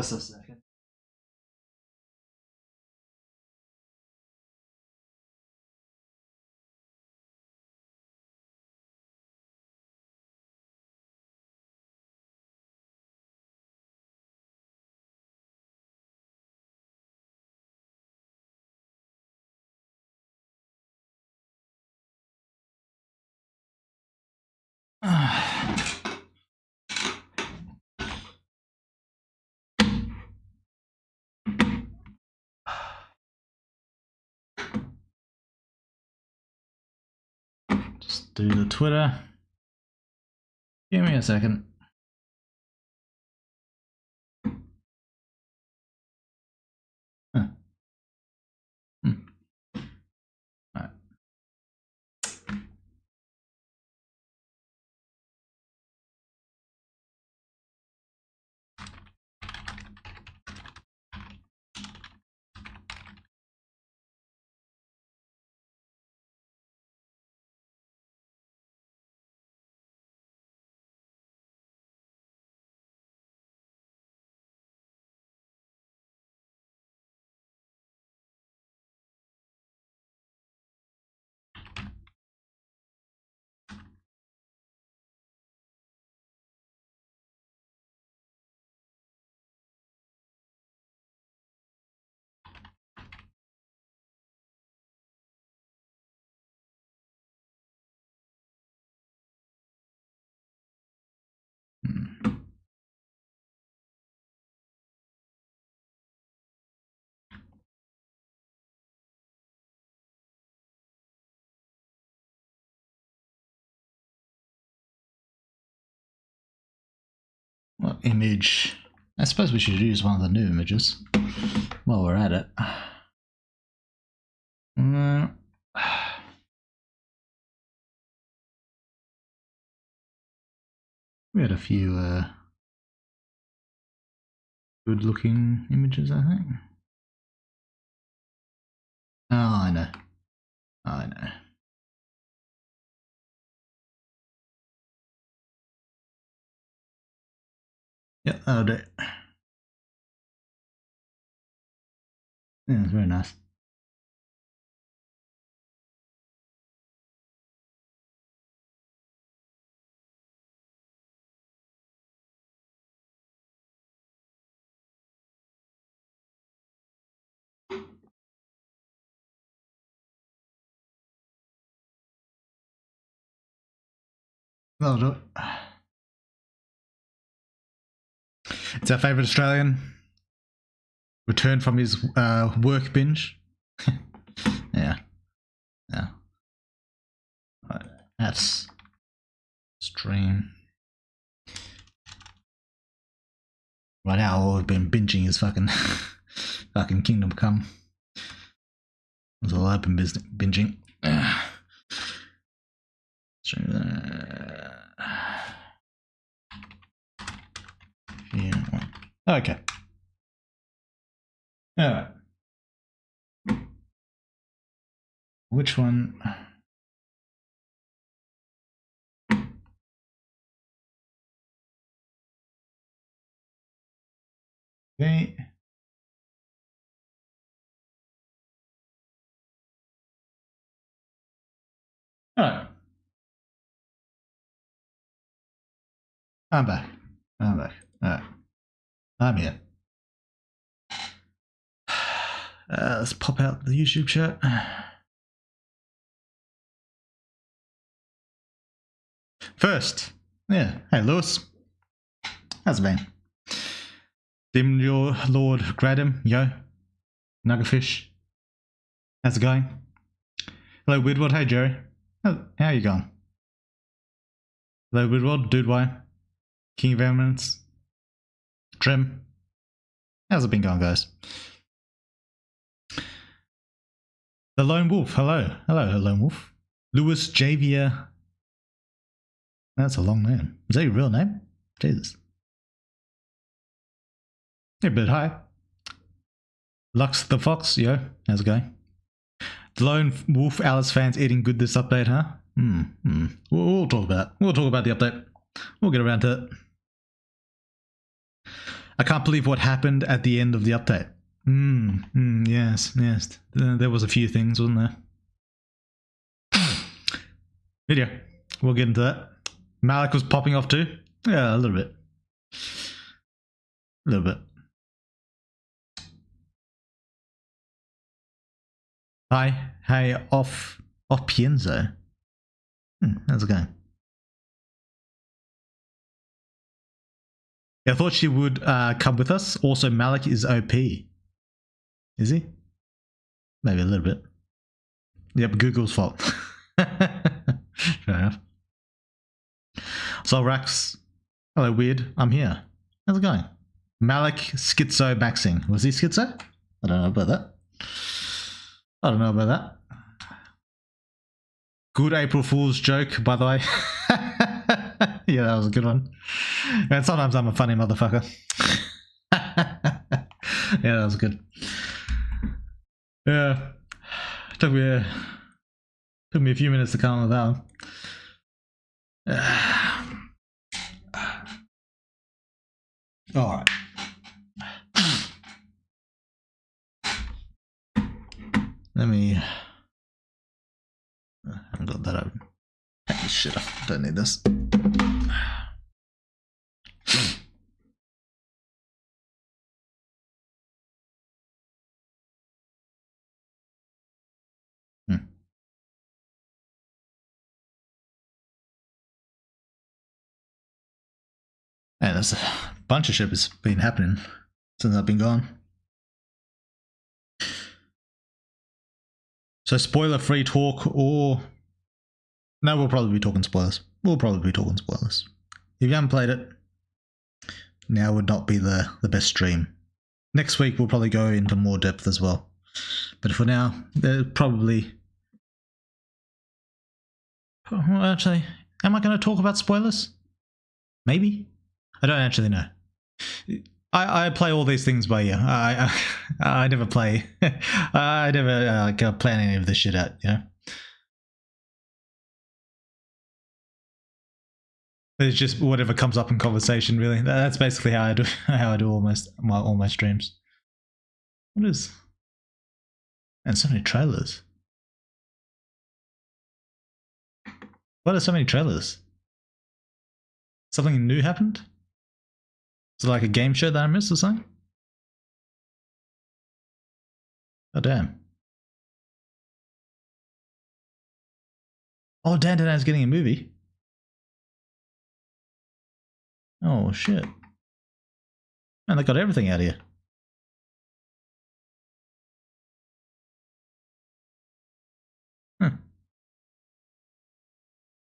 Just a second. Just do the Twitter. Give me a second. Huh. Right. What image? I suppose we should use one of the new images while we're at it. We had a few good looking images, I think. Oh, I know. I know. Yep, that'll do. Yeah, it's very nice. That'll do it. It's our favourite Australian. Returned from his work binge. Yeah. Yeah. Right. That's stream. Right now, all we've been binging is fucking Kingdom Come. That's all I've been binging. Okay. Alright. Which one? Okay. Alright. I'm back. Alright. I'm here. Let's pop out the YouTube chat. First, yeah. Hey, Lewis. How's it been? Demon your Lord Gradam, yo. Nuggetfish. How's it going? Hello, Widward. Hey, Jerry. How are you going? Hello, Widward. Dude, why? King of Eminence. Trim. How's it been going, guys? The Lone Wolf. Hello. Hello, Lone Wolf. Lewis Javier. That's a long name. Is that your real name? Jesus. Hey, but hi. Lux the Fox, yo. How's it going? The Lone Wolf Alice fans eating good this update, huh? We'll talk about it. We'll talk about the update. We'll get around to it. I can't believe what happened at the end of the update. Yes. There was a few things, wasn't there? Video. We'll get into that. Malik was popping off too. Yeah, a little bit. A little bit. Hi, off Pienzo. How's it going? Yeah, I thought she would come with us. Also, Malik is OP. Is he? Maybe a little bit. Yep, Google's fault. Fair enough. So, Rax. Hello, weird. I'm here. How's it going? Malik Schizo Maxing. Was he schizo? I don't know about that. Good April Fool's joke, by the way. Yeah, that was a good one. And sometimes I'm a funny motherfucker. Yeah, that was good. Yeah. Took me a few minutes to come up with that one. Alright. Let me... I haven't got that open. Hey, shit, I don't need this. And there's a bunch of shit that's been happening since I've been gone. So spoiler-free talk or... No, we'll probably be talking spoilers. If you haven't played it, now would not be the best stream. Next week we'll probably go into more depth as well. But for now, there's probably... Well, actually, am I going to talk about spoilers? Maybe? I don't actually know. I play all these things by ear. I never play. I never plan any of this shit out, you know? It's just whatever comes up in conversation, really. That's basically how I do all my streams. What is? And so many trailers. What are so many trailers? Something new happened? Is it like a game show that I missed or something? Oh damn. Oh, Dan Dan's getting a movie. Oh shit. Man, they got everything out here.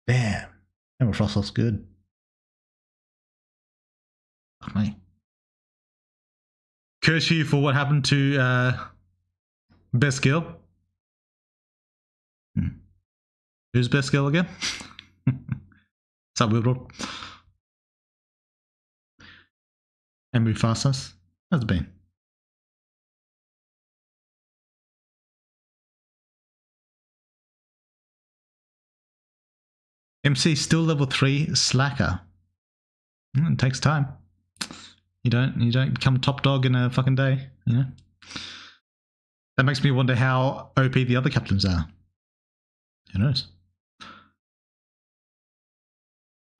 Damn. Emma Frost looks good. Fuck me. Curse you for what happened to Best Girl. Who's Best Girl again? What's up, Wilbur? And Mufasas. How's it been? MC still level 3 slacker. It takes time. You don't become top dog in a fucking day, you know? That makes me wonder how OP the other captains are. Who knows?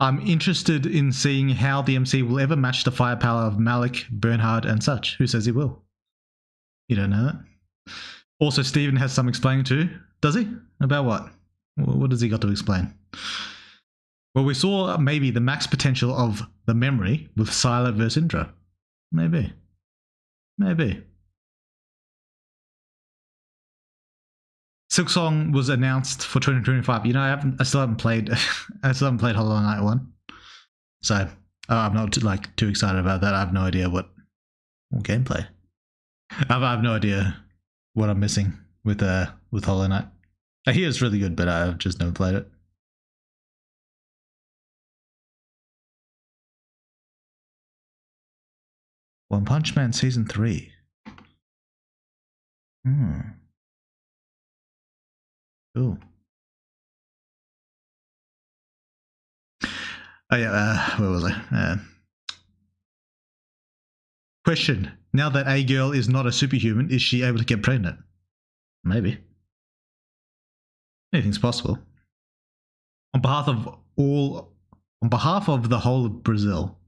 I'm interested in seeing how the MC will ever match the firepower of Malik, Bernhard, and such. Who says he will? You don't know that. Also, Steven has some explaining too. Does he? About what? What does he got to explain? Well, we saw maybe the max potential of the memory with Sylar versus Indra. Maybe. Silksong was announced for 2025. You know, I still haven't played Hollow Knight 1. So I'm not too excited about that. I have no idea what gameplay. I have no idea what I'm missing with Hollow Knight. I hear it's really good, but I've just never played it. One Punch Man Season 3. Cool. Oh yeah, where was I? Question: now that A girl is not a superhuman, is she able to get pregnant? Maybe. Anything's possible. On behalf of the whole of Brazil,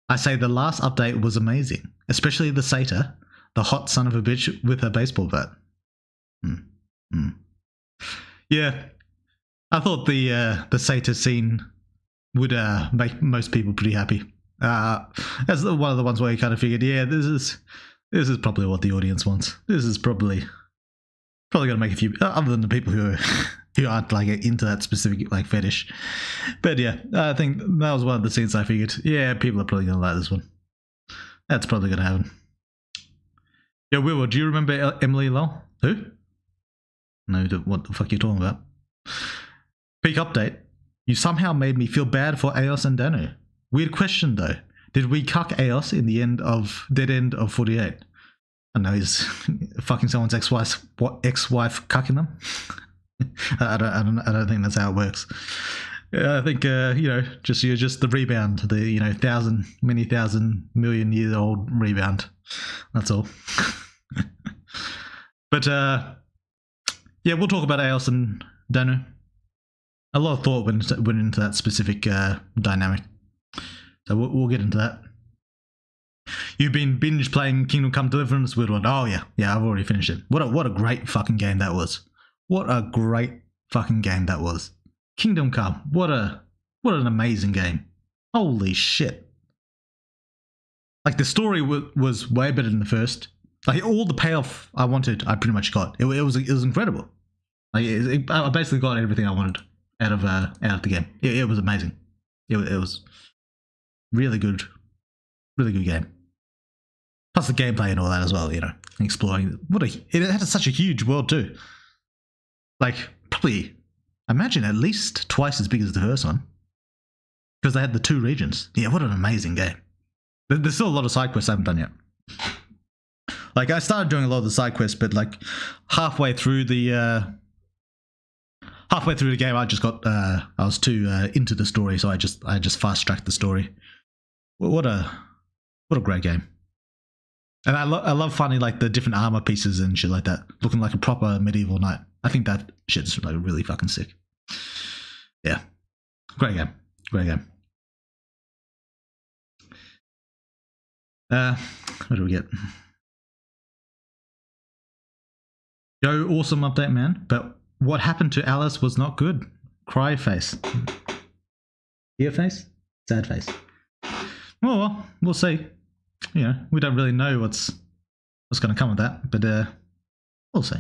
I say the last update was amazing, especially the satyr, the hot son of a bitch with her baseball bat. Yeah, I thought the satyr scene would make most people pretty happy. That's one of the ones where you kind of figured, yeah, this is probably what the audience wants. This is probably going to make a few, other than the people who aren't like into that specific like fetish. But yeah, I think that was one of the scenes I figured, yeah, people are probably going to like this one. That's probably going to happen. Yeah, Will, do you remember Emily Lowell? Who? No, what the fuck are you talking about? Peak update. You somehow made me feel bad for Eos and Danu. Weird question though. Did we cuck Eos in the dead end of 48? I know he's fucking someone's ex-wife cucking them. I don't think that's how it works. I think you're just the rebound, the many thousand million year old rebound. That's all. But yeah, we'll talk about Eos and Danu. A lot of thought went into that specific dynamic, so we'll get into that. You've been binge playing Kingdom Come Deliverance, weird one. Oh yeah, I've already finished it. What a great fucking game that was. What a great fucking game that was. Kingdom Come. What an amazing game. Holy shit. Like the story was way better than the first. Like all the payoff I wanted, I pretty much got. It was incredible. Like I basically got everything I wanted out of the game. It was amazing. It was really good game. Plus the gameplay and all that as well, exploring. It had such a huge world too. Like probably, imagine at least twice as big as the first one, because they had the 2 regions. Yeah, what an amazing game. There's still a lot of side quests I haven't done yet. Like I started doing a lot of the side quests, but like halfway through the game, I just got I was too into the story, so I just fast tracked the story. What a great game. And I love finding like the different armor pieces and shit like that, looking like a proper medieval knight. I think that shit's like really fucking sick. Yeah, great game. What do we get? Yo, awesome update, man. But what happened to Alice was not good. Cry face. Tear face? Sad face. Well, we'll see. We don't really know what's going to come of that, but we'll see.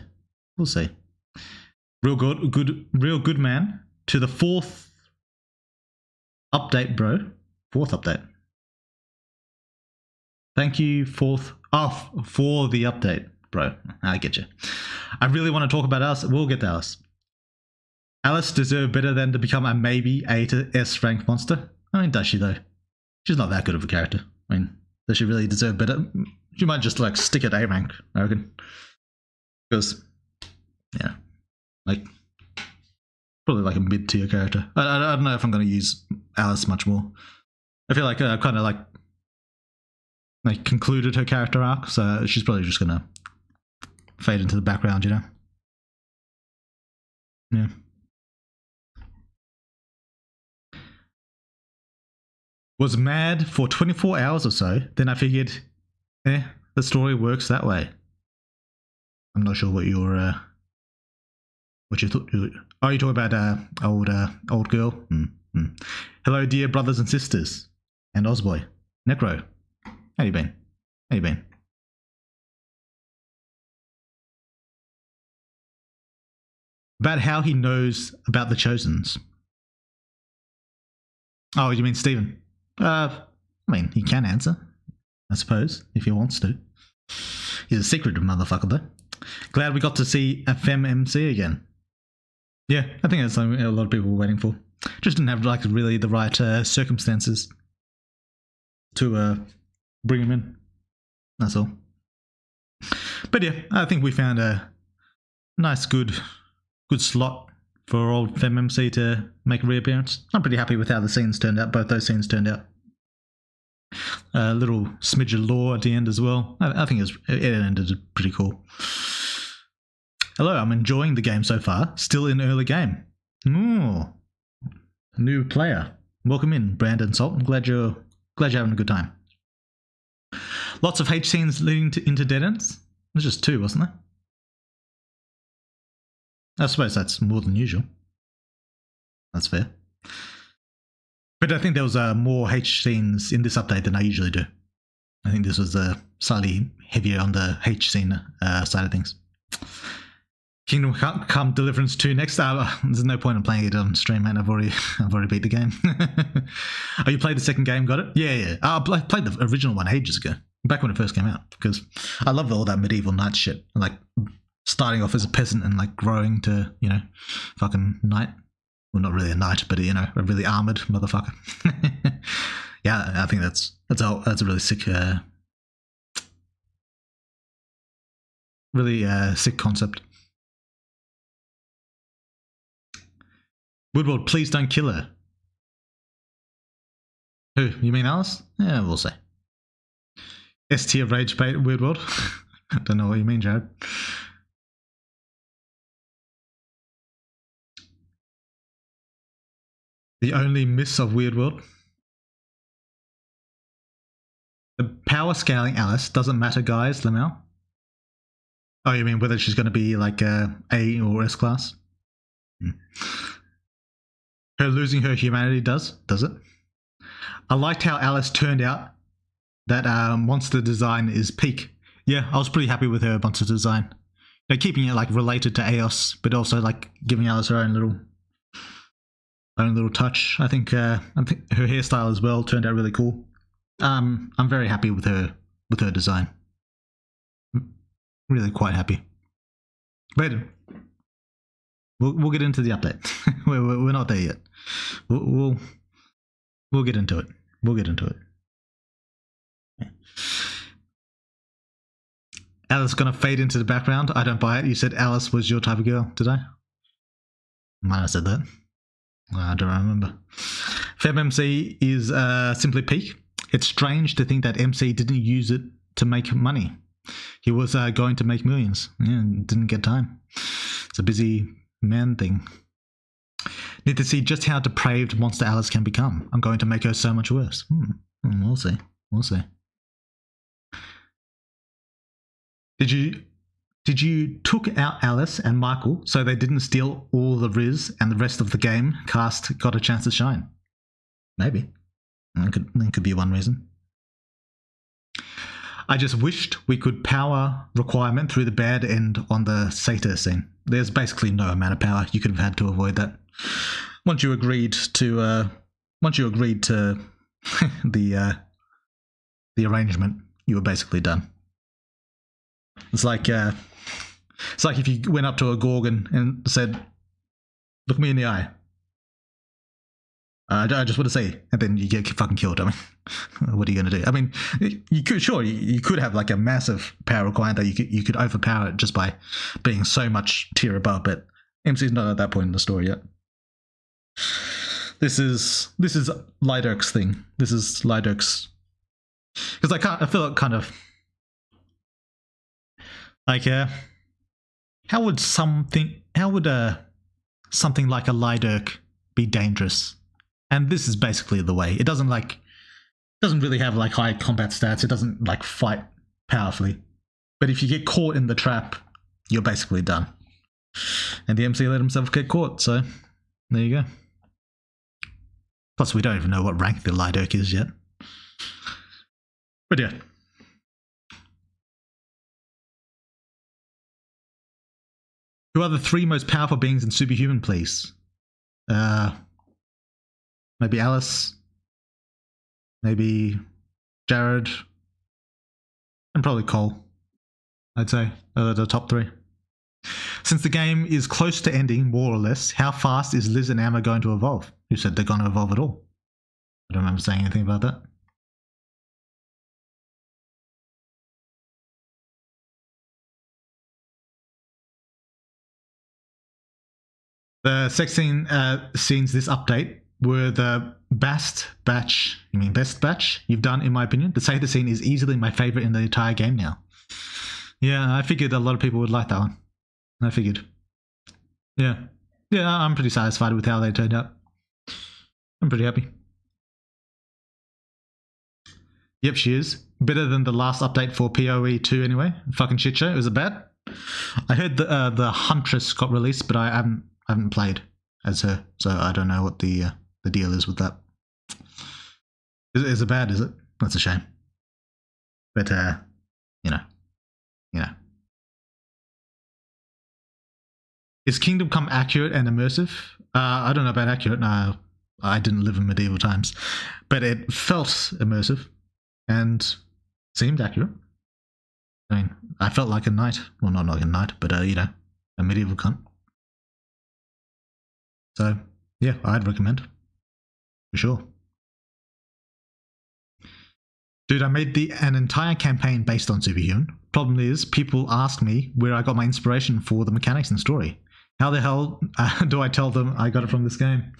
Real good, man. To the 4th update, bro. 4th update. Thank you, 4th. For the update, bro. I get you. I really want to talk about Alice. We'll get to Alice. Alice deserved better than to become a maybe A to S rank monster. I mean, does she though? She's not that good of a character. I mean, does she really deserve better? She might just like stick at A rank, I reckon. Because, yeah, like probably like a mid-tier character. I don't know if I'm going to use Alice much more. I feel like I kind of like concluded her character arc, so she's probably just going to fade into the background, Yeah. Was mad for 24 hours or so, then I figured, the story works that way. I'm not sure what you thought. Oh, you talking about old girl? Hello, dear brothers and sisters, and Osboy, Necro. How you been? About how he knows about the Chosens. Oh, you mean Stephen? I mean, he can answer, I suppose, if he wants to. He's a secretive motherfucker, though. Glad we got to see a Fem MC again. Yeah, I think that's something a lot of people were waiting for. Just didn't have like really the right circumstances to bring him in. That's all. But yeah, I think we found a nice, good slot for old Fem MC to make a reappearance. I'm pretty happy with how the scenes turned out. Both those scenes turned out. A little smidge of lore at the end as well. I think it ended pretty cool. Hello, I'm enjoying the game so far. Still in early game. Ooh, new player. Welcome in, Brandon Salt. I'm glad you're having a good time. Lots of H scenes leading into dead ends. There's just 2, wasn't there? I suppose that's more than usual. That's fair. But I think there was more H scenes in this update than I usually do. I think this was slightly heavier on the H scene side of things. Kingdom Come Deliverance 2 next. There's no point in playing it on stream, man. I've already beat the game. Oh, you played the second game? Got it? Yeah. I played the original one ages ago, back when it first came out, because I love all that medieval knight shit. Like starting off as a peasant and like growing to, you know, fucking knight. Well, not really a knight, but you know, a really armored motherfucker. Yeah, I think that's a really sick, sick concept. Woodward, please don't kill her. Who? You mean Alice? Yeah, we'll see. S tier rage bait, Weirdworld. Don't know what you mean, Jared. The only miss of Weirdworld. The power scaling Alice doesn't matter, guys, Lamel. Oh, you mean whether she's going to be like A or S class? Her losing her humanity does it? I liked how Alice turned out. That monster design is peak. Yeah, I was pretty happy with her monster design. You know, keeping it like related to Eos, but also like giving Alice her own little touch. I think her hairstyle as well turned out really cool. I'm very happy with her design. Really quite happy. But we'll get into the update. we're not there yet. We'll get into it. We'll get into it. Alice gonna fade into the background. I don't buy it. You said Alice was your type of girl. Did I? Might have said that. I don't remember. FebMC is simply peak. It's strange to think that MC didn't use it to make money. He was going to make millions. Yeah, didn't get time. It's a busy man thing. Need to see just how depraved Monster Alice can become. I'm going to make her so much worse. We'll see. We'll see. Did you took out Alice and Michael so they didn't steal all the Riz and the rest of the game cast got a chance to shine? Maybe. That could be one reason. I just wished we could power requirement through the bad end on the Satyr scene. There's basically no amount of power you could have had to avoid that. Once you agreed to the arrangement, you were basically done. It's like if you went up to a Gorgon and said, "Look me in the eye." I just want to say, and then you get fucking killed. I mean, what are you going to do? I mean, you could have like a massive power requirement that you could overpower it just by being so much tier above, but MC's not at that point in the story yet. This is Lydirk's thing. This is Lydirk's, because I feel it kind of like how would something like a Lydirk be dangerous? And this is basically the way. It doesn't really have like high combat stats. It doesn't like fight powerfully. But if you get caught in the trap, you're basically done. And the MC let himself get caught, so there you go. Plus, we don't even know what rank the Lydirk is yet. But yeah. Who are the 3 most powerful beings in Superhuman, please? Maybe Alice, maybe Jared, and probably Cole, I'd say, are the top 3. Since the game is close to ending, more or less, how fast is Liz and Amma going to evolve? Who said they're going to evolve at all? I don't remember saying anything about that. The sex scene scenes this update were the best batch you've done, in my opinion. The Seder scene is easily my favorite in the entire game now. Yeah, I figured a lot of people would like that one. I figured. Yeah. Yeah, I'm pretty satisfied with how they turned out. I'm pretty happy. Yep, she is. Better than the last update for PoE 2 anyway. Fucking shit show. Was it bad? I heard the Huntress got released, but I haven't played as her, so I don't know what the deal is with that. Is it bad, is it? That's a shame. But, you know. Is Kingdom Come accurate and immersive? I don't know about accurate. No, I didn't live in medieval times. But it felt immersive and seemed accurate. I mean, I felt like a knight. Well, not like a knight, but, a medieval cunt. So, yeah, I'd recommend. For sure. Dude, I made an entire campaign based on Superhuman. Problem is, people ask me where I got my inspiration for the mechanics and story. How the hell do I tell them I got it from this game?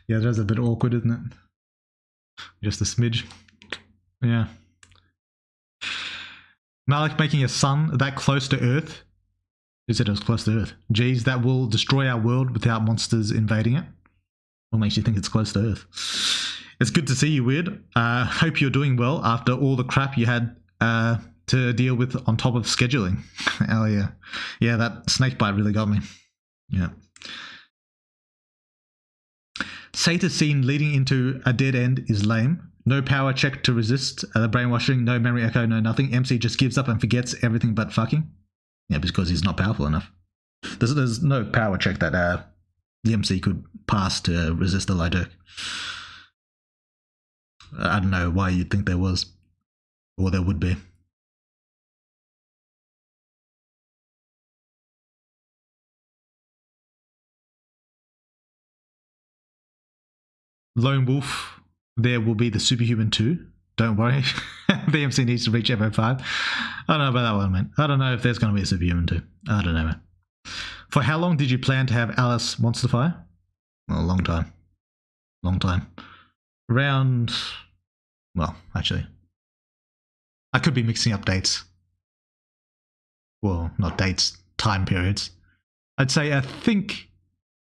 Yeah, that's a bit awkward, isn't it? Just a smidge. Yeah. Malik making a sun that close to Earth. Who said it was close to Earth? Geez, that will destroy our world without monsters invading it. What makes you think it's close to Earth? It's good to see you, Weird. Hope you're doing well after all the crap you had to deal with on top of scheduling. Hell yeah. Yeah, that snake bite really got me. Yeah. Seder scene leading into a dead end is lame. No power check to resist the brainwashing, no memory echo, no nothing. MC just gives up and forgets everything but fucking. Yeah, because he's not powerful enough. There's no power check that the MC could pass to resist the Lydirk. I don't know why you'd think there was. Or there would be. Lone Wolf, there will be the Superhuman 2. Don't worry. The MC needs to reach Evo 5. I don't know about that one, man. I don't know if there's going to be a Superhuman 2. I don't know, man. For how long did you plan to have Alice Monsterfire? Well, a long time. Long time. Around... Well, actually. I could be mixing up dates. Well, not dates, time periods. I'd say I think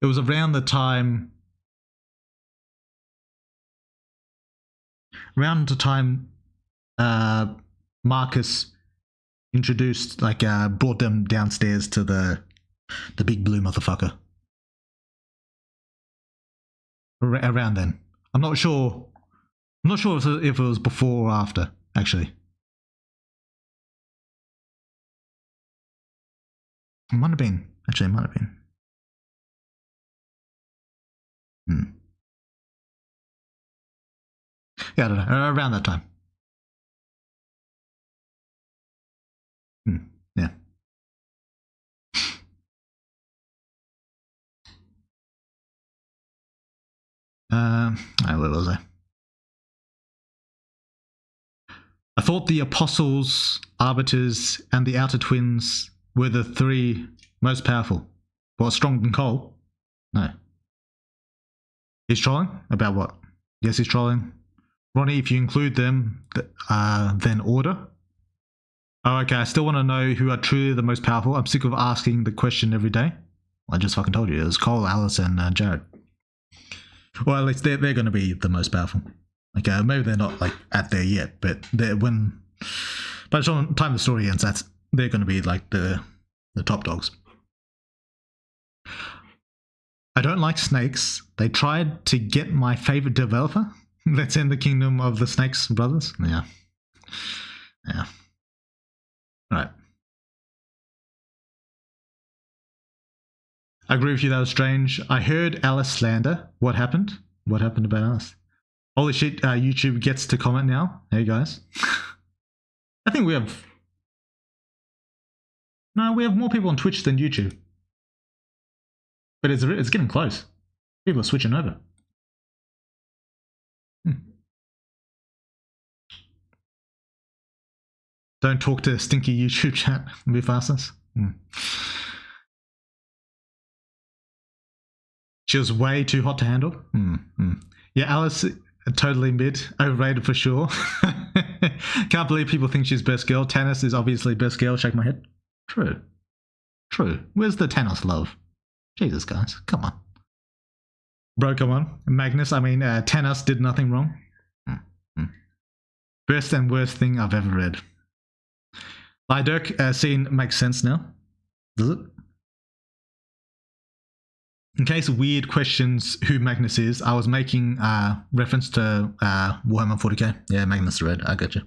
it was around the time... Around the time Marcus introduced, brought them downstairs to the big blue motherfucker. Around then. I'm not sure if it was before or after, actually. It might have been. Actually, it might have been. Yeah, I don't know. Around that time. Yeah. Where was I? I thought the Apostles, Arbiters, and the Outer Twins were the three most powerful. What, stronger than Cole? No. He's trolling? About what? Yes, he's trolling. Ronnie, if you include them, then Order. Oh, okay, I still want to know who are truly the most powerful. I'm sick of asking the question every day. I just fucking told you. It was Cole, Alice, and Jared. Well, at least they're going to be the most powerful. Okay, maybe they're not at there yet, but by the time the story ends, they're going to be the top dogs. I don't like snakes. They tried to get my favorite developer. Let's end the kingdom of the Snakes brothers. Yeah. Right. I agree with you, that was strange. I heard Alice slander. What happened? What happened about Alice? Holy shit, YouTube gets to comment now. Hey guys. I think we have... No, we have more people on Twitch than YouTube. But it's getting close. People are switching over. Don't talk to stinky YouTube chat. Be fastest. She was way too hot to handle. Yeah, Alice, totally mid. Overrated for sure. Can't believe people think she's best girl. Tannis is obviously best girl. Shake my head. True. Where's the Tannis love? Jesus, guys. Come on. Bro, come on. Magnus, Tannis did nothing wrong. Best and worst thing I've ever read. Lydirk scene makes sense now. Does it? In case weird questions who Magnus is, I was making reference to Warhammer 40k. Yeah, Magnus Red, I got you.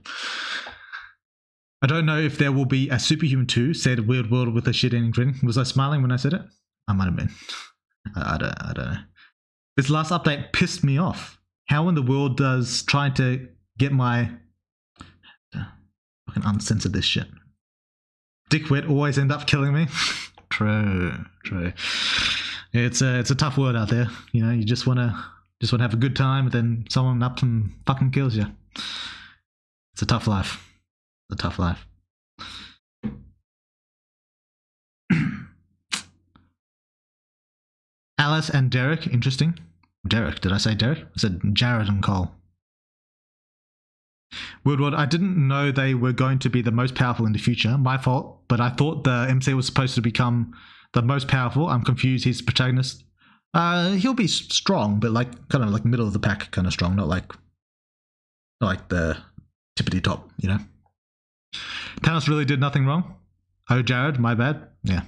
I don't know if there will be a Superhuman 2, said Weird World with a shit-eating grin. Was I smiling when I said it? I might have been. I don't know. This last update pissed me off. How in the world does trying to get my... fucking uncensor this shit. Dick wet always end up killing me? True. It's a tough word out there. You know, you just wanna have a good time, and then someone up and fucking kills you. It's a tough life. Alice and Derek, interesting. Derek, did I say Derek? I said Jared and Cole. Woodward, I didn't know they were going to be the most powerful in the future. My fault, but I thought the MC was supposed to become the most powerful. I'm confused. He's the protagonist. He'll be strong, but kind of like middle of the pack kind of strong, not like the tippity top, you know. Thanos really did nothing wrong. Oh, Jared, my bad. Yeah.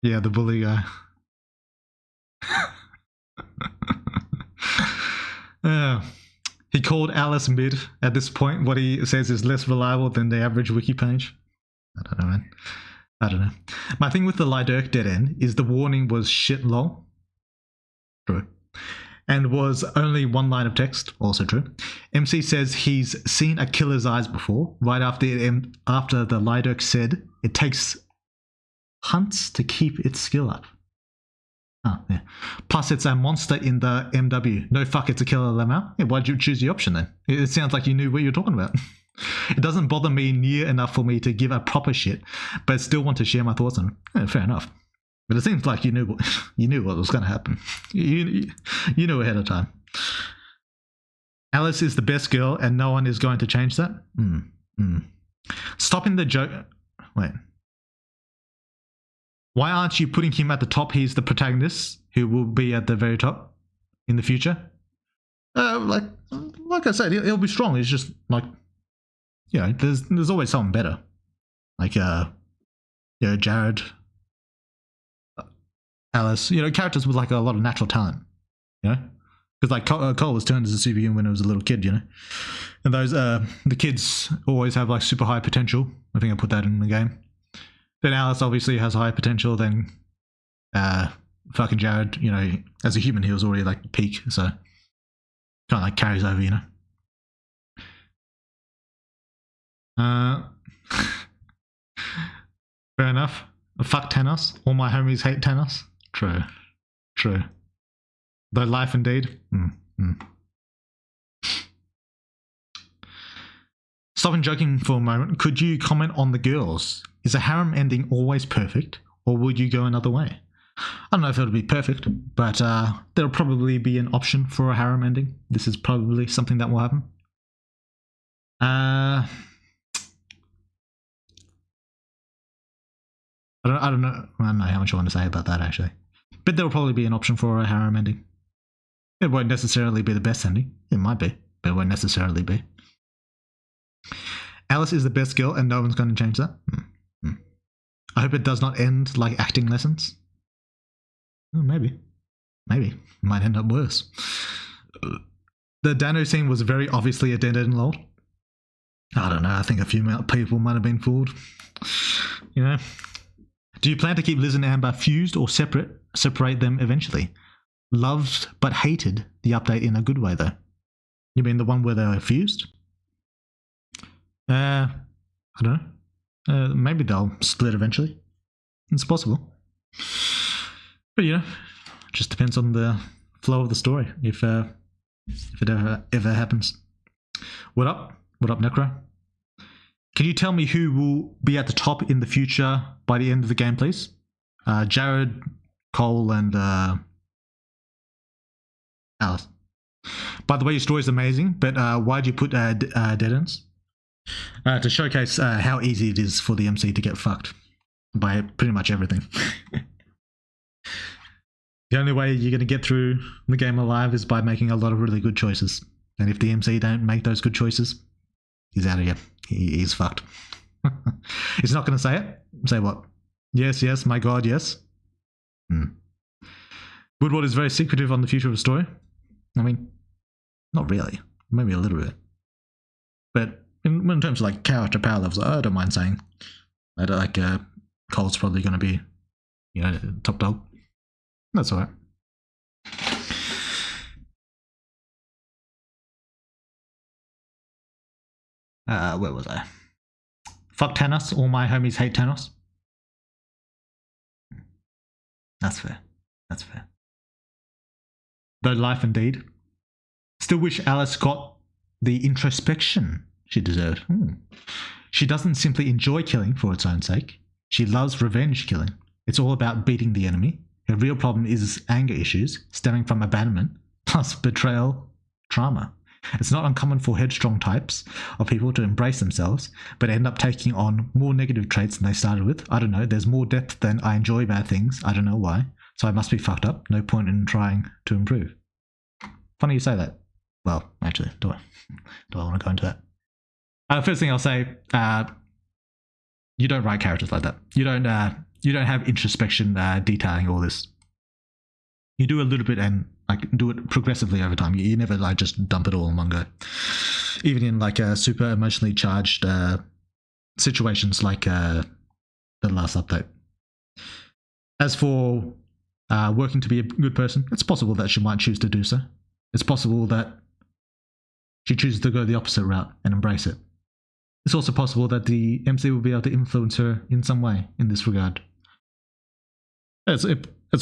Yeah, the bully guy. He called Alice mid. At this point, what he says is less reliable than the average wiki page. I don't know, man. I don't know. My thing with the Lydirk dead end is the warning was shit lol. True. And was only one line of text. Also true. MC says he's seen a killer's eyes before. Right after the Lydirk said it takes hunts to keep its skill up. Oh, yeah. Plus, it's a monster in the MW. No, fuck, it's a killer Lamau. Yeah, why'd you choose the option then? It sounds like you knew what you were talking about. It doesn't bother me near enough for me to give a proper shit, but I still want to share my thoughts on it. Yeah, fair enough. But it seems like you knew what was going to happen. You knew ahead of time. Alice is the best girl, and no one is going to change that. Stopping the joke. Wait. Why aren't you putting him at the top? He's the protagonist who will be at the very top in the future. Like I said, he'll be strong. It's just like, you know, there's always someone better. Like, Jared, Alice, you know, characters with like a lot of natural talent, you know? Because like Cole was turned as a superhuman when he was a little kid, you know? And those, the kids always have like super high potential. I think I put that in the game. Then Alice obviously has high potential. Then fucking Jared, you know, as a human, he was already like peak. So kind of like carries over, you know. Fair enough. Fuck Thanos. All my homies hate Thanos. True. Though life indeed. Stopping joking for a moment, could you comment on the girls? Is a harem ending always perfect, or would you go another way? I don't know if it'll be perfect, but there'll probably be an option for a harem ending. This is probably something that will happen. I don't know how much I want to say about that, actually. But there will probably be an option for a harem ending. It won't necessarily be the best ending. It might be, but it won't necessarily be. Alice is the best girl, and no one's going to change that. I hope it does not end like acting lessons. Oh, maybe. It might end up worse. The Dano scene was very obviously a dead end lol. I don't know. I think a few people might have been fooled. You know? Do you plan to keep Liz and Amber fused or separate them eventually? Loved but hated the update in a good way, though. You mean the one where they were fused? I don't know. Maybe they'll split eventually. It's possible. But, you know, it just depends on the flow of the story, if it ever happens. What up? What up, Necro? Can you tell me who will be at the top in the future by the end of the game, please? Jared, Cole and Alice. By the way, your story is amazing, but why'd you put dead ends? To showcase how easy it is for the MC to get fucked by pretty much everything. The only way you're going to get through the game alive is by making a lot of really good choices. And if the MC don't make those good choices, he's out of here. He's fucked. He's not going to say it. Say what? Yes, yes, my god, yes. Woodward is very secretive on the future of the story. I mean, not really. Maybe a little bit. But in terms of like character power levels, I don't mind saying that like Cole's probably going to be, you know, top dog. That's alright. Where was I? Fuck Thanos. All my homies hate Thanos. That's fair. That's fair. Though life indeed. Still wish Alice got the introspection she deserved. She doesn't simply enjoy killing for its own sake. She loves revenge killing. It's all about beating the enemy. Her real problem is anger issues stemming from abandonment, plus betrayal trauma. It's not uncommon for headstrong types of people to embrace themselves, but end up taking on more negative traits than they started with. I don't know, there's more depth than I enjoy bad things. I don't know why. So I must be fucked up. No point in trying to improve. Funny you say that. Well, actually, do I want to go into that? First thing I'll say, you don't write characters like that. You don't have introspection detailing all this. You do a little bit and like do it progressively over time. You never like just dump it all in one go. Even in like super emotionally charged situations like the last update. As for working to be a good person, it's possible that she might choose to do so. It's possible that she chooses to go the opposite route and embrace it. It's also possible that the MC will be able to influence her in some way in this regard. It's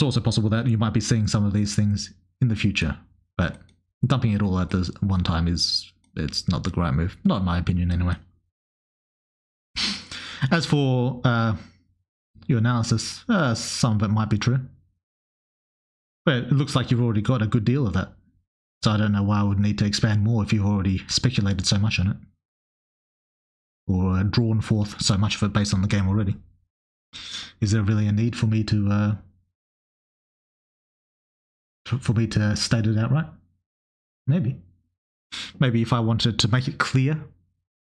also possible that you might be seeing some of these things in the future, but dumping it all at the one time it's not the right move. Not in my opinion, anyway. As for your analysis, some of it might be true, but it looks like you've already got a good deal of that. So I don't know why I would need to expand more if you've already speculated so much on it, or drawn forth so much of it based on the game already. Is there really a need for me to state it outright? Maybe if I wanted to make it clear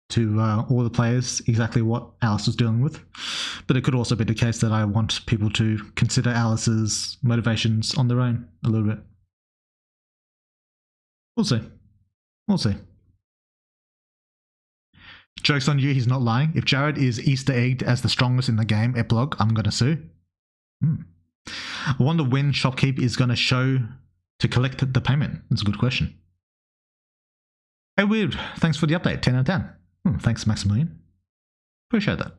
to all the players exactly what Alice was dealing with. But it could also be the case that I want people to consider Alice's motivations on their own a little bit. We'll see. We'll see. Joke's on you, he's not lying. If Jared is Easter egged as the strongest in the game, epilogue, I'm gonna sue. I wonder when Shopkeep is gonna show to collect the payment. That's a good question. Hey, Weird, thanks for the update. 10 out of 10. Thanks, Maximilian. Appreciate that.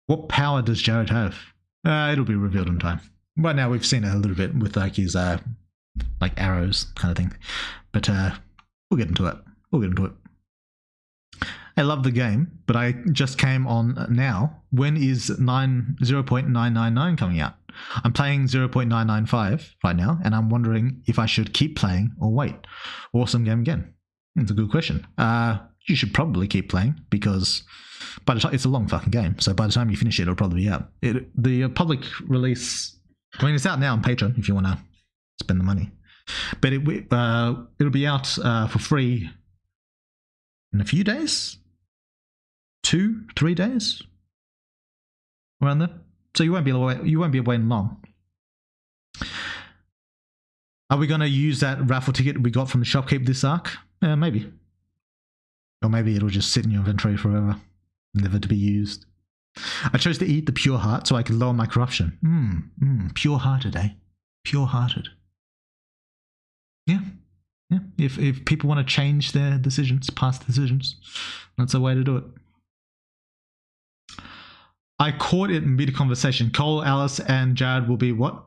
What power does Jared have? It'll be revealed in time. Right now, we've seen it a little bit with like his like arrows kind of thing, but we'll get into it. I love the game, but I just came on now. When is 0.999 coming out? I'm playing 0.995 right now, and I'm wondering if I should keep playing or wait. Awesome game again. It's a good question. You should probably keep playing because by the time it's a long fucking game, so by the time you finish it, it'll probably be out. The public release, I mean, it's out now on Patreon if you want to spend the money, but it'll be out for free in a few days, 2-3 days, around there. So you won't be waiting long. Are we going to use that raffle ticket we got from the Shopkeep this arc? Maybe. Or maybe it'll just sit in your inventory forever, never to be used. I chose to eat the pure heart so I could lower my corruption. Pure-hearted, eh? Pure-hearted. Yeah. If people want to change their decisions, past decisions, that's a way to do it. I caught it mid-conversation. Cole, Alice, and Jared will be what?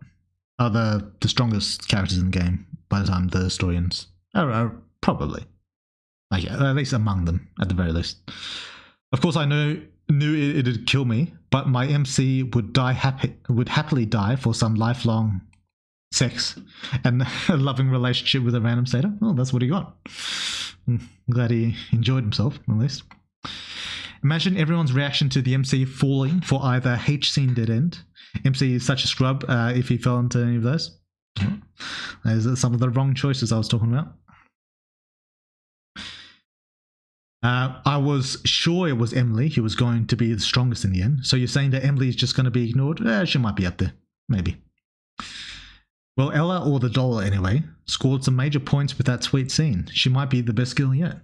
Are the strongest characters in the game by the time the story ends. Probably. Like, at least among them, at the very least. Of course, I know knew it'd kill me, but my MC would happily die for some lifelong sex and a loving relationship with a random satyr. Well, that's what he got. I'm glad he enjoyed himself, at least. Imagine everyone's reaction to the MC falling for either H scene dead end. MC is such a scrub if he fell into any of those. Those are some of the wrong choices I was talking about. I was sure it was Emily who was going to be the strongest in the end. So you're saying that Emily is just going to be ignored? She might be up there. Maybe. Well, Ella, or the doll anyway, scored some major points with that sweet scene. She might be the best girl yet.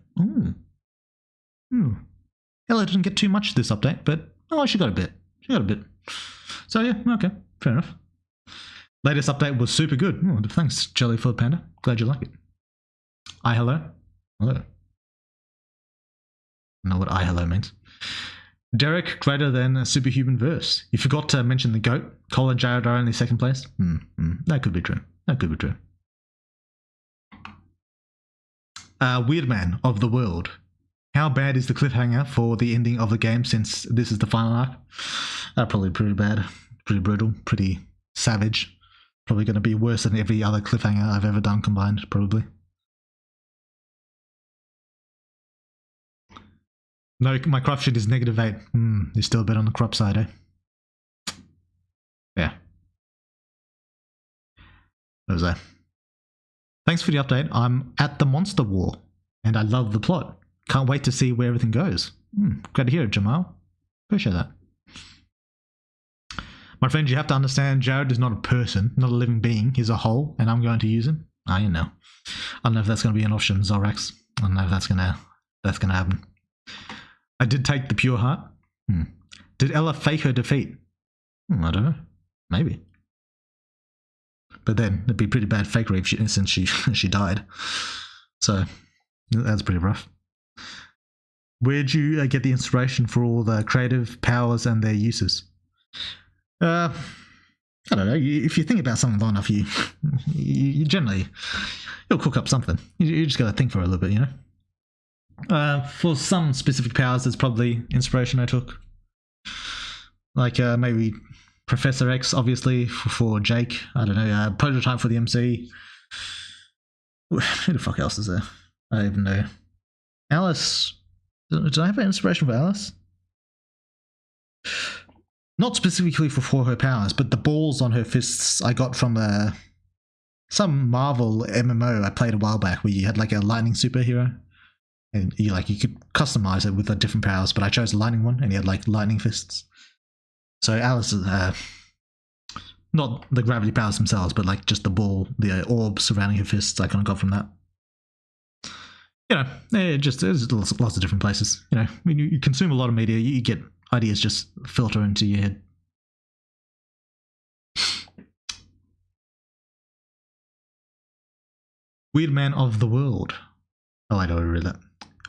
Ella didn't get too much this update, but she got a bit. So yeah, okay, fair enough. Latest update was super good. Thanks, Jellyfoot Panda. Glad you like it. Hello. I don't know what hello means. Derek greater than a superhuman verse. You forgot to mention the GOAT. Cole and Jared are only second place. That could be true. Weirdman of the world. How bad is the cliffhanger for the ending of the game since this is the final arc? Probably pretty bad. Pretty brutal. Pretty savage. Probably going to be worse than every other cliffhanger I've ever done combined, probably. No, my corruption is -8. You're still a bit on the corrupt side, eh? Yeah. What was that? Thanks for the update. I'm at the Monster War, and I love the plot. Can't wait to see where everything goes. Glad to hear it, Jamal. Appreciate that. My friend, you have to understand, Jared is not a person, not a living being. He's a whole, and I'm going to use him. You know. I don't know if that's going to be an option, Zorax. I don't know if that's going to happen. I did take the pure heart. Did Ella fake her defeat? I don't know. Maybe. But then it'd be pretty bad fakery since she died. So that's pretty rough. Where'd you get the inspiration for all the creative powers and their uses? I don't know. If you think about something long enough, you generally you'll cook up something. You just got to think for a little bit, you know. For some specific powers, there's probably inspiration I took. Like maybe Professor X, obviously, for Jake. I don't know. Prototype for the MC. Who the fuck else is there? I don't even know. Alice. Did I have an inspiration for Alice? Not specifically for her powers, but the balls on her fists I got from some Marvel MMO I played a while back where you had like a lightning superhero. And you could customize it with the different powers, but I chose the lightning one, and he had like lightning fists. So Alice, not the gravity powers themselves, but like just the ball, the orb surrounding her fists, I kind of got from that. You know, there's lots of different places. You know, when you consume a lot of media, you get ideas just filter into your head. Weird man of the world. Oh, I don't read that.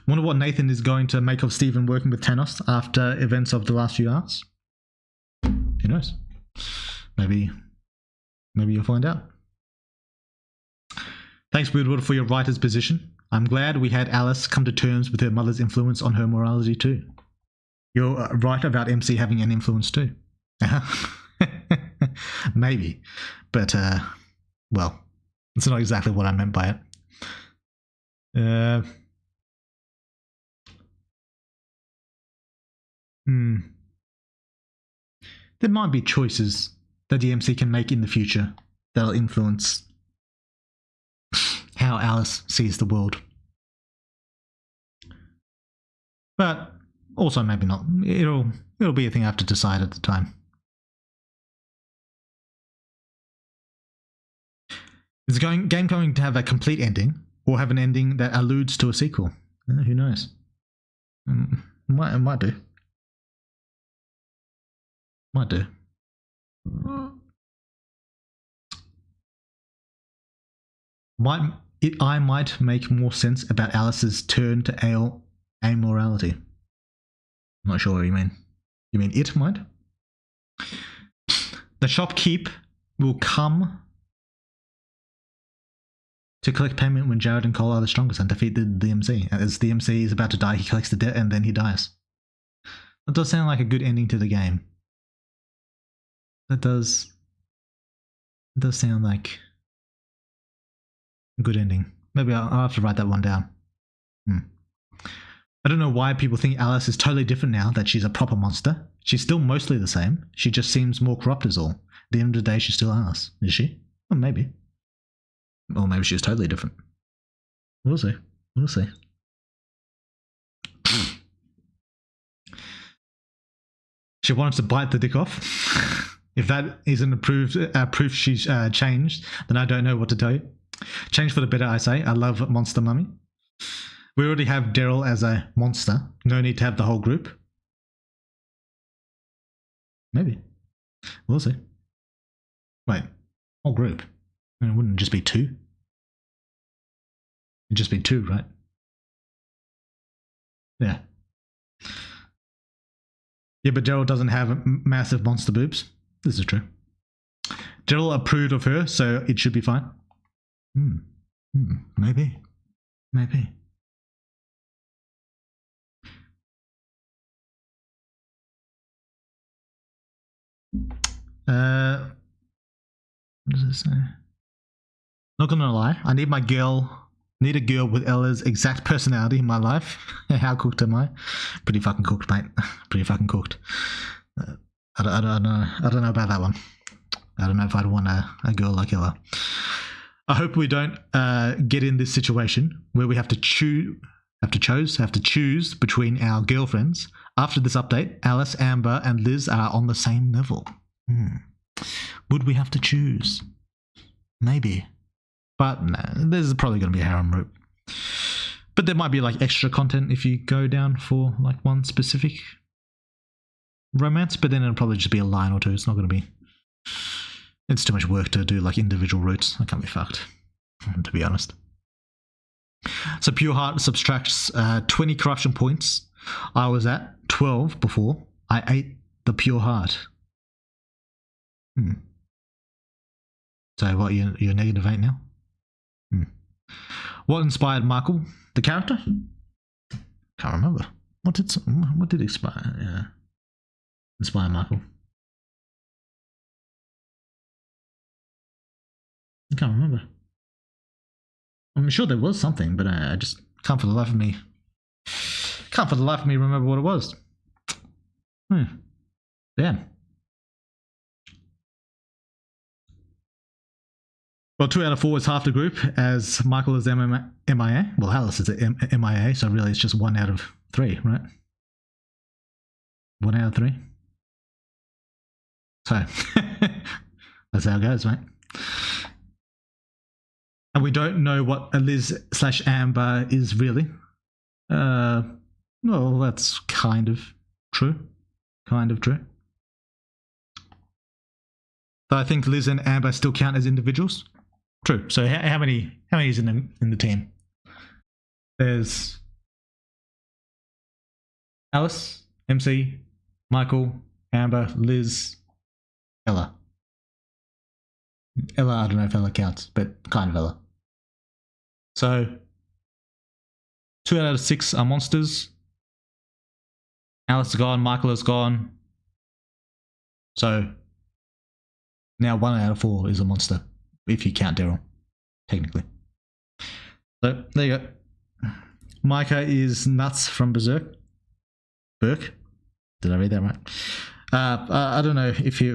Wonder what Nathan is going to make of Steven working with Thanos after events of the last few arcs. Who knows? Maybe you'll find out. Thanks, Weirdwood, for your writer's position. I'm glad we had Alice come to terms with her mother's influence on her morality too. You're right about MC having an influence too. Maybe. But, well, it's not exactly what I meant by it. There might be choices that the MC can make in the future that'll influence how Alice sees the world. But also maybe not. It'll be a thing I have to decide at the time. Is the game going to have a complete ending or have an ending that alludes to a sequel? Who knows? It might do. Might do. I might make more sense about Alice's turn to amorality. I'm not sure what you mean. You mean it might? The shopkeep will come to collect payment when Jared and Cole are the strongest and defeat the MC. As the MC is about to die, he collects the debt and then he dies. That does sound like a good ending to the game. That does sound like a good ending. Maybe I'll have to write that one down. I don't know why people think Alice is totally different now that she's a proper monster. She's still mostly the same. She just seems more corrupt is all. At the end of the day, she's still Alice. Is she? Well, maybe. Or maybe she's totally different. We'll see. We'll see. She wants to bite the dick off. If that isn't a proof she's changed, then I don't know what to tell you. Change for the better, I say. I love Monster Mummy. We already have Daryl as a monster. No need to have the whole group. Maybe. We'll see. Wait, whole group? I mean, it wouldn't just be 2? It'd just be 2, right? Yeah. Yeah, but Daryl doesn't have massive monster boobs. This is true. Daryl approved of her, so it should be fine. Maybe. Maybe. What does it say? Not gonna lie, I need a girl with Ella's exact personality in my life. How cooked am I? Pretty fucking cooked, mate. Pretty fucking cooked. I don't know about that one. I don't know if I'd want a girl like Ella. I hope we don't get in this situation where we have to choose between our girlfriends. After this update, Alice, Amber, and Liz are on the same level. Would we have to choose? Maybe. But no, there's probably going to be a harem route. But there might be like extra content if you go down for like one specific romance, but then it'll probably just be a line or two. It's not going to be... It's too much work to do like individual routes. I can't be fucked, to be honest. So Pure Heart subtracts 20 corruption points. I was at 12 before. I ate the Pure Heart. So what, you're negative 8 now? What inspired Michael, the character? Can't remember. What did inspire Michael? I can't remember. I'm sure there was something, but I just can't for the life of me remember what it was. Damn. Well, 2 out of 4 is half the group, as Michael is MIA. Well, Alice is MIA, so really it's just 1 out of 3, right? 1 out of 3. So, that's how it goes, mate. And we don't know what a Liz/Amber is really. Well, that's kind of true. Kind of true. But I think Liz and Amber still count as individuals. True. So how many is in the team? There's Alice, MC, Michael, Amber, Liz, Ella. Ella, I don't know if Ella counts, but kind of Ella. So 2 out of 6 are monsters. Alice is gone, Michael is gone. So now 1 out of 4 is a monster, if you count Daryl, technically. So there you go. Micah is nuts from Berserk. Burke? Did I read that right? I don't know if he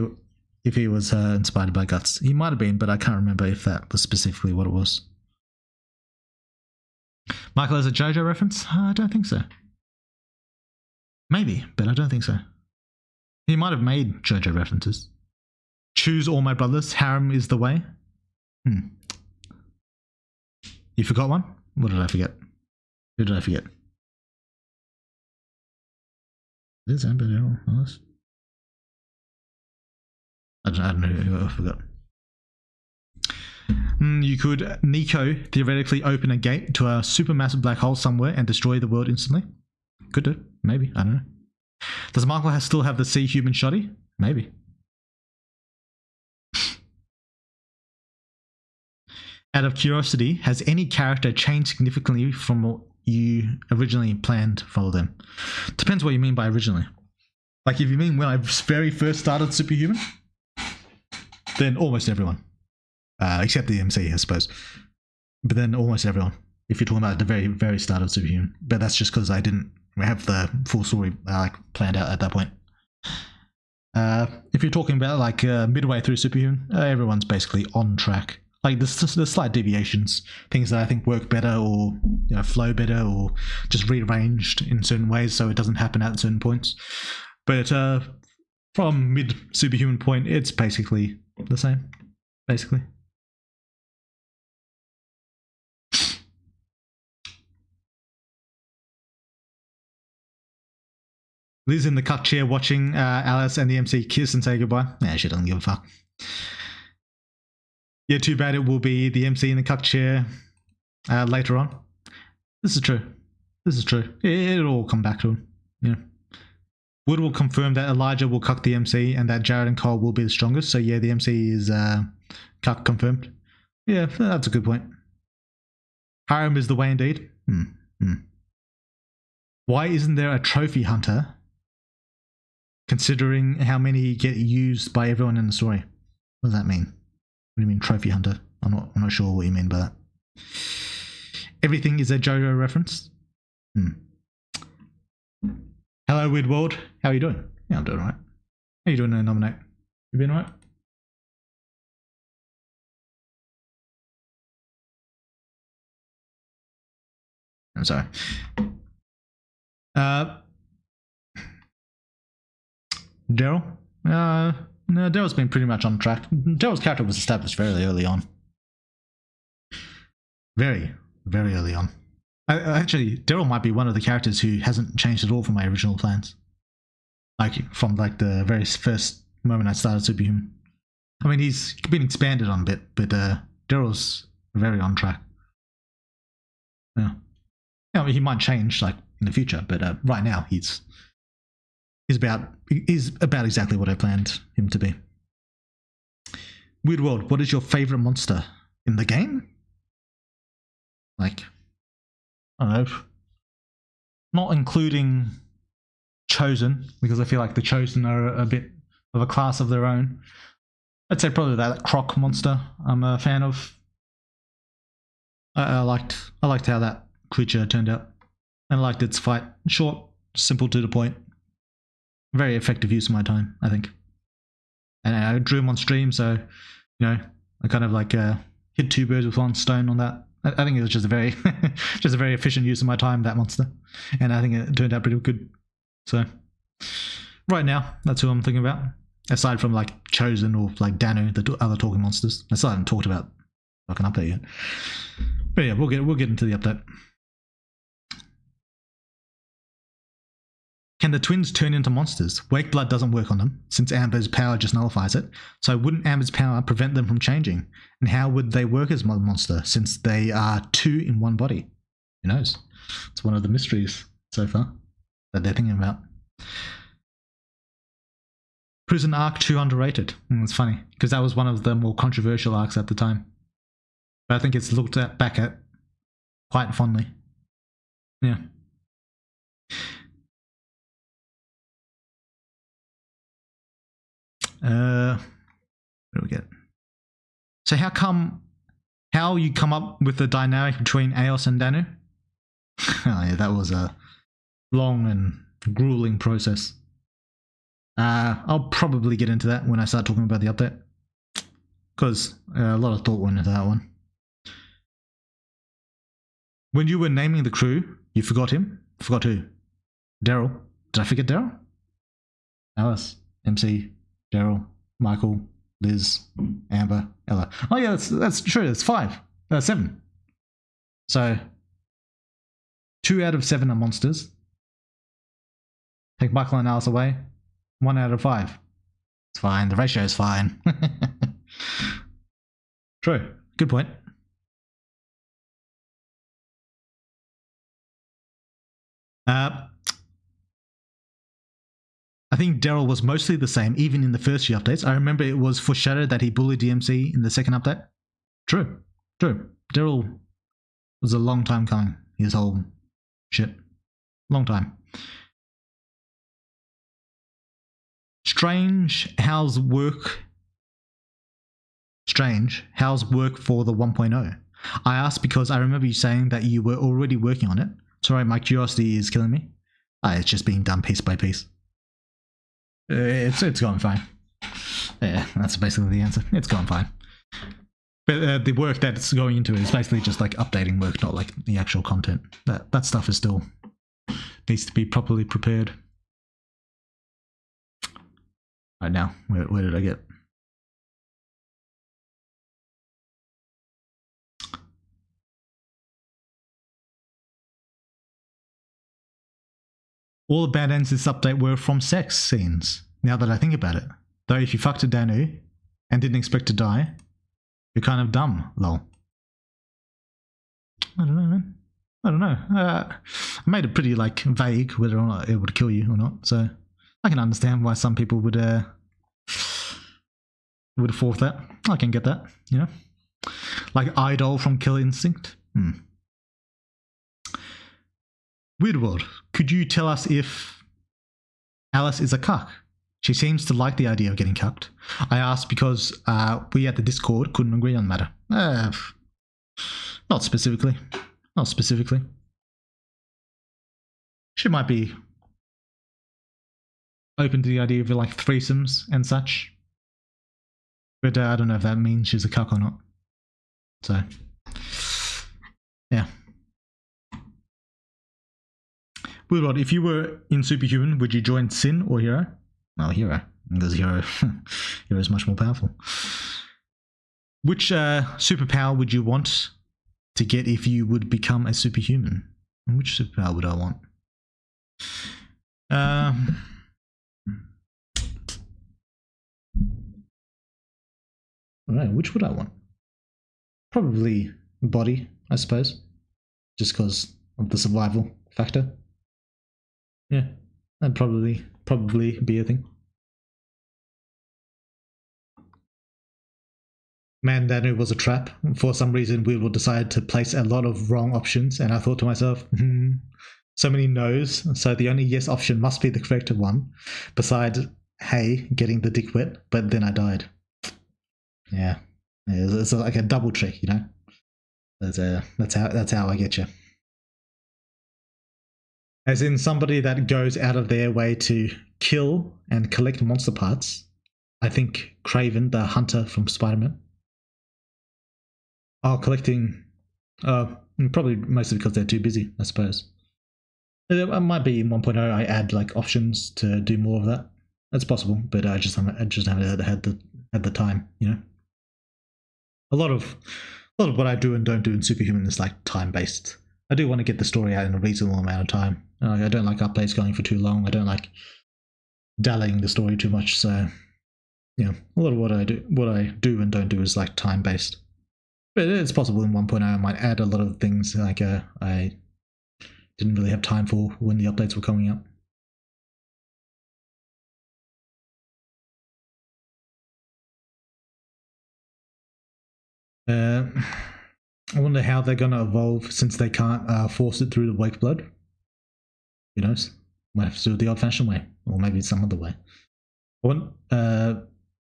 was inspired by Guts. He might have been, but I can't remember if that was specifically what it was. Michael has a JoJo reference? I don't think so. Maybe, but I don't think so. He might have made JoJo references. Choose all my brothers. Harem is the way. You forgot one? What did I forget? Who did I forget? Liz, Amber, Daryl, Alice. I don't know who I forgot. You could, Nico, theoretically open a gate to a supermassive black hole somewhere and destroy the world instantly. Could do. Maybe. I don't know. Does Michael still have the sea human shoddy? Maybe. Out of curiosity, has any character changed significantly from what you originally planned for them? Depends what you mean by originally. Like, if you mean when I very first started Superhuman, then almost everyone. Except the MC, I suppose. But then almost everyone. If you're talking about the very, very start of Superhuman. But that's just because I didn't have the full story planned out at that point. If you're talking about midway through Superhuman, everyone's basically on track. Like there's slight deviations, things that I think work better or flow better or just rearranged in certain ways so it doesn't happen at certain points. But from mid Superhuman point, it's basically the same. Basically. Liz in the cut chair watching Alice and the MC kiss and say goodbye. Yeah, she doesn't give a fuck. Yeah, too bad it will be the MC in the cut chair later on. This is true. This is true. It'll all come back to him. Yeah. Wood will confirm that Elijah will cuck the MC and that Jared and Cole will be the strongest. So yeah, the MC is cuck confirmed. Yeah, that's a good point. Hiram is the way indeed. Why isn't there a trophy hunter considering how many get used by everyone in the story? What does that mean? What do you mean trophy hunter? I'm not sure what you mean by that. Everything is a JoJo reference? Hello, Weird World. How are you doing? Yeah, I'm doing alright. How are you doing, Nominate? You been alright? I'm sorry. Daryl? No, Daryl's been pretty much on track. Daryl's character was established very early on. Very, very early on. Actually, Daryl might be one of the characters who hasn't changed at all from my original plans. From the very first moment I started Superhuman. I mean, he's been expanded on a bit, but Daryl's very on track. Yeah. I mean, he might change in the future, but right now he's about exactly what I planned him to be. Weird World, what is your favorite monster in the game? I don't know. Not including Chosen, because I feel like the Chosen are a bit of a class of their own. I'd say probably that Croc monster I'm a fan of. I liked how that creature turned out. And I liked its fight. Short, simple to the point. Very effective use of my time, I think. And I drew him on stream, so I kind of hit two birds with one stone on that. I think it was just a very efficient use of my time, that monster. And I think it turned out pretty good. So right now, that's who I'm thinking about. Aside from Chosen or Danu, the other talking monsters. I still haven't talked about an update yet. But yeah, we'll get into the update. Can the twins turn into monsters? Wake blood doesn't work on them, since Amber's power just nullifies it. So wouldn't Amber's power prevent them from changing? And how would they work as a monster, since they are two in one body? Who knows? It's one of the mysteries so far that they're thinking about. Prison arc too underrated. It's funny, because that was one of the more controversial arcs at the time. But I think it's looked back at quite fondly. Yeah. What do we get? So how you come up with the dynamic between Eos and Danu? Oh yeah, that was a long and grueling process. I'll probably get into that when I start talking about the update, because a lot of thought went into that one. When you were naming the crew, you forgot him? Forgot who? Daryl. Did I forget Daryl? Alice, MC, Daryl, Michael, Liz, Amber, Ella. Oh yeah, that's true. That's 7. So 2 out of 7 are monsters. Take Michael and Alice away. 1 out of 5. It's fine. The ratio is fine. True. Good point. I think Daryl was mostly the same, even in the first few updates. I remember it was foreshadowed that he bullied DMC in the second update. True. Daryl was a long time coming. His whole shit. Long time. Strange, how's work for the 1.0? I asked because I remember you saying that you were already working on it. Sorry, my curiosity is killing me. It's just being done piece by piece. It's gone fine. Yeah, that's basically the answer. It's gone fine. But the work that's going into it is basically just like updating work, not like the actual content. That stuff is still needs to be properly prepared. Right now, where did I get? All the bad ends this update were from sex scenes, now that I think about it. Though if you fucked a Danu and didn't expect to die, you're kind of dumb, lol. I don't know, man. I don't know. I made it pretty like vague whether or not it would kill you or not, so I can understand why some people would have thought that. I can get that, you know? Like Idol from Kill Instinct. Weird World, could you tell us if Alice is a cuck? She seems to like the idea of getting cucked. I asked because we at the Discord couldn't agree on the matter. Not specifically. Not specifically. She might be open to the idea of like threesomes and such. But I don't know if that means she's a cuck or not. So, yeah. Weird, if you were in Superhuman, would you join Sin or Hero? Well, Hero, because Hero is much more powerful. Which superpower would you want to get if you would become a superhuman? And which superpower would I want? Alright, which would I want? Probably body, I suppose. Just because of the survival factor. Yeah, that'd probably be a thing. Man, Danu was a trap. For some reason, we will decide to place a lot of wrong options, and I thought to myself, so many no's, so the only yes option must be the correct one, besides, hey, getting the dick wet, but then I died. Yeah, it's like a double trick, you know? That's how I get you. As in somebody that goes out of their way to kill and collect monster parts. I think Kraven, the hunter from Spider-Man. Oh, collecting... probably mostly because they're too busy, I suppose. It might be in 1.0 I add like options to do more of that. That's possible, but I just haven't had the time, you know? A lot of what I do and don't do in Superhuman is like time-based. I do want to get the story out in a reasonable amount of time. I don't like updates going for too long. I don't like dallying the story too much. So, yeah, a lot of what I do and don't do is like time-based. But it's possible in 1.0 I might add a lot of things like I didn't really have time for when the updates were coming up. I wonder how they're going to evolve since they can't force it through the wake blood. Who knows? Might have to do it the old-fashioned way, or maybe some other way. Would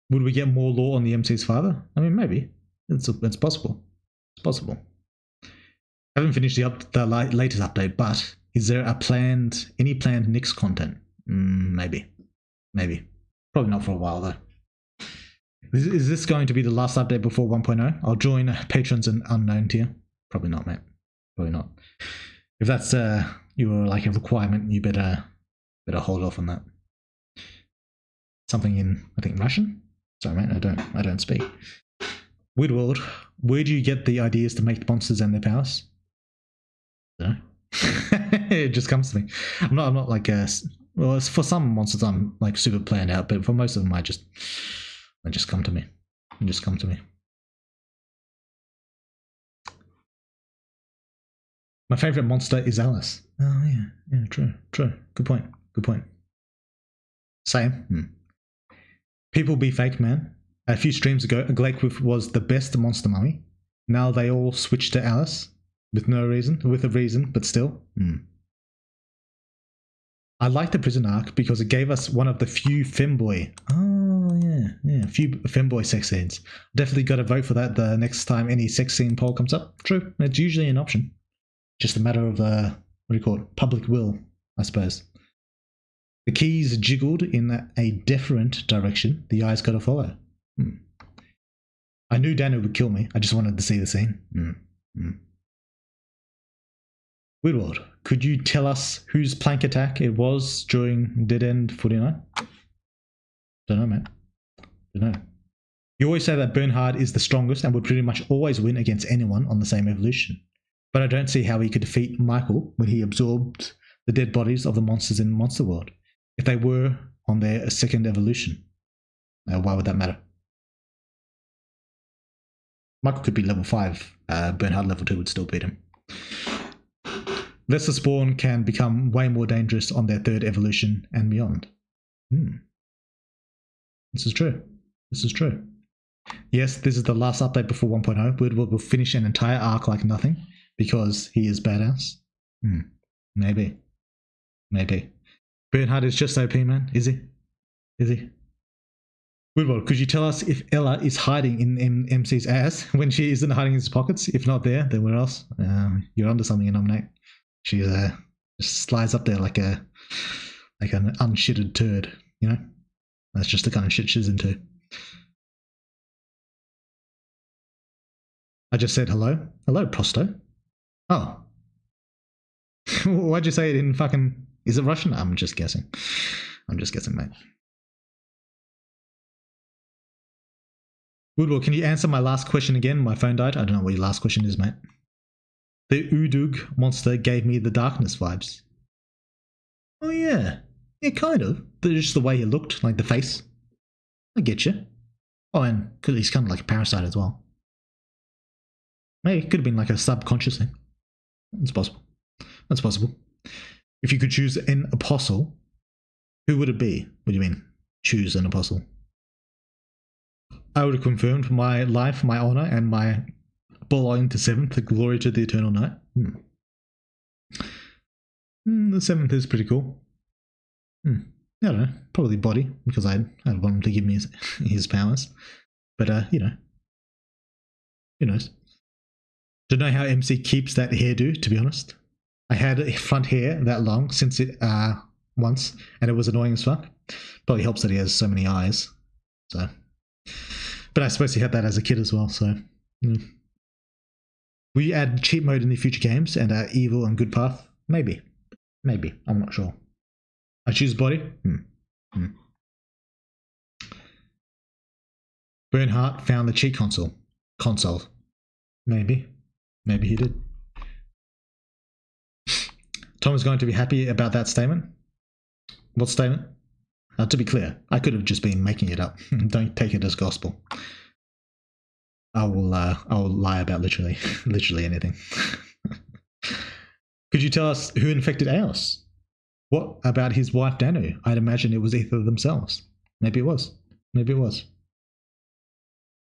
we get more lore on the MC's father? I mean, maybe. It's possible. It's possible. I haven't finished the latest update, but is there any planned Nyx content? Maybe. Probably not for a while though. Is this going to be the last update before 1.0? I'll join patrons and unknown tier. Probably not, mate. Probably not. If that's your like a requirement, you better hold off on that. Something in I think Russian. Sorry, mate. I don't speak. Weird World. Where do you get the ideas to make monsters and their powers? I don't know. It just comes to me. I'm not like well, for some monsters I'm like super planned out, but for most of them they just come to me. They just come to me. My favorite monster is Alice. Oh yeah, true. Good point. Same. People be fake, man. A few streams ago, Glakewiff was the best monster mummy. Now they all switch to Alice with a reason, but still. I like the prison arc because it gave us one of the few femboy. Oh yeah, few femboy sex scenes. Definitely got to vote for that the next time any sex scene poll comes up. True, it's usually an option. Just a matter of what do you call it? Public will, I suppose. The keys jiggled in a different direction. The eyes got to follow. I knew Daniel would kill me. I just wanted to see the scene. Weirdworld, could you tell us whose plank attack it was during Dead End 49? Don't know, man. Don't know. You always say that Bernhard is the strongest and would pretty much always win against anyone on the same evolution. But I don't see how he could defeat Michael when he absorbed the dead bodies of the monsters in Monster World. If they were on their second evolution. Why would that matter? Michael could be level 5. Bernhard level 2 would still beat him. Lesser Spawn can become way more dangerous on their third evolution and beyond. This is true. This is true. Yes, this is the last update before 1.0. Weirdworld will finish an entire arc like nothing because he is badass. Maybe. Bernhard is just OP, man. Is he? Weirdworld, could you tell us if Ella is hiding in MC's ass when she isn't hiding in his pockets? If not there, then where else? You're onto something, Nominate. She just slides up there like an unshitted turd, you know? That's just the kind of shit she's into. I just said hello. Hello, Prosto. Oh. Why'd you say it in fucking... Is it Russian? I'm just guessing. Mate. Woodward, can you answer my last question again? My phone died. I don't know what your last question is, mate. The Udug monster gave me the darkness vibes. Oh yeah. Yeah, kind of. Just the way he looked, like the face. I get you. Oh, and he's kind of like a parasite as well. Maybe it could have been like a subconscious thing. It's possible. That's possible. If you could choose an apostle, who would it be? What do you mean, choose an apostle? I would have confirmed my life, my honor, and my belonging to 7th, the glory to the eternal night. The 7th is pretty cool. I don't know, probably body, because I'd want him to give me his powers. But, you know, who knows? Don't know how MC keeps that hairdo, to be honest. I had front hair that long since it once, and it was annoying as fuck. Probably helps that he has so many eyes. So, but I suppose he had that as a kid as well. So, will you add cheat mode in the future games and evil and good path? Maybe. I'm not sure. I choose body. Bernhardt found the cheat console. Maybe he did. Tom is going to be happy about that statement. What statement? To be clear, I could have just been making it up. Don't take it as gospel. I will lie about literally anything. Could you tell us who infected Aos? What about his wife Danu? I'd imagine it was either of themselves. Maybe it was.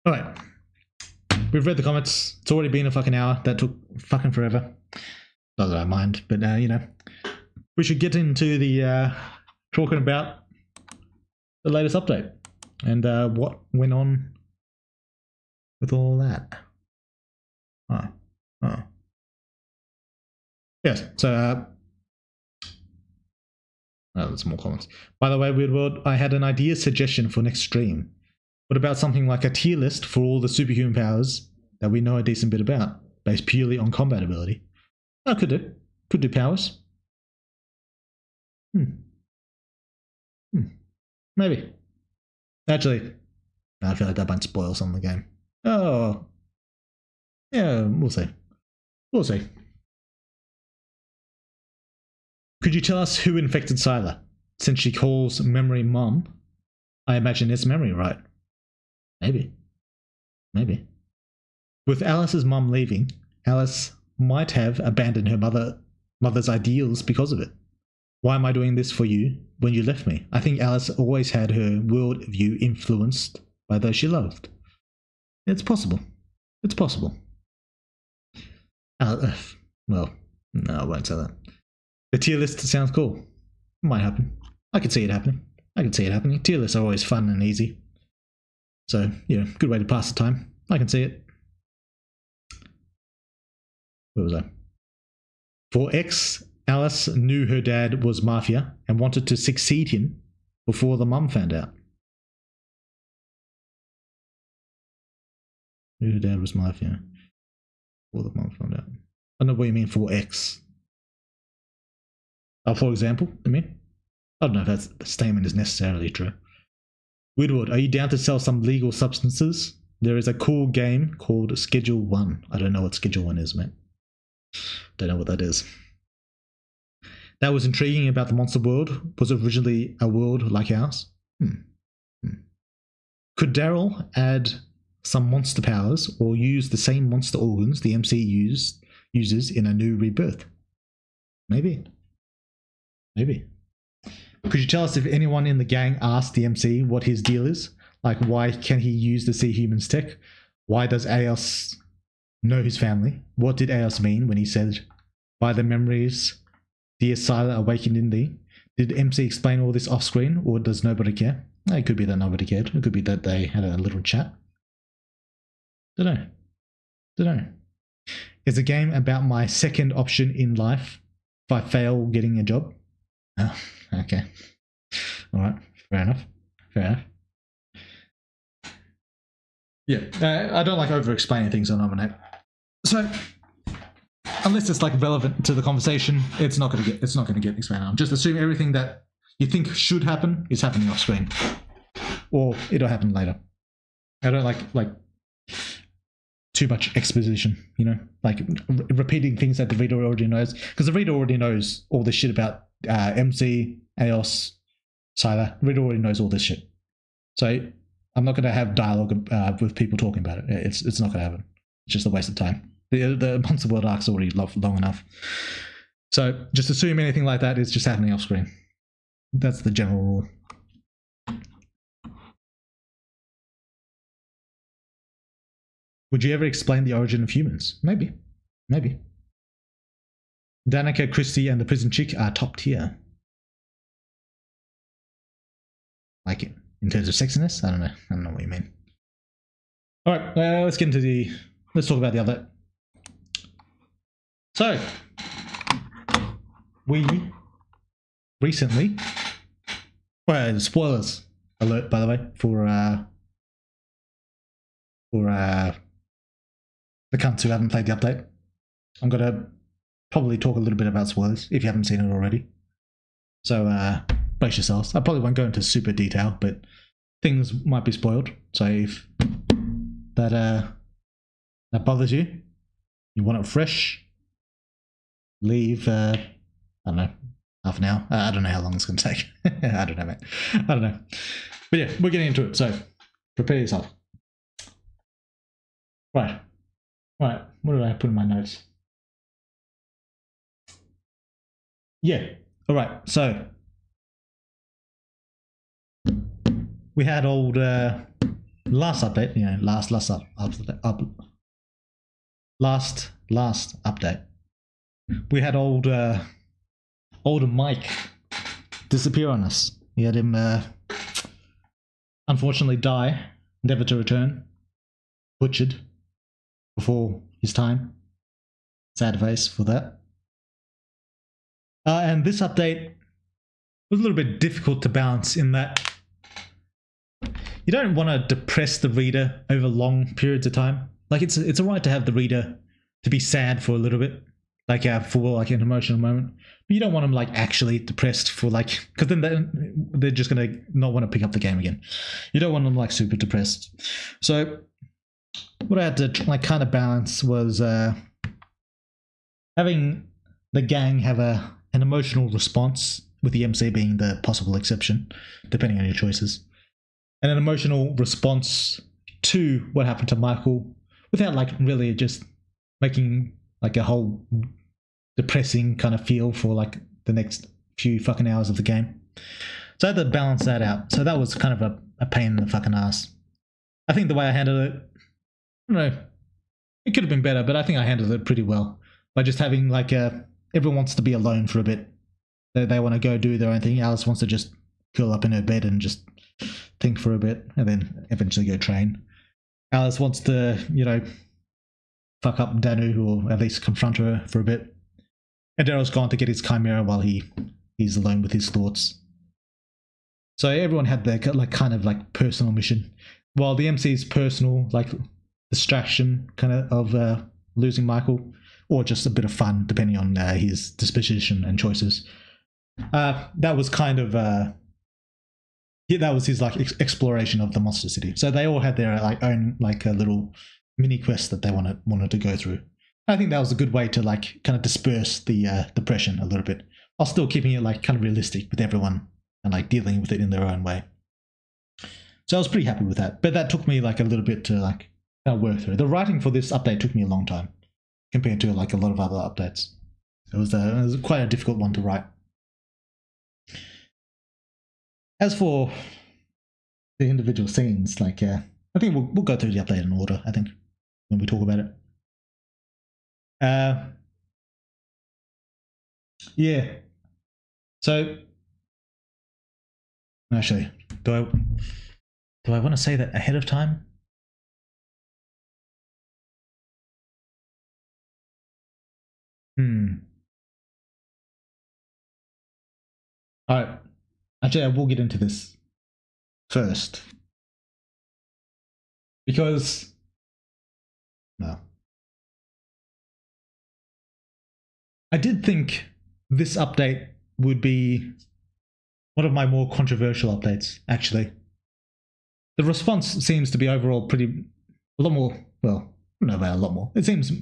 All right. We've read the comments. It's already been a fucking hour. That took fucking forever. Not that I mind, but you know, we should get into the talking about the latest update and what went on with all that. Yes. So there's more comments. By the way, Weirdworld, I had an idea suggestion for next stream. What about something like a tier list for all the superhuman powers that we know a decent bit about, based purely on combat ability? I could do powers. Maybe. Actually, I feel like that might spoil some of the game. Oh, yeah, we'll see. Could you tell us who infected Sylar? Since she calls Memory Mom, I imagine it's Memory, right? Maybe. With Alice's mum leaving, Alice might have abandoned her mother's ideals because of it. Why am I doing this for you when you left me? I think Alice always had her worldview influenced by those she loved. It's possible. Well, no, I won't say that. The tier list sounds cool. Might happen. I could see it happening. I can see it happening. Tier lists are always fun and easy. So, yeah, good way to pass the time. I can see it. Where was I? For X, Alice knew her dad was Mafia and wanted to succeed him before the mum found out. Knew her dad was Mafia before the mum found out. I don't know what you mean for X. For example, I mean? I don't know if that statement is necessarily true. Woodward, are you down to sell some legal substances? There is a cool game called Schedule 1. I don't know what Schedule 1 is, mate. Don't know what that is. That was intriguing about the monster world. Was originally a world like ours? Could Daryl add some monster powers or use the same monster organs the MC uses in a new rebirth? Maybe. Maybe. Could you tell us if anyone in the gang asked the MC what his deal is? Like, why can he use the Sea Humans tech? Why does Aos know his family? What did Aos mean when he said, by the memories dear Sila awakened in thee? Did MC explain all this off screen, or does nobody care? It could be that nobody cared. It could be that they had a little chat. Don't know. Is the game about my second option in life if I fail getting a job? Oh, okay. Alright, fair enough. Yeah, I don't like over-explaining things on Nominate. So, unless it's like relevant to the conversation, it's not gonna get expanded on. Just assume everything that you think should happen is happening off screen, or it'll happen later. I don't like too much exposition, you know, like repeating things that the reader already knows, because the reader already knows all this shit about MC, Aos, Sila. The reader already knows all this shit. So I'm not going to have dialogue with people talking about it. It's not going to happen. It's just a waste of time. The Monster World arc's already long enough. So just assume anything like that is just happening off screen. That's the general rule. Would you ever explain the origin of humans? Maybe. Danica, Christie, and the prison chick are top tier. Like it. In terms of sexiness? I don't know what you mean. Alright, let's get into let's talk about the other. So, we recently, well, spoilers alert, by the way, for the cunts who haven't played the update. I'm going to probably talk a little bit about spoilers if you haven't seen it already. So brace yourselves. I probably won't go into super detail, but things might be spoiled. So if that bothers you, you want it fresh, leave, I don't know, half an hour. I don't know how long it's going to take. I don't know, mate. I don't know. But yeah, we're getting into it. So prepare yourself. Right. What did I put in my notes? Yeah. All right. So we had old last update. You know, last update. We had old Mike disappear on us. We had him unfortunately die, never to return, butchered before his time. Sad face for that. And this update was a little bit difficult to balance in that you don't want to depress the reader over long periods of time. Like it's alright to have the reader to be sad for a little bit, like for like an emotional moment, but you don't want them like actually depressed for like, because then they're just gonna not want to pick up the game again. You don't want them like super depressed. So what I had to like kind of balance was having the gang have an emotional response, with the MC being the possible exception, depending on your choices, and an emotional response to what happened to Michael without like really just making like a whole depressing kind of feel for like the next few fucking hours of the game. So I had to balance that out. So that was kind of a pain in the fucking ass. I think the way I handled it, I don't know, it could have been better, but I think I handled it pretty well by just having like everyone wants to be alone for a bit. They want to go do their own thing. Alice wants to just curl up in her bed and just think for a bit, and then eventually go train. Alice wants to, fuck up Danu, or at least confront her for a bit. And Daryl's gone to get his chimera while he's alone with his thoughts. So everyone had their kind of personal mission, while the MC's personal distraction of losing Michael, or just a bit of fun depending on his disposition and choices. That was kind of that was his exploration of the monster city. So they all had their own little mini quest that they wanted to go through. I think that was a good way to kind of disperse the depression a little bit, while still keeping it kind of realistic with everyone and dealing with it in their own way. So I was pretty happy with that, but that took me a little bit to kind of work through. The writing for this update took me a long time compared to a lot of other updates. It was quite a difficult one to write. As for the individual scenes, I think we'll go through the update in order, I think, when we talk about it. Yeah. So, actually, do I want to say that ahead of time? Alright. Actually, I will get into this first. Because... No. I did think this update would be one of my more controversial updates, actually. The response seems to be overall a lot more, well, I don't know about a lot more. It seems a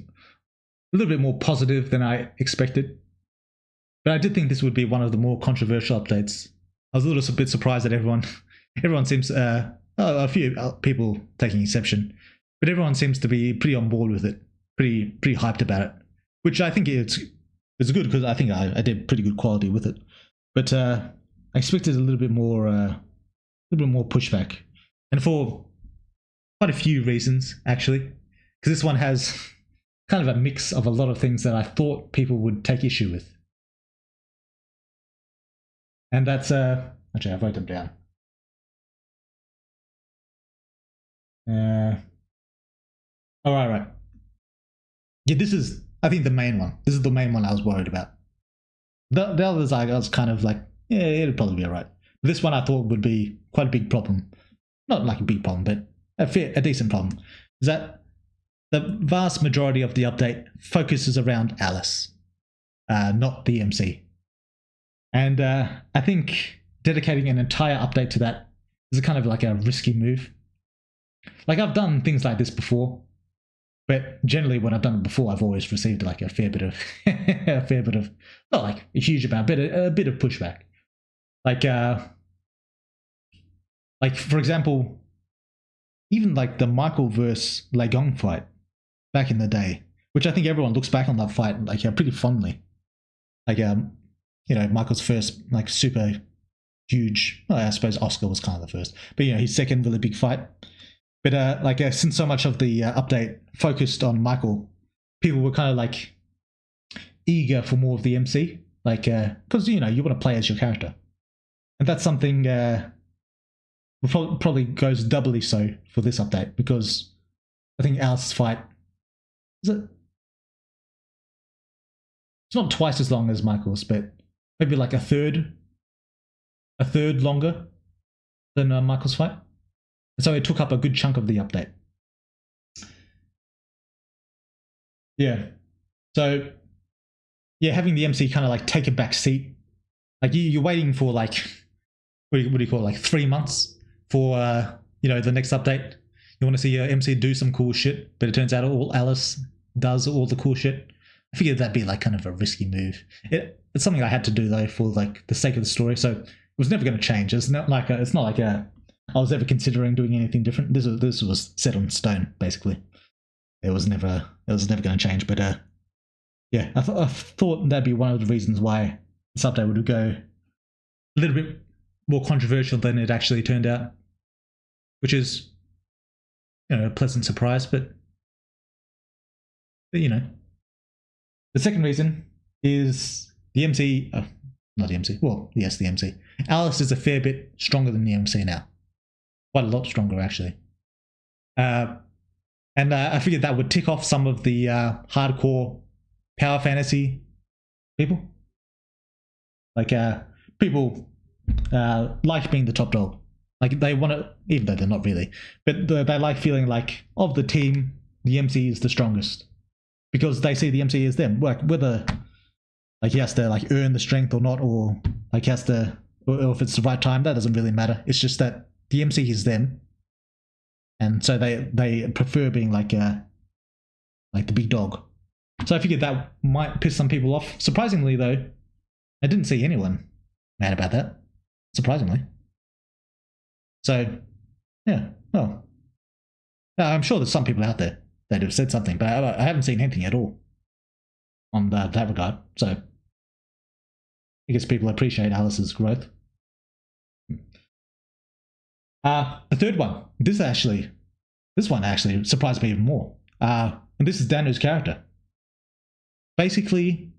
little bit more positive than I expected. But I did think this would be one of the more controversial updates. I was a little bit surprised that everyone seems, a few people taking exception, but everyone seems to be pretty on board with it, pretty hyped about it, which I think it's good because I think I did pretty good quality with it. But I expected a little bit more pushback, and for quite a few reasons actually, because this one has kind of a mix of a lot of things that I thought people would take issue with. And that's actually I wrote them down. Oh, right. Yeah, this is, I think, the main one. This is the main one I was worried about. The others I was kind of yeah, it'll probably be alright. This one I thought would be quite a big problem. Not a big problem, but a decent problem. Is that the vast majority of the update focuses around Alice, not the MC. And I think dedicating an entire update to that is a kind of a risky move. I've done things like this before, but generally when I've done it before, I've always received a fair bit of, not a huge amount, but a bit of pushback. For example, even the Michael versus Lei Gong fight back in the day, which I think everyone looks back on that fight pretty fondly. Michael's first super huge, well, I suppose Oscar was kind of the first, but his second really big fight. But since so much of the update focused on Michael, people were kind of eager for more of the MC, because you want to play as your character, and that's something probably goes doubly so for this update, because I think Alice's fight it's not twice as long as Michael's, but maybe a third longer than Michael's fight. So it took up a good chunk of the update. Yeah. So, yeah, having the MC kind of take a back seat. You're waiting for what do you call it, 3 months for the next update. You want to see your MC do some cool shit, but it turns out all Alice does all the cool shit. I figured that'd be kind of a risky move. It's something I had to do though for the sake of the story. So it was never going to change. It's not like I was ever considering doing anything different. This was set on stone, basically. It was never going to change. But yeah, I thought that'd be one of the reasons why this update would go a little bit more controversial than it actually turned out, which is a pleasant surprise. But the second reason is the MC. not the MC. Well, yes, the MC. Alice is a fair bit stronger than the MC now. Quite a lot stronger, actually. And I figured that would tick off some of the hardcore power fantasy people. Like, people like being the top dog. Like, they want to, even though they're not really, but they like feeling like, of the team, the MC is the strongest. Because they see the MC as them. Like, whether like he has to like earn the strength or not, or like he has to, or if it's the right time, that doesn't really matter. It's just that the MC is them. And so they prefer being like the big dog. So I figured that might piss some people off. Surprisingly, though, I didn't see anyone mad about that. Surprisingly. So, yeah, well, I'm sure there's some people out there that have said something, but I haven't seen anything at all on that regard. So, I guess people appreciate Alice's growth. The third one. This one actually surprised me even more. And this is Danu's character. Basically,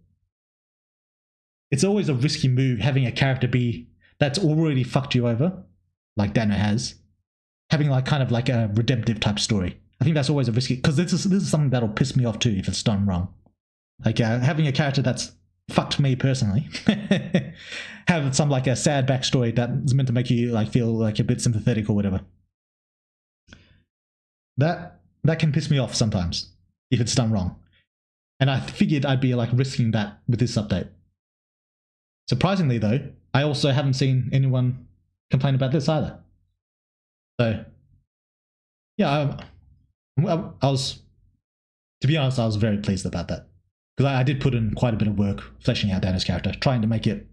it's always a risky move having a character be that's already fucked you over, like Danu has, having like kind of like a redemptive type story. I think that's always a risky, because this is something that'll piss me off too if it's done wrong. Like having a character that's fucked me personally, have some like a sad backstory that's meant to make you like feel like a bit sympathetic or whatever. That can piss me off sometimes if it's done wrong. And I figured I'd be like risking that with this update. Surprisingly though, I also haven't seen anyone complain about this either. So yeah, I was, to be honest, I was very pleased about that. Because I did put in quite a bit of work fleshing out Danu's character, trying to make it,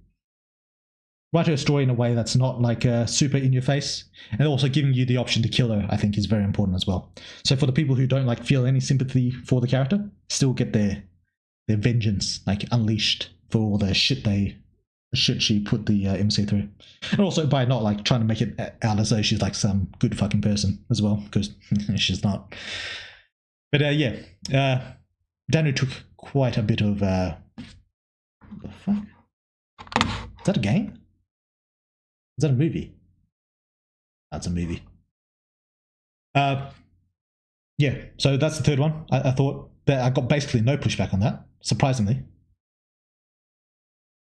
write her story in a way that's not like super in your face, and also giving you the option to kill her, I think is very important as well. So for the people who don't like feel any sympathy for the character, still get their vengeance like unleashed for all the shit she put the MC through. And also by not like trying to make it out as though she's like some good fucking person as well, because she's not. But yeah, Danu took quite a bit of what the fuck? Is that a game? Is that a movie? That's a movie. Yeah, so that's the third one. I thought that I got basically no pushback on that, surprisingly.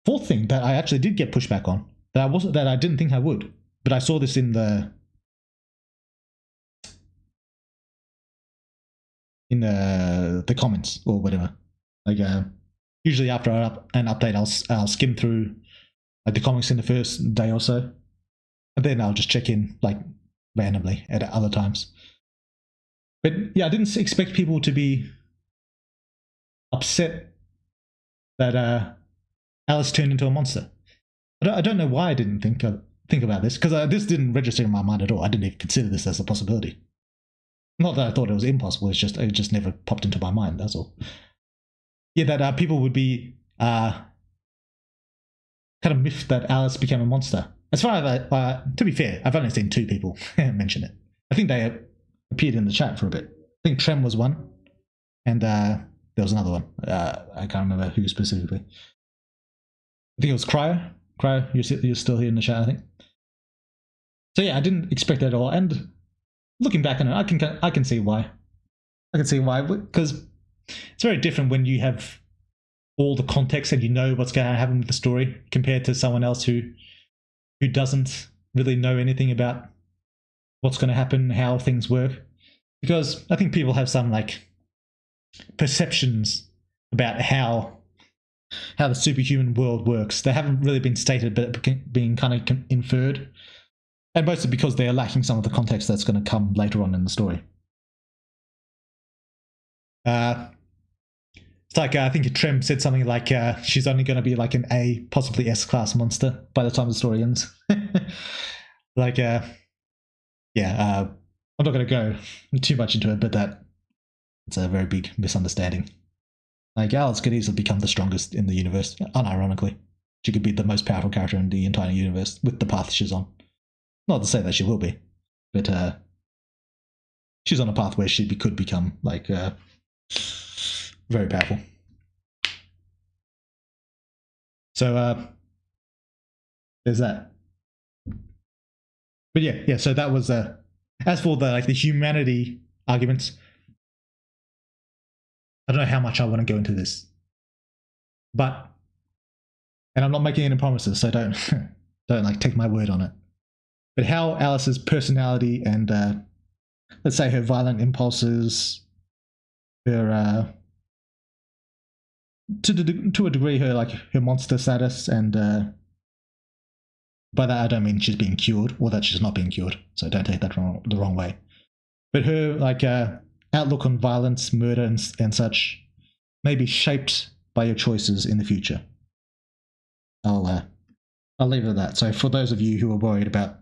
Fourth thing that I actually did get pushback on, that I didn't think I would, but I saw this in the comments or whatever. Like usually after an update, I'll skim through like the comics in the first day or so, and then I'll just check in like randomly at other times. But yeah, I didn't expect people to be upset that Alice turned into a monster. I don't know why I didn't think about this, because this didn't register in my mind at all. I didn't even consider this as a possibility. Not that I thought it was impossible, it just never popped into my mind, that's all. Yeah, that people would be kind of miffed that Alice became a monster. As far as to be fair, I've only seen 2 people mention it. I think they appeared in the chat for a bit. I think Trem was one, and there was another one. I can't remember who specifically. I think it was Cryo. Cryo, you're still here in the chat, I think. So yeah, I didn't expect that at all, and looking back on it, I can see why. I can see why, because it's very different when you have all the context and you know what's going to happen with the story compared to someone else who doesn't really know anything about what's going to happen, how things work. Because I think people have some like perceptions about how the superhuman world works. They haven't really been stated, but being kind of inferred. And mostly because they're lacking some of the context that's going to come later on in the story. It's like, I think Trem said something like, she's only going to be like an A, possibly S-class monster by the time the story ends. Like, yeah, I'm not going to go too much into it, but it's a very big misunderstanding. Like, Alice could easily become the strongest in the universe, unironically. She could be the most powerful character in the entire universe with the path she's on. Not to say that she will be, but she's on a path where she could become like very powerful. So there's that. But yeah, so that was as for the the humanity arguments, I don't know how much I want to go into this, but and I'm not making any promises, so don't don't take my word on it. But how Alice's personality and let's say her violent impulses, her to a degree her her monster status, and by that I don't mean she's being cured or that she's not being cured, so don't take that the wrong way. But her outlook on violence, murder, and such may be shaped by your choices in the future. I'll leave it at that. So for those of you who are worried about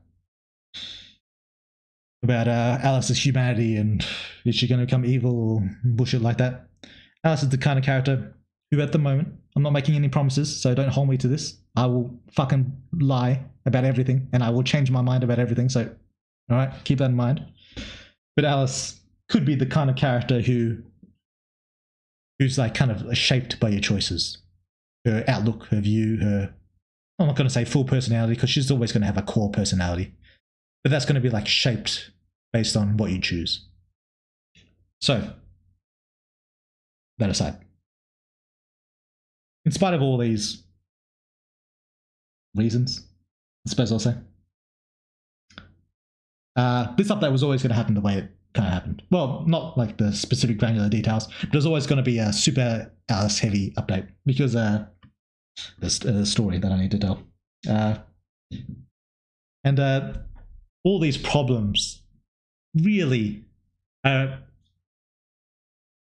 Alice's humanity and is she going to become evil or bullshit like that, Alice is the kind of character who at the moment, I'm not making any promises, so don't hold me to this. I will fucking lie about everything and I will change my mind about everything, so alright, keep that in mind. But Alice could be the kind of character who's kind of shaped by your choices. Her outlook, her view, I'm not going to say full personality because she's always going to have a core personality, but that's going to be shaped based on what you choose. So, that aside, in spite of all these reasons, I suppose I'll say, this update was always going to happen the way it kind of happened. Well, not the specific granular details, but there's always going to be a super Alice heavy update because there's a story that I need to tell. And all these problems really,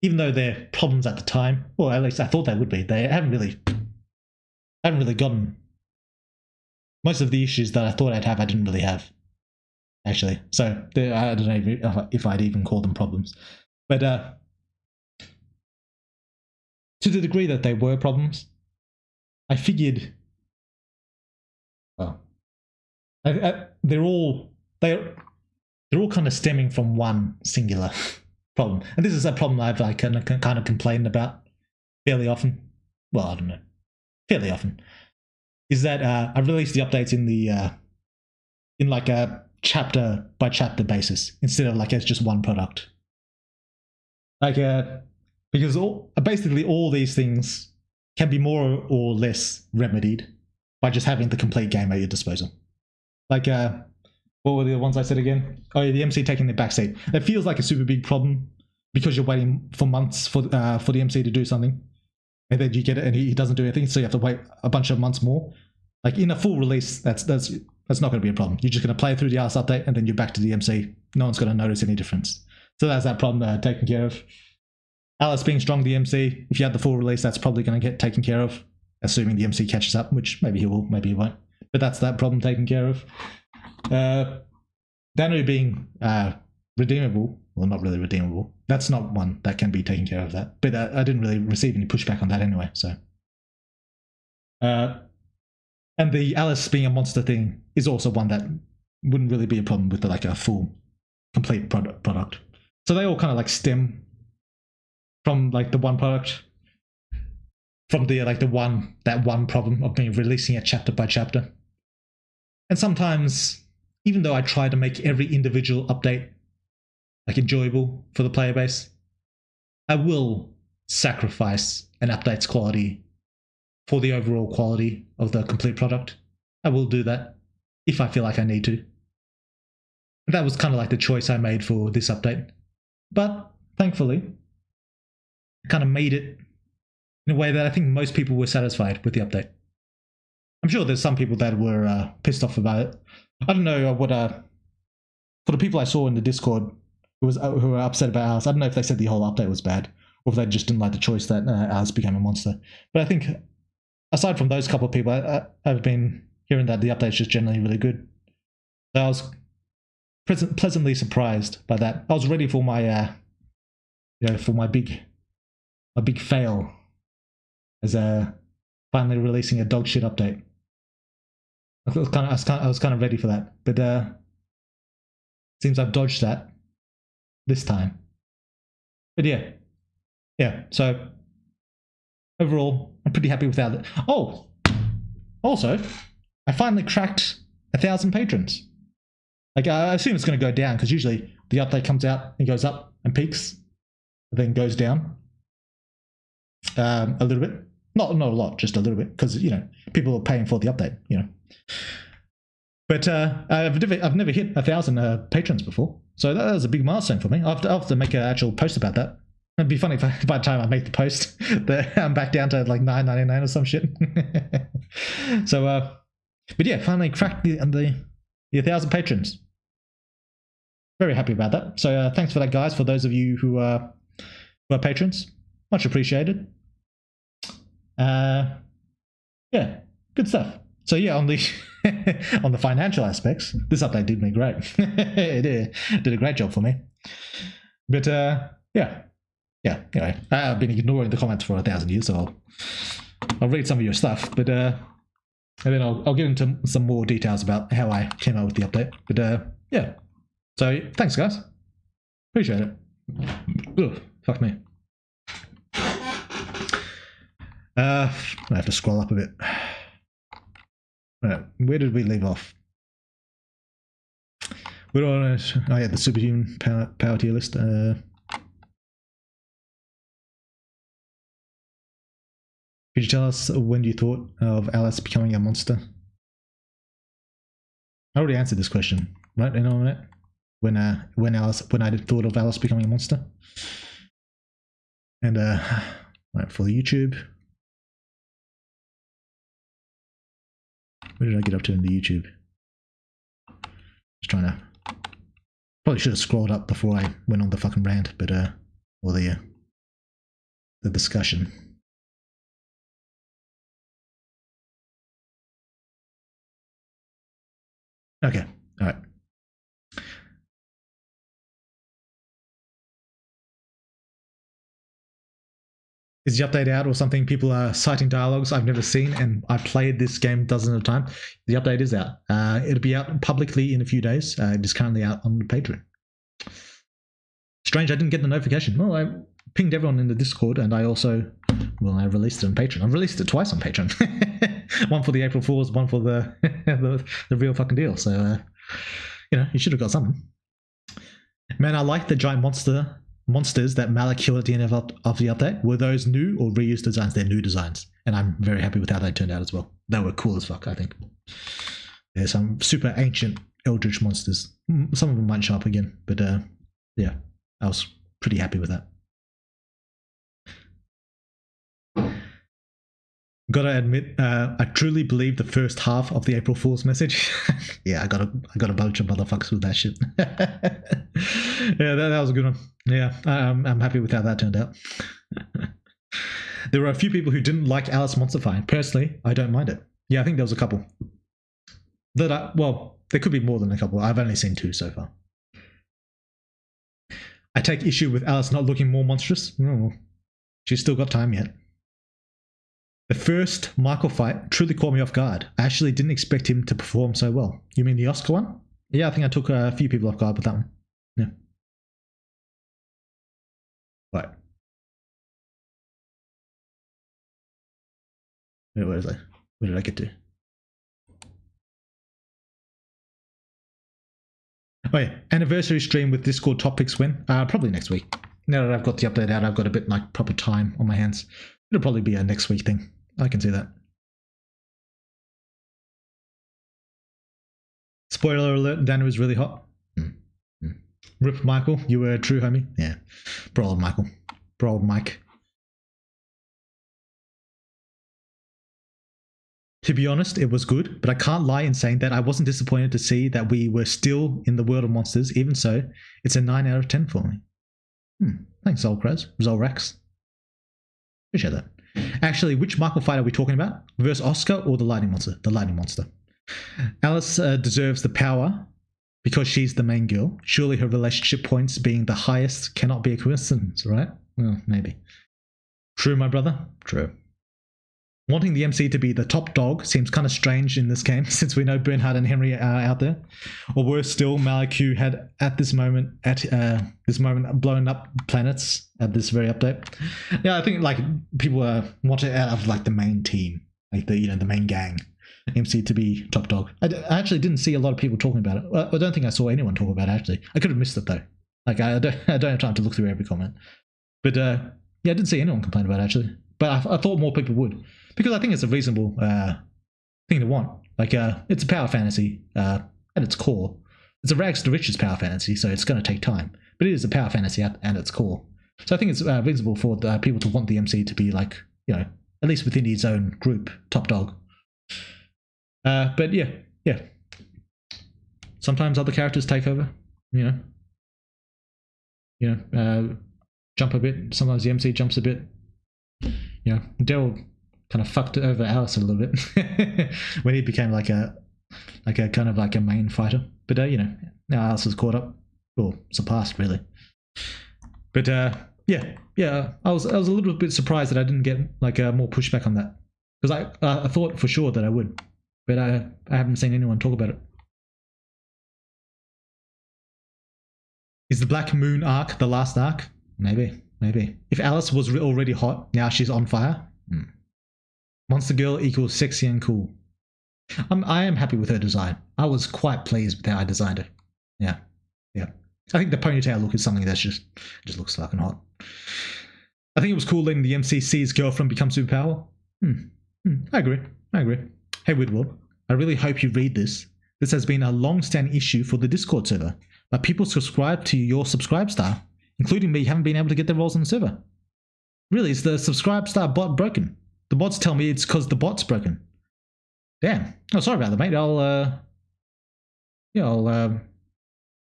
even though they're problems at the time, or at least I thought they would be, they haven't really gotten most of the issues that I thought I'd have. I didn't really have, actually. So I don't know if I'd even call them problems, but to the degree that they were problems, I figured, well, they're all kind of stemming from one singular problem, and this is a problem I've kind of complained about fairly often. Well, I don't know, fairly often, is that I release the updates in a chapter by chapter basis instead of as just one product. Because basically all these things can be more or less remedied by just having the complete game at your disposal. What were the ones I said again? Oh, yeah, the MC taking the backseat. It feels like a super big problem because you're waiting for months for the MC to do something, and then you get it and he doesn't do anything, so you have to wait a bunch of months more. In a full release, that's not going to be a problem. You're just going to play through the Alice update and then you're back to the MC. No one's going to notice any difference. So that's that problem taken care of. Alice being strong, the MC, if you had the full release, that's probably going to get taken care of, assuming the MC catches up, which maybe he will, maybe he won't. But that's that problem taken care of. Danu being redeemable, well, not really redeemable. That's not one that can be taken care of. That, but I didn't really receive any pushback on that anyway. So, and the Alice being a monster thing is also one that wouldn't really be a problem with a full, complete product. So they all kind of stem from the one product, from the that one problem of me releasing it chapter by chapter. And sometimes, even though I try to make every individual update enjoyable for the player base, I will sacrifice an update's quality for the overall quality of the complete product. I will do that if I feel like I need to. That was kind of the choice I made for this update. But thankfully, I kind of made it in a way that I think most people were satisfied with the update. I'm sure there's some people that were pissed off about it. I don't know what for the people I saw in the Discord who were upset about Alice, I don't know if they said the whole update was bad or if they just didn't like the choice that Alice became a monster. But I think aside from those couple of people, I've been hearing that the update's just generally really good. So I was pleasantly surprised by that. I was ready for my for my big fail as finally releasing a dog shit update. I was kind of ready for that, but seems I've dodged that this time. But yeah. So overall, I'm pretty happy with that. Oh, also, I finally cracked 1,000 patrons. Like, I assume it's going to go down because usually the update comes out and goes up and peaks, then goes down a little bit. Not a lot, just a little bit, because, you know, people are paying for the update, you know. But I've never hit 1,000 patrons before, so that was a big milestone for me. I'll have to make an actual post about that. It'd be funny if by the time I make the post, that I'm back down to like $9.99 or some shit. So, but yeah, finally cracked the 1,000 patrons. Very happy about that. So thanks for that, guys. For those of you who are patrons, much appreciated. Yeah, good stuff. So yeah, on the on the financial aspects, this update did me great. It did a great job for me. But yeah. Anyway, I've been ignoring the comments for 1,000 years, so I'll read some of your stuff. But and then I'll get into some more details about how I came out with the update. But yeah. So thanks, guys. Appreciate it. Ugh, fuck me. I have to scroll up a bit. Right, where did we leave off? We're on oh yeah, the superhuman power tier list. Could you tell us when you thought of Alice becoming a monster? I already answered this question, right? In a minute. When I thought of Alice becoming a monster. And right, for the YouTube. Where did I get up to in the YouTube? Just trying to. Probably should have scrolled up before I went on the fucking rant, but or the discussion. Okay, all right. Is the update out or something? People are citing dialogues I've never seen, and I've played this game dozens of times. The update is out. It'll be out publicly in a few days. It is currently out on the Patreon. Strange, I didn't get the notification. Well, I pinged everyone in the Discord, and I also, well, I released it on Patreon. I've released it twice on Patreon. One for the April Fools, one for the the real fucking deal. So, you know, you should have got something. Man, I like the giant monsters that Malik killed at the end of the update. Were those new or reused designs? They're new designs, and I'm very happy with how they turned out as well. They were cool as fuck, I think. There's some super ancient eldritch monsters. Some of them might show up again, but yeah, I was pretty happy with that. Gotta admit, I truly believe the first half of the April Fool's message. Yeah, I got a bunch of motherfuckers with that shit. Yeah, that was a good one. Yeah, I'm happy with how that turned out. There were a few people who didn't like Alice Monsterfy. Personally, I don't mind it. Yeah, I think there was a couple. Well, there could be more than a couple. I've only seen 2 so far. I take issue with Alice not looking more monstrous. Oh, she's still got time yet. The first Michael fight truly caught me off guard. I actually didn't expect him to perform so well. You mean the Oscar one? Yeah, I think I took a few people off guard with that one. Yeah. Right. Where was I? Where did I get to? Oh yeah, anniversary stream with Discord topics when? Probably next week. Now that I've got the update out, I've got a bit like proper time on my hands. It'll probably be a next week thing. I can see that. Spoiler alert, Daniel is really hot. Rip Michael, you were a true homie. Yeah. Bro old Michael. Bro old Mike. To be honest, it was good, but I can't lie in saying that I wasn't disappointed to see that we were still in the world of monsters. Even so, it's a 9 out of 10 for me. Thanks, Zolkraz. Zolrax. Appreciate that. Actually, which Michael fight are we talking about? Versus Oscar or the Lightning Monster? The Lightning Monster. Alice deserves the power because she's the main girl. Surely her relationship points being the highest cannot be a coincidence, right? Well, maybe. True, my brother. True. Wanting the MC to be the top dog seems kind of strange in this game since we know Bernhard and Henry are out there. Or worse still, Malekith had at this moment blown up planets at this very update. Yeah, I think like people want it out of like the main team, like the main gang. MC to be top dog. I actually didn't see a lot of people talking about it. Well, I don't think I saw anyone talk about it, actually. I could have missed it, though. Like, I don't have time to look through every comment. But, yeah, I didn't see anyone complain about it, actually. But I thought more people would. Because I think it's a reasonable thing to want. Like, it's a power fantasy at its core. It's a rags to riches power fantasy, so it's going to take time. But it is a power fantasy at its core. So I think it's reasonable for people to want the MC to be like, at least within his own group, top dog. But yeah. Sometimes other characters take over, jump a bit. Sometimes the MC jumps a bit. Daryl kind of fucked over Alice a little bit when he became like a kind of like a main fighter. But now Alice has caught up, or surpassed really. But yeah, I was a little bit surprised that I didn't get like more pushback on that, because I thought for sure that I would, but I haven't seen anyone talk about it. Is the Black Moon arc the last arc? Maybe. If Alice was already hot, now she's on fire. Monster Girl equals sexy and cool. I am happy with her design. I was quite pleased with how I designed her. Yeah. I think the ponytail look is something that's just looks fucking hot. I think it was cool letting the MC see his girlfriend become superpower. I agree. Hey Widwell, I really hope you read this. This has been a long-standing issue for the Discord server, but people subscribe to your subscribe star, including me, haven't been able to get their roles on the server. Really, is the subscribe star bot broken? The bots tell me it's because the bot's broken. Damn. Oh, sorry about that, mate. I'll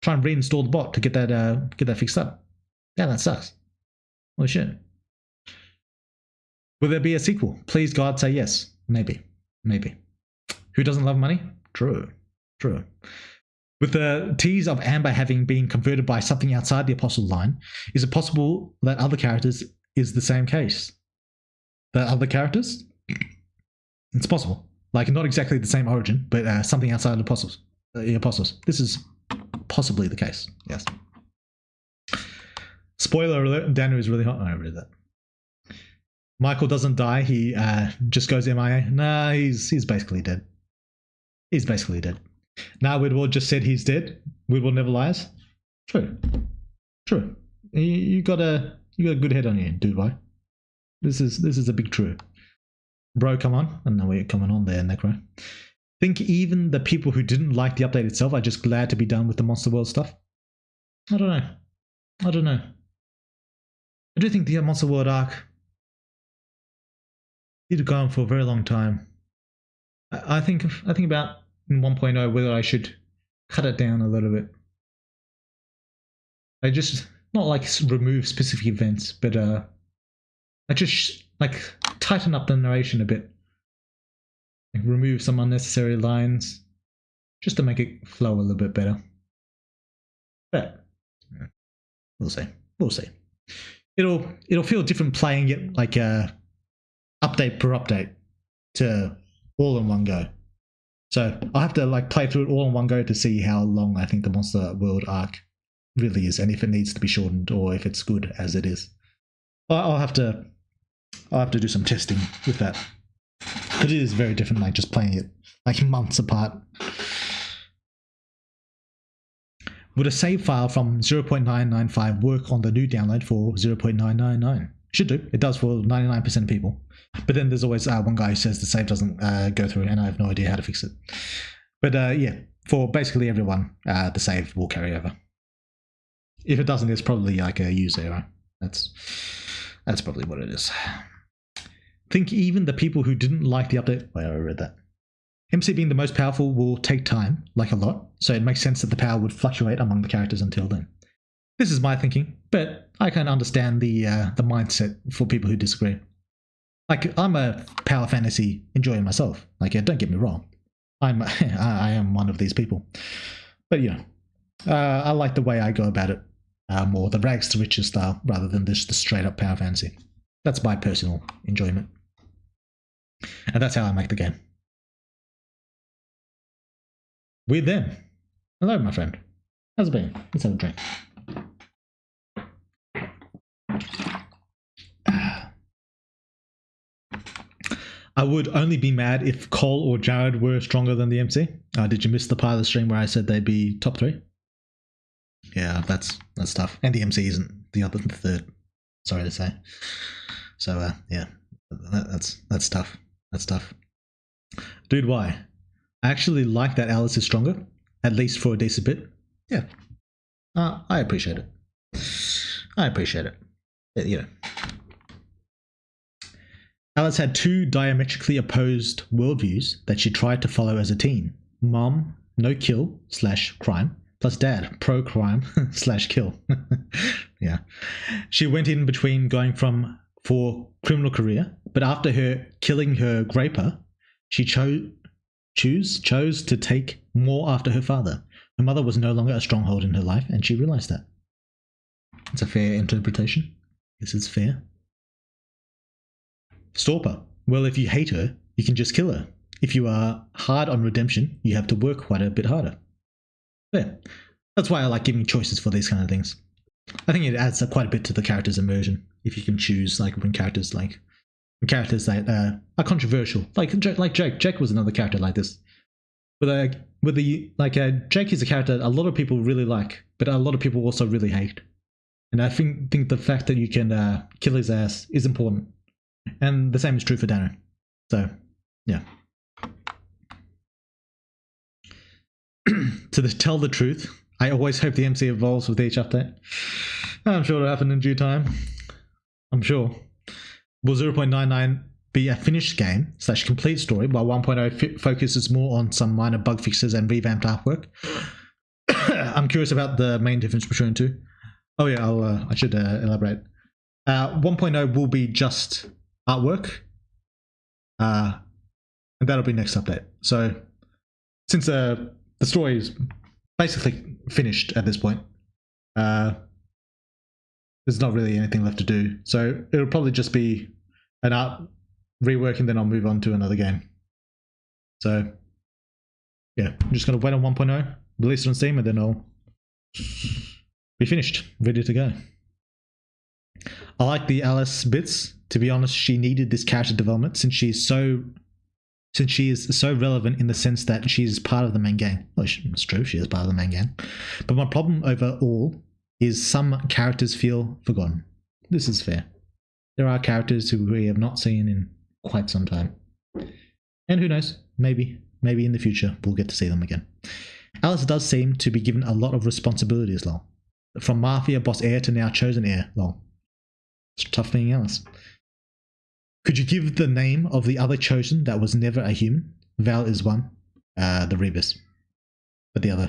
try and reinstall the bot to get that fixed up. Yeah, that sucks. Holy shit. Will there be a sequel? Please, God, say yes. Maybe. Who doesn't love money? True. With the tease of Amber having been converted by something outside the Apostle line, is it possible that other characters is the same case? The other characters? It's possible. Like, not exactly the same origin, but something outside the Apostles. This is possibly the case, yes. Spoiler alert, Daniel is really hot. I read that. Michael doesn't die, he just goes MIA. Nah, he's basically dead. Nah, Widward just said he's dead. Widward never lies. True. You got a good head on you, dude, boy. This is a big true. Bro, come on. I don't know where you're coming on there, Necro. Think even the people who didn't like the update itself are just glad to be done with the Monster World stuff? I don't know. I do think the Monster World arc did go on for a very long time. I think about in 1.0 whether I should cut it down a little bit. I just not like remove specific events, but I just like tighten up the narration a bit. Like remove some unnecessary lines just to make it flow a little bit better. But we'll see. It'll feel different playing it like update per update to all in one go. So I'll have to like play through it all in one go to see how long I think the Monster World arc really is, and if it needs to be shortened or if it's good as it is. I'll have to do some testing with that. But it is very different, like just playing it like months apart. Would a save file from 0.995 work on the new download for 0.999? Should do. It does for 99% of people. But then there's always one guy who says the save doesn't go through, and I have no idea how to fix it. But yeah, for basically everyone, the save will carry over. If it doesn't, it's probably like a user error. That's probably what it is. Think even the people who didn't like the update... Wait, I read that. MC being the most powerful will take time, like a lot, so it makes sense that the power would fluctuate among the characters until then. This is my thinking, but I can understand the mindset for people who disagree. Like, I'm a power fantasy enjoyer myself. Like, don't get me wrong. I am one of these people. But, I like the way I go about it more, the rags to riches style, rather than just the straight-up power fantasy. That's my personal enjoyment. And that's how I make the game. With them. Hello, my friend. How's it been? Let's have a drink. I would only be mad if Cole or Jared were stronger than the MC. Did you miss the part of the stream where I said they'd be top 3? Yeah, that's tough. And the MC isn't the third. Sorry to say. So yeah, that's tough. That's tough. Dude, why? I actually like that Alice is stronger, at least for a decent bit. Yeah, I appreciate it. I appreciate it. You know. Alice had 2 diametrically opposed worldviews that she tried to follow as a teen. Mom, no kill / crime, plus dad, pro crime / kill. Yeah. She went in between going for criminal career, but after her killing her graper, she chose to take more after her father. Her mother was no longer a stronghold in her life, and she realized that. It's a fair interpretation. This is fair. Storper. Well, if you hate her, you can just kill her. If you are hard on redemption, you have to work quite a bit harder. Yeah. That's why I like giving choices for these kind of things. I think it adds up quite a bit to the character's immersion. If you can choose, like when characters that are controversial, like Jake. Jake was another character like this. Jake is a character a lot of people really like, but a lot of people also really hate. And I think the fact that you can kill his ass is important. And the same is true for Dano. So, yeah. To tell the truth, I always hope the MC evolves with each update. I'm sure it'll happen in due time. I'm sure. Will 0.99 be a finished game / complete story, while 1.0 focuses more on some minor bug fixes and revamped artwork? I'm curious about the main difference between the two. Oh yeah, I should elaborate. 1.0 will be just artwork, and that'll be next update. So since the story is basically finished at this point, there's not really anything left to do, so it'll probably just be an art rework and then I'll move on to another game. So yeah, I'm just going to wait on 1.0, release it on Steam, and then I'll be finished, ready to go. I like the Alice bits. To be honest, she needed this character development since she is so relevant in the sense that she's part of the main game. Well, it's true, she is part of the main game. But my problem overall is some characters feel forgotten. This is fair. There are characters who we have not seen in quite some time. And who knows, maybe in the future we'll get to see them again. Alice does seem to be given a lot of responsibilities, lol. From Mafia boss heir to now chosen heir, lol. It's tough being Alice. Could you give the name of the other chosen that was never a human? Val is one, the Rebus. But the other.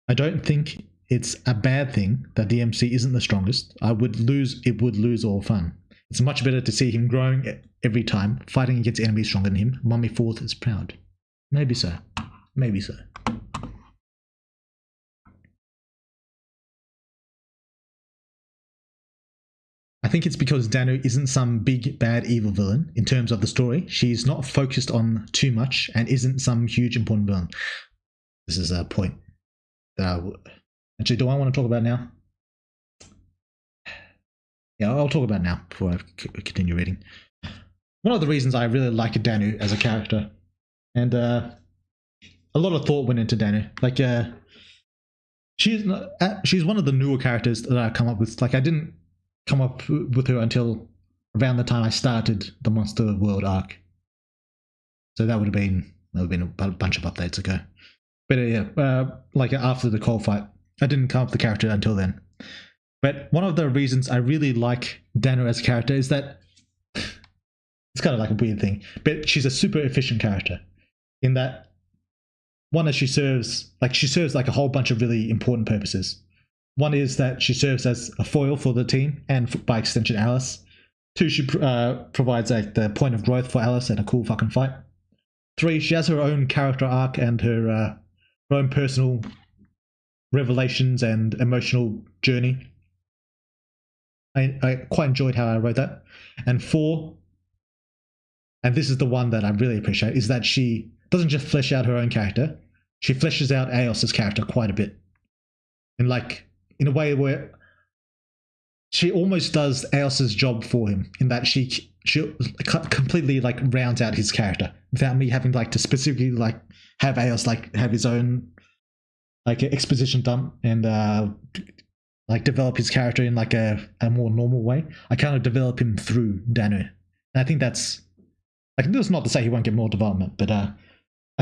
I don't think it's a bad thing that DMC isn't the strongest. It would lose all fun. It's much better to see him growing every time, fighting against enemies stronger than him. Mummy Fourth is proud. Maybe so. Maybe so. I think it's because Dano isn't some big bad evil villain in terms of the story. She's not focused on too much and isn't some huge important villain. This is a point that actually, do I want to talk about now? Yeah, I'll talk about it now before I continue reading. One of the reasons I really like Danu as a character, and a lot of thought went into Danu. Like, she's one of the newer characters that I come up with. Like, I didn't come up with her until around the time I started the Monster World arc. So that would have been a bunch of updates ago. But yeah, like after the Cole fight, I didn't come up with the character until then. But one of the reasons I really like Dano as a character is that it's kind of like a weird thing, but she's a super efficient character in that one is she serves like a whole bunch of really important purposes. One is that she serves as a foil for the team and by extension Alice. Two, she provides like the point of growth for Alice and a cool fucking fight. Three, she has her own character arc and her own personal revelations and emotional journey. I quite enjoyed how I wrote that. And four, and this is the one that I really appreciate, is that she doesn't just flesh out her own character, she fleshes out Aos's character quite a bit. And like, in a way where she almost does Aos's job for him, in that she she completely like rounds out his character without me having like to specifically like have Eos like have his own like exposition dump and like develop his character in like a more normal way. I kind of develop him through Danu, and I think that's like that's not to say he won't get more development, but I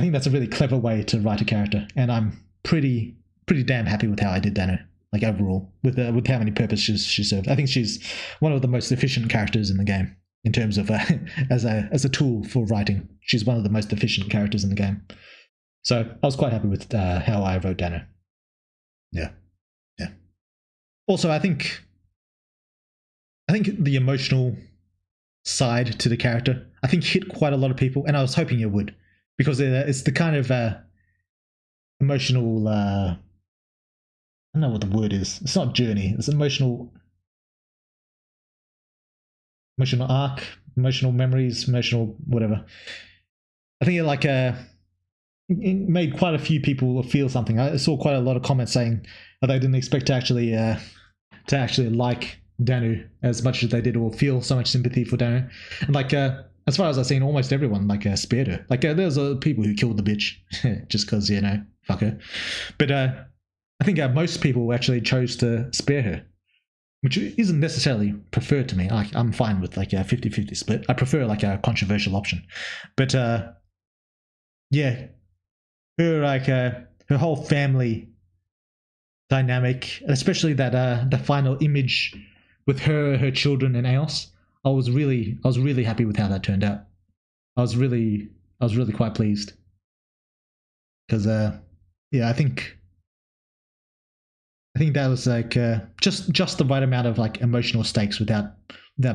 think that's a really clever way to write a character, and I'm pretty damn happy with how I did Danu. Like overall, with how many purposes she served, I think she's one of the most efficient characters in the game in terms of as a tool for writing. She's one of the most efficient characters in the game. So I was quite happy with how I wrote Danu. Yeah. Also, I think the emotional side to the character, I think hit quite a lot of people, and I was hoping it would, because it's the kind of emotional. I don't know what the word is. It's not journey. It's emotional arc, emotional memories, emotional whatever. I think it made quite a few people feel something. I saw quite a lot of comments saying that they didn't expect to actually like Danu as much as they did, or feel so much sympathy for Danu. And like as far as I've seen, almost everyone like spared her. Like there's people who killed the bitch just because fuck her. But I think most people actually chose to spare her, which isn't necessarily preferred to me. Like I'm fine with like a 50-50 split. I prefer like a controversial option. But yeah, her whole family dynamic, especially that the final image with her children and Eos, I was really happy with how that turned out. I was really quite pleased because yeah, I think that was like just the right amount of like emotional stakes without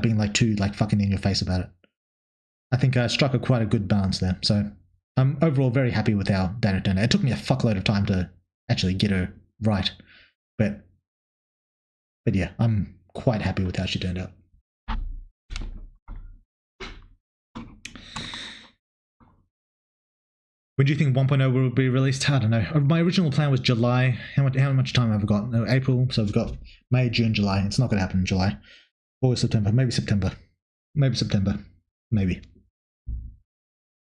being like too like fucking in your face about it. I think I struck quite a good balance there. So I'm overall very happy with how Danu turned out. It took me a fuckload of time to actually get her right, but yeah, I'm quite happy with how she turned out. When do you think 1.0 will be released? I don't know. My original plan was July. How much time have I got? No, April. So I've got May, June, July. It's not going to happen in July. Or September. Maybe September. Maybe.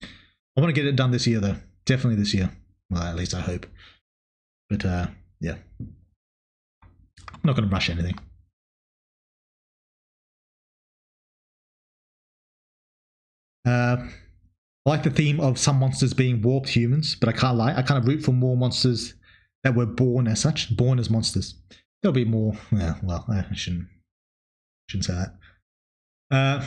I want to get it done this year, though. Definitely this year. Well, at least I hope. But yeah. I'm not going to rush anything. I like the theme of some monsters being warped humans, but I can't lie. I kind of root for more monsters that were born as such, born as monsters. There'll be more. Yeah, well, I shouldn't say that.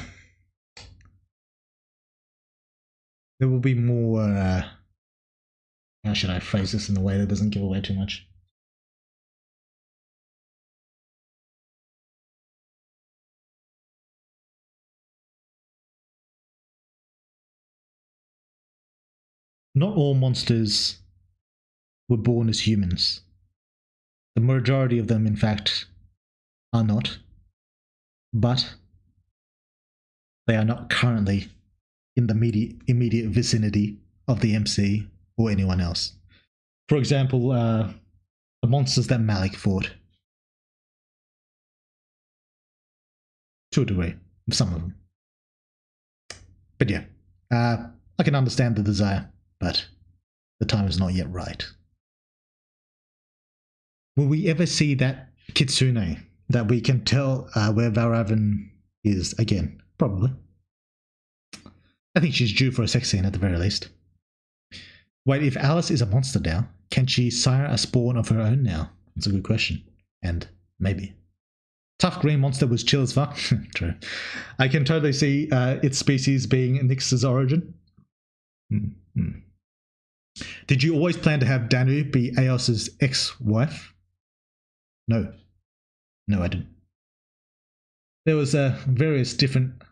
There will be more. How should I phrase this in a way that doesn't give away too much? Not all monsters were born as humans. The majority of them, in fact, are not. But they are not currently in the immediate vicinity of the MC or anyone else. For example, the monsters that Malik fought. To a degree, some of them. But yeah, I can understand the desire, but the time is not yet right. Will we ever see that Kitsune that we can tell where Valravn is again? Probably. I think she's due for a sex scene at the very least. Wait, if Alice is a monster now, can she sire a spawn of her own now? That's a good question. And maybe. Tough green monster was chill as fuck. True. I can totally see its species being Nyx's origin. Mm-hmm. Did you always plan to have Danu be Eos's ex-wife? No. No, I didn't. There was various different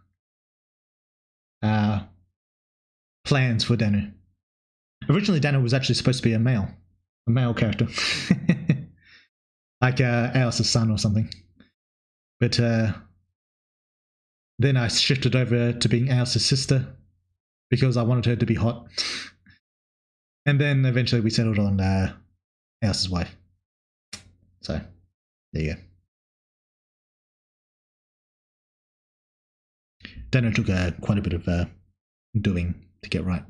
plans for Danu. Originally, Danu was actually supposed to be a male character. Like Eos's son or something. But then I shifted over to being Eos's sister because I wanted her to be hot. And then eventually we settled on Eos's wife. So, there you go. Dano took quite a bit of doing to get right.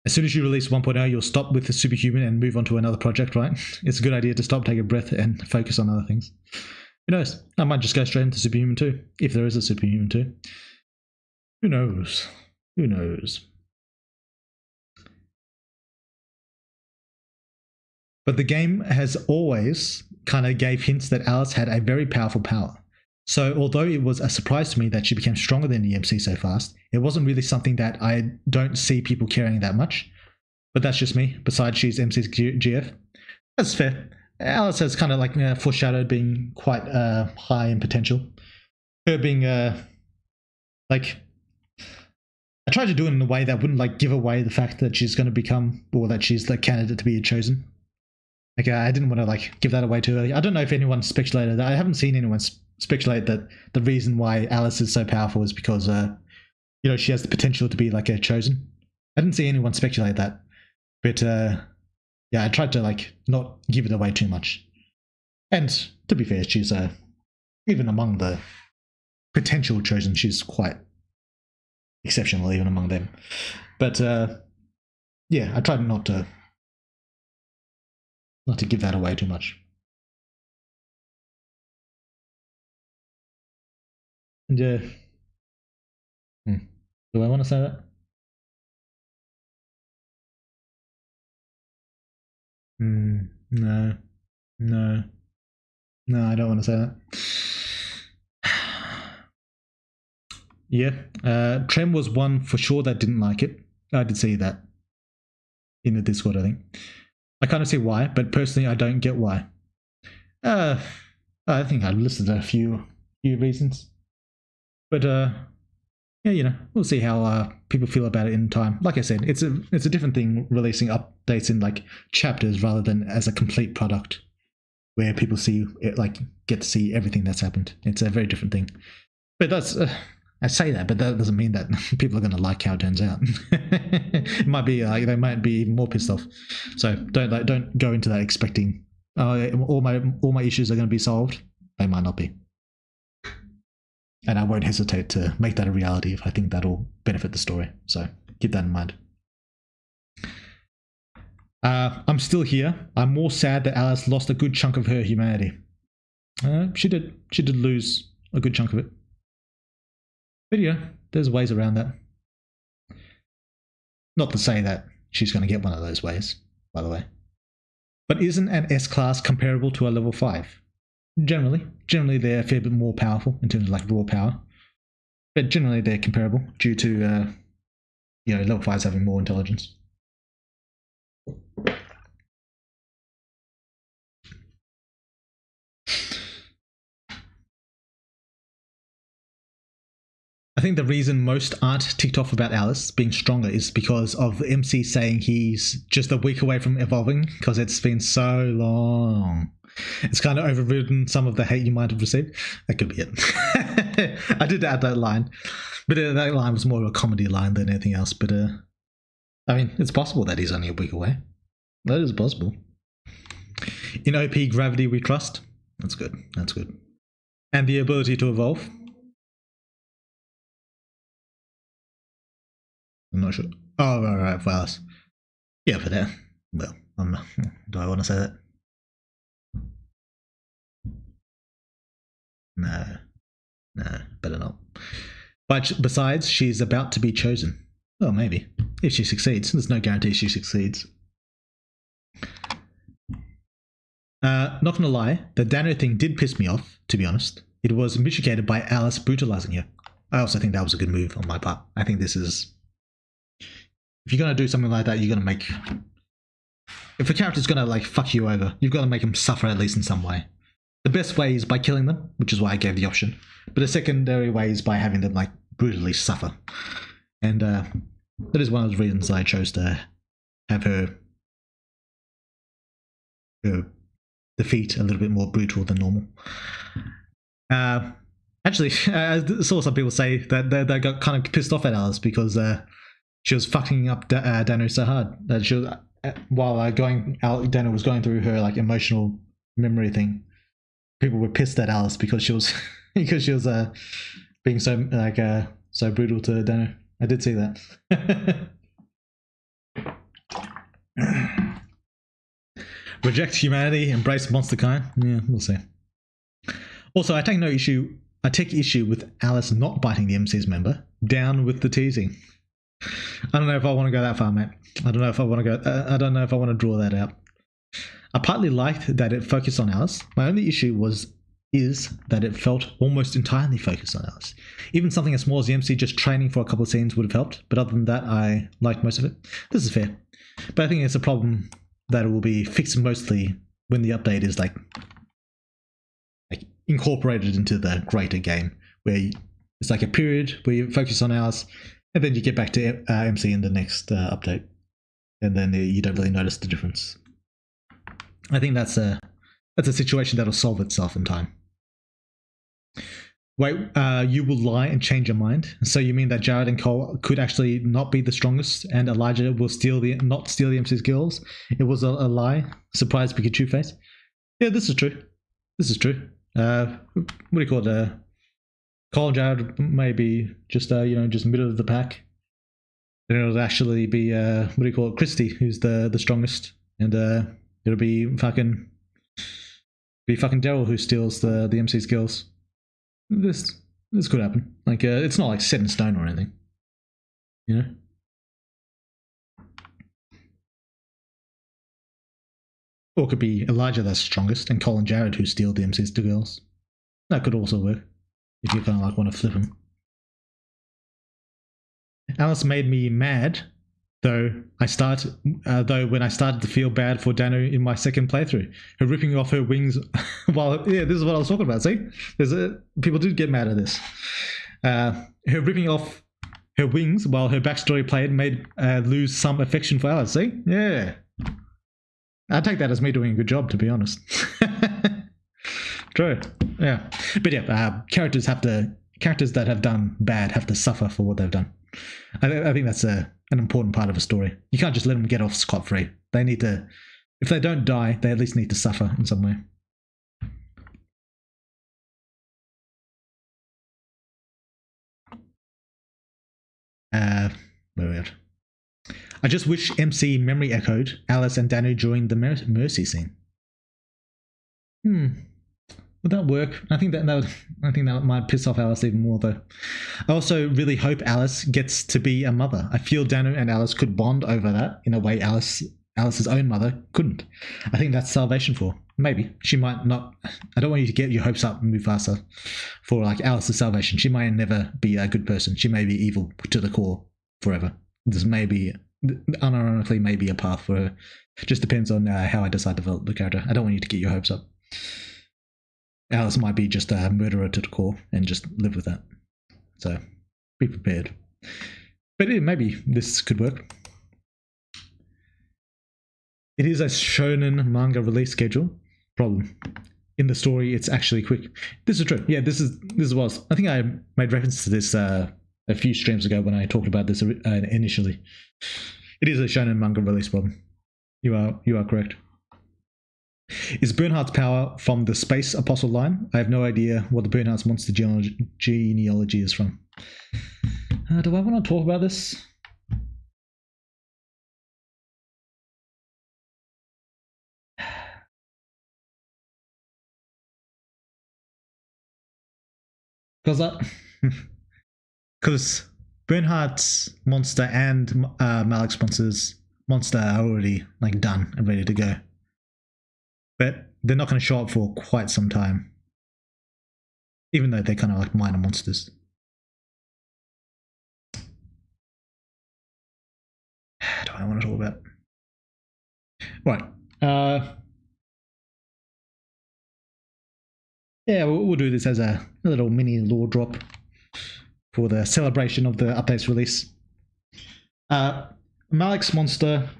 As soon as you release 1.0, you'll stop with the Superhuman and move on to another project, right? It's a good idea to stop, take a breath, and focus on other things. Who knows? I might just go straight into Superhuman 2, if there is a Superhuman 2. Who knows? Who knows? But the game has always kind of gave hints that Alice had a very powerful power. So although it was a surprise to me that she became stronger than the MC so fast, it wasn't really something that I don't see people caring that much. But that's just me. Besides, she's MC's GF. That's fair. Alice has kind of like foreshadowed being quite high in potential. Her being like, I tried to do it in a way that wouldn't like give away the fact that she's going to become, or that she's the candidate to be chosen. Like I didn't want to like give that away too early. I don't know if anyone speculated that. I haven't seen anyone speculate that the reason why Alice is so powerful is because you know, she has the potential to be like a chosen. I didn't see anyone speculate that, but yeah, I tried to like not give it away too much. And to be fair, she's even among the potential chosen, she's quite exceptional even among them. But yeah, I tried not to give that away too much. And do I want to say that? No, I don't want to say that. Yeah, Trem was one for sure that didn't like it. I did see that in the Discord, I think. I kind of see why, but personally, I don't get why. I think I listed a few reasons, but yeah, you know, we'll see how people feel about it in time. Like I said, it's a different thing releasing updates in like chapters rather than as a complete product, where people see it, like get to see everything that's happened. It's a very different thing. But that's I say that, but that doesn't mean that people are going to like how it turns out. It might be like they might be even more pissed off. So don't go into that expecting all my issues are going to be solved. They might not be, and I won't hesitate to make that a reality if I think that'll benefit the story. So keep that in mind. I'm still here. I'm more sad that Alice lost a good chunk of her humanity. She did lose a good chunk of it. But yeah, there's ways around that. Not to say that she's going to get one of those ways, by the way. But isn't an S-class comparable to a level 5? Generally they're a fair bit more powerful in terms of like raw power. But generally they're comparable due to, you know, level 5s having more intelligence. I think the reason most aren't ticked off about Alice being stronger is because of the MC saying he's just a week away from evolving, because it's been so long. It's kind of overridden some of the hate you might have received. That could be it. I did add that line, but that line was more of a comedy line than anything else. But I mean, it's possible that he's only a week away. That is possible. In OP Gravity we trust. That's good. That's good. And the ability to evolve. I'm not sure. Oh, right, for us. Yeah, for that. Well, do I want to say that? No, better not. But besides, she's about to be chosen. Well, maybe. If she succeeds. There's no guarantee she succeeds. Not gonna lie, the Dano thing did piss me off, to be honest. It was mitigated by Alice brutalizing her. I also think that was a good move on my part. I think this is... If you're going to do something like that, you're going to make... If a character's going to like fuck you over, you've got to make them suffer at least in some way. The best way is by killing them, which is why I gave the option. But the secondary way is by having them like brutally suffer. And that is one of the reasons I chose to have her defeat a little bit more brutal than normal. Actually, I saw some people say that they got kind of pissed off at Alice because she was fucking up Dano so hard that she was, while Dano was going through her like emotional memory thing. People were pissed at Alice because she was being being so like so brutal to Dano. I did see that. Reject humanity, embrace monster kind. Yeah, we'll see. Also, I take issue with Alice not biting the MC's member. Down with the teasing. I don't know if I want to go that far, mate. I don't know if I want to go. I don't know if I want to draw that out. I partly liked that it focused on Alice. My only issue is that it felt almost entirely focused on Alice. Even something as small as the MC just training for a couple of scenes would have helped. But other than that, I liked most of it. This is fair, but I think it's a problem that it will be fixed mostly when the update is like incorporated into the greater game, where it's like a period where you focus on Alice, and then you get back to MC in the next update, and then you don't really notice the difference. I think that's a situation that'll solve itself in time. Wait, you will lie and change your mind? So you mean that Jared and Cole could actually not be the strongest, and Elijah will not steal the MC's kills? It was a lie. Surprise Pikachu face. Yeah, this is true. This is true. What do you call it? Cole and Jared may be just just middle of the pack. Then it'll actually be what do you call it? Christy, who's the strongest, and it'll be fucking Daryl who steals the MC's kills. This could happen. Like it's not like set in stone or anything, you know. Or it could be Elijah that's strongest and Cole and Jared who steal the MC's two girls. That could also work if you kind of like want to flip them. Alice made me mad, though. When I started to feel bad for Dano in my second playthrough, her ripping off her wings. Well, yeah, this is what I was talking about. See, people do get mad at this. Her ripping off her wings while her backstory played made lose some affection for Alice. See, yeah, I take that as me doing a good job, to be honest. True, yeah, but yeah, characters that have done bad have to suffer for what they've done. I think that's an important part of a story. You can't just let them get off scot-free. They need to, if they don't die, they at least need to suffer in some way. Where are we at? I just wish MC memory echoed Alice and Danu during the Mercy scene. Would that work? I think that might piss off Alice even more, though. I also really hope Alice gets to be a mother. I feel Danu and Alice could bond over that in a way Alice's own mother couldn't. I think that's salvation for. Maybe. She might not. I don't want you to get your hopes up, Mufasa, for like Alice's salvation. She might never be a good person. She may be evil to the core forever. This may be, unironically, maybe a path for her. It just depends on how I decide to develop the character. I don't want you to get your hopes up. Alice might be just a murderer to the core and just live with that. So be prepared. But yeah, maybe this could work. It is a shonen manga release schedule. Problem. In the story, it's actually quick. This is true. Yeah, this was. I think I made reference to this a few streams ago when I talked about this initially. It is a shonen manga release problem. You are correct. Is Bernhardt's power from the Space Apostle line? I have no idea what the Bernhardt's monster genealogy is from. Do I want to talk about this? Because Bernhardt's monster and Malik's monster are already like done and ready to go. But they're not going to show up for quite some time. Even though they're kind of like minor monsters. Do I want to talk about? Right. Yeah, we'll do this as a little mini lore drop for the celebration of the update's release. Malik's monster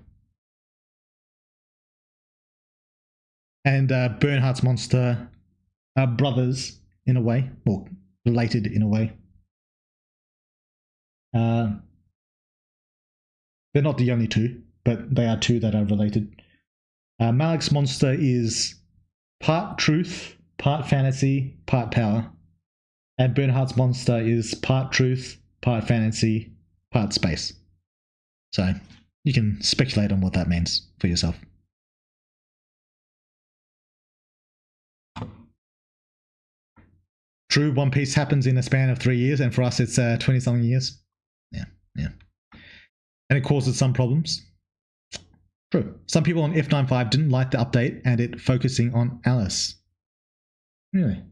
and Bernhardt's monster are brothers in a way, or related in a way. They're not the only two, but they are two that are related. Malik's monster is part truth, part fantasy, part power. And Bernhardt's monster is part truth, part fantasy, part space. So you can speculate on what that means for yourself. True, One Piece happens in a span of 3 years, and for us it's 20-something years. Yeah. And it causes some problems. True. Some people on F95 didn't like the update and it focusing on Alice. Really?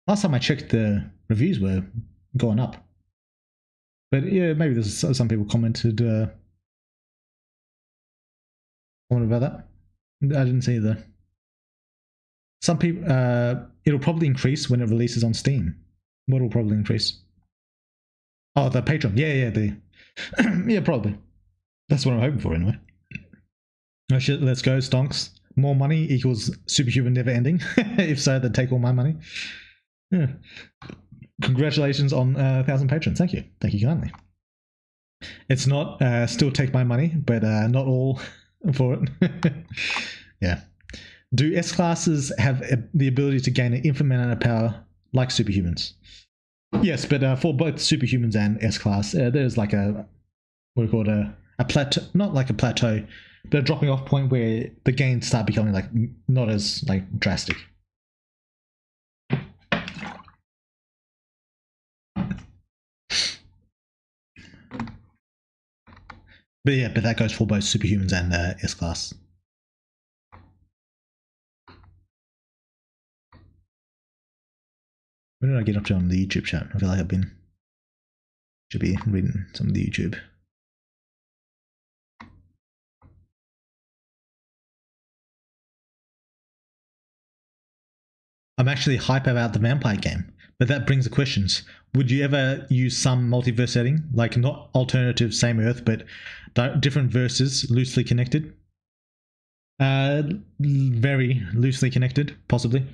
Last time I checked, the reviews were going up. But yeah, maybe there's some people commented about that. I didn't see the. Some people, it'll probably increase when it releases on Steam. What will probably increase? Oh, the Patreon. Yeah, yeah, probably. That's what I'm hoping for anyway. Oh shit, let's go, stonks. More money equals Superhuman never ending. If so, then take all my money. Yeah. Congratulations on 1,000 patrons. Thank you. Thank you kindly. It's not still take my money, but not all for it. Yeah. Do S classes have the ability to gain an infinite amount of power like superhumans? Yes, but for both superhumans and S class, there's like a what we call it, a plateau, not like a plateau, but a dropping off point where the gains start becoming like not as like drastic. But yeah, but that goes for both superhumans and S class. When did I get up to on the YouTube chat? I feel like should be reading some of the YouTube. I'm actually hype about the vampire game, but that brings the questions. Would you ever use some multiverse setting, like not alternative same Earth, but different verses loosely connected? Very loosely connected, possibly.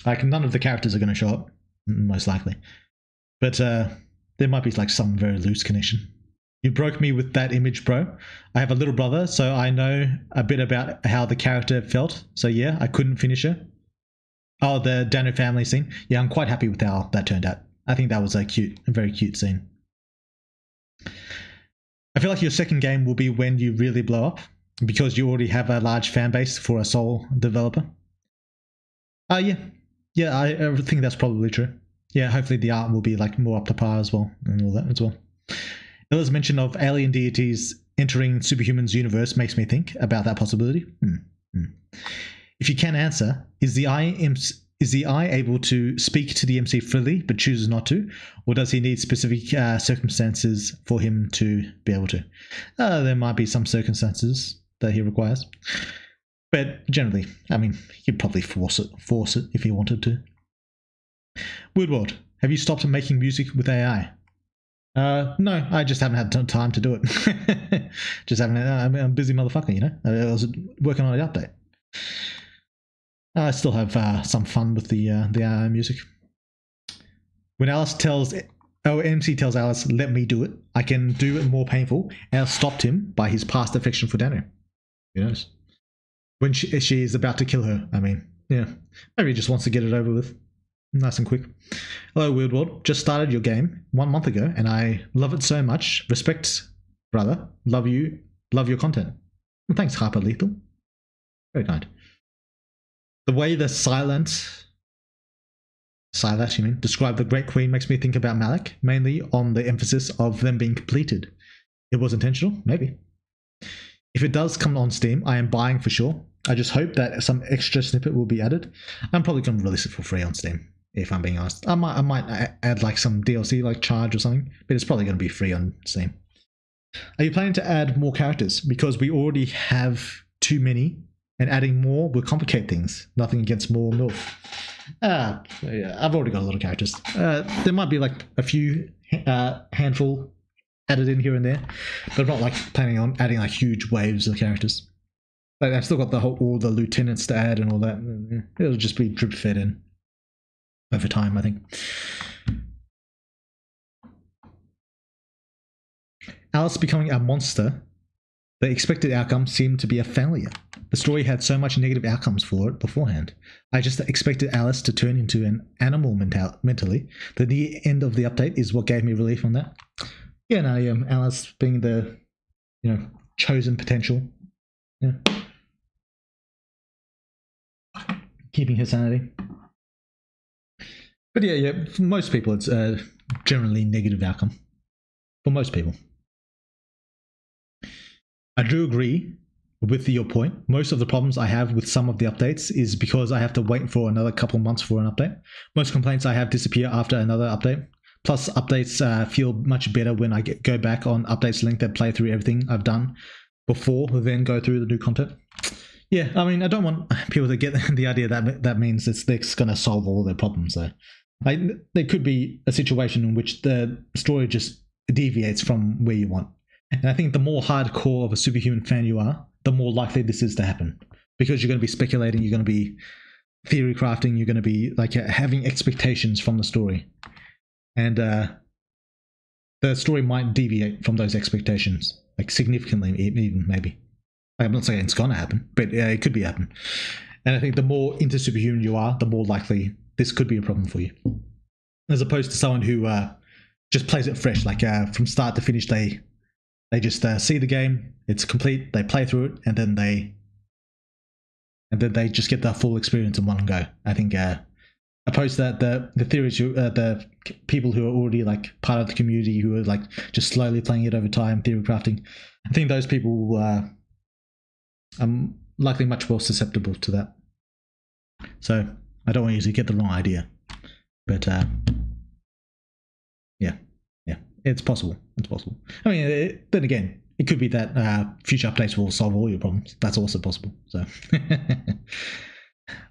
Like none of the characters are going to show up, most likely. But there might be like some very loose connection. You broke me with that image, bro. I have a little brother, so I know a bit about how the character felt. So yeah, I couldn't finish it. Oh, the Dano family scene. Yeah, I'm quite happy with how that turned out. I think that was a very cute scene. I feel like your second game will be when you really blow up, because you already have a large fan base for a sole developer. Yeah, I think that's probably true. Yeah, hopefully the art will be like more up to par as well, and all that as well. Illa's mention of alien deities entering Superhuman's universe makes me think about that possibility. If you can answer, is the Eye able to speak to the MC freely but chooses not to, or does he need specific circumstances for him to be able to? There might be some circumstances that he requires, but generally, I mean, he'd probably force it if he wanted to. Weirdworld, have you stopped making music with AI? No, I just haven't had time to do it. Just haven't. I'm a busy motherfucker, you know. I was working on the update. I still have some fun with the AI music. When Alice MC tells Alice, "Let me do it. I can do it more painful," Alice stopped him by his past affection for Dano. Who knows? When she is about to kill her, I mean, yeah, maybe he just wants to get it over with, nice and quick. Hello, Weirdworld. Just started your game 1 month ago, and I love it so much. Respect, brother. Love you. Love your content. Well, thanks, Harper Lethal. Very kind. The way the Silas, you mean, described the Great Queen makes me think about Malik, mainly on the emphasis of them being completed. It was intentional? Maybe. If it does come on Steam, I am buying for sure. I just hope that some extra snippet will be added. I'm probably going to release it for free on Steam, if I'm being honest. I might add like some DLC, like charge or something, but it's probably going to be free on Steam. Are you planning to add more characters? Because we already have too many, and adding more will complicate things. Nothing against more milk. Yeah, I've already got a lot of characters. There might be like a few handful added in here and there, but I'm not like planning on adding like huge waves of characters. Like I've still got all the lieutenants to add and all that. It'll just be drip fed in over time, I think. Alice becoming a monster. The expected outcome seemed to be a failure. The story had so much negative outcomes for it beforehand. I just expected Alice to turn into an animal mentally. The near end of the update is what gave me relief on that. Yeah, no, Alice being the, chosen potential. Yeah. Keeping her sanity. But yeah, for most people, it's a generally negative outcome. For most people. I do agree with your point. Most of the problems I have with some of the updates is because I have to wait for another couple months for an update. Most complaints I have disappear after another update. Plus, updates feel much better when I go back on updates link that play through everything I've done before, then go through the new content. Yeah, I mean, I don't want people to get the idea that means it's going to solve all their problems, though. There could be a situation in which the story just deviates from where you want. And I think the more hardcore of a Superhuman fan you are, the more likely this is to happen. Because you're going to be speculating, you're going to be theory crafting, you're going to be having expectations from the story. And the story might deviate from those expectations, significantly even, maybe. I'm not saying it's going to happen, but it could be happen. And I think the more into Superhuman you are, the more likely this could be a problem for you. As opposed to someone who just plays it fresh, from start to finish, they just see the game, it's complete, they play through it, and then they just get the full experience in one go. I think opposed to that, the theories, the people who are already part of the community, who are just slowly playing it over time, theory crafting, I think those people are likely much more susceptible to that. So I don't want you to get the wrong idea, but yeah, it's possible. It's possible. I mean, then again, it could be that future updates will solve all your problems. That's also possible. So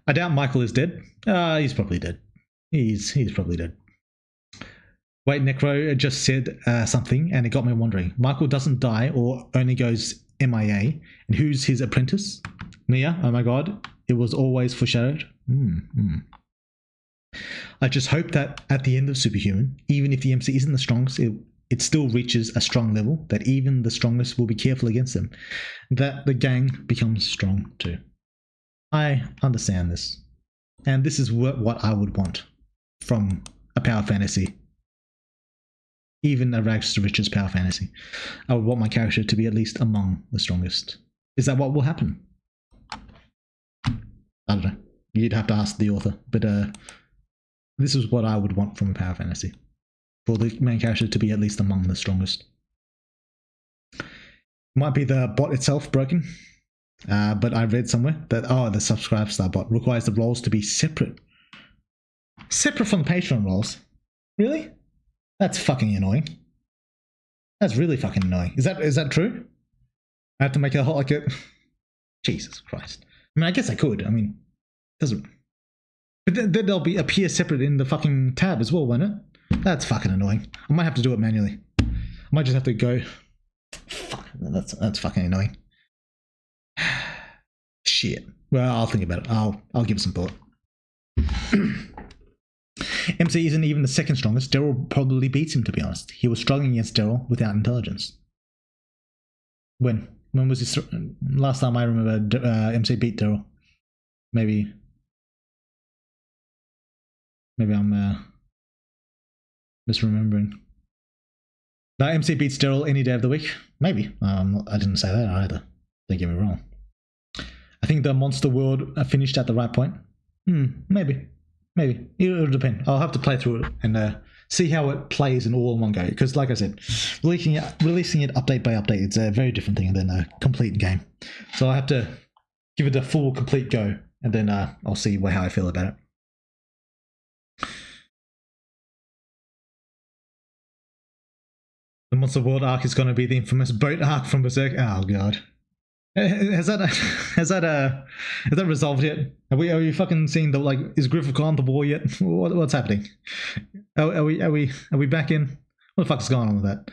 I doubt Michael is dead. He's probably dead. He's probably dead. Wait, Necro just said something, and it got me wondering. Michael doesn't die or only goes MIA, and who's his apprentice? Mia? Oh my god, it was always foreshadowed. I just hope that at the end of Superhuman, even if the MC isn't the strongest, it still reaches a strong level, that even the strongest will be careful against them, that the gang becomes strong too. I understand this, and this is what I would want from a power fantasy, even a rags to riches power fantasy. I would want my character to be at least among the strongest. Is that what will happen? I don't know. You'd have to ask the author, but this is what I would want from a power fantasy. For the main character to be at least among the strongest. Might be the bot itself broken, but I read somewhere that, the Subscribe Star bot requires the roles to be separate. Separate from the Patreon roles? Really? That's fucking annoying. That's really fucking annoying. Is that true? I have to make a whole, Jesus Christ. I mean, I guess I could. I mean, doesn't... But then they'll appear separate in the fucking tab as well, won't it? That's fucking annoying. I might have to do it manually. I might just have to go... Fuck, that's fucking annoying. Shit. Well, I'll think about it. I'll give it some thought. MC isn't even the second strongest. Daryl probably beats him, to be honest. He was struggling against Daryl without intelligence. When was this? Last time I remember MC beat Daryl. Maybe I'm misremembering. No, MC beats Daryl any day of the week. Maybe. I didn't say that either. Don't get me wrong. I think the Monster World finished at the right point. Maybe. It'll depend. I'll have to play through it and see how it plays in all in one go. Because, like I said, releasing it update by update, it's a very different thing than a complete game. So I have to give it a full, complete go, and then I'll see how I feel about it. The Monster World arc is going to be the infamous boat arc from Berserk. Oh god. Has that resolved yet? Are we fucking seeing the is Griffith gone to war yet? What's happening? Are we back in? What the fuck is going on with that?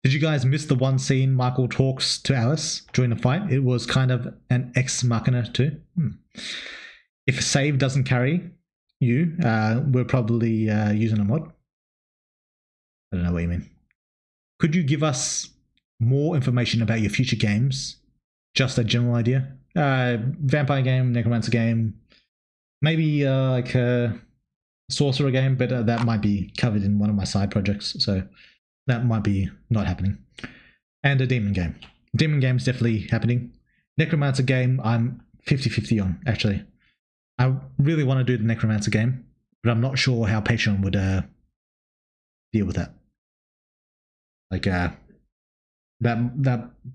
Did you guys miss the one scene Michael talks to Alice during the fight? It was kind of an ex machina too. If a save doesn't carry you, we're probably using a mod. I don't know what you mean. Could you give us more information about your future games? Just a general idea. Vampire game, necromancer game, maybe like a sorcerer game, but that might be covered in one of my side projects, so that might be not happening. And a demon game. Demon game is definitely happening. Necromancer game, I'm 50-50 on, actually. I really want to do the necromancer game, but I'm not sure how Patreon would deal with that. Like that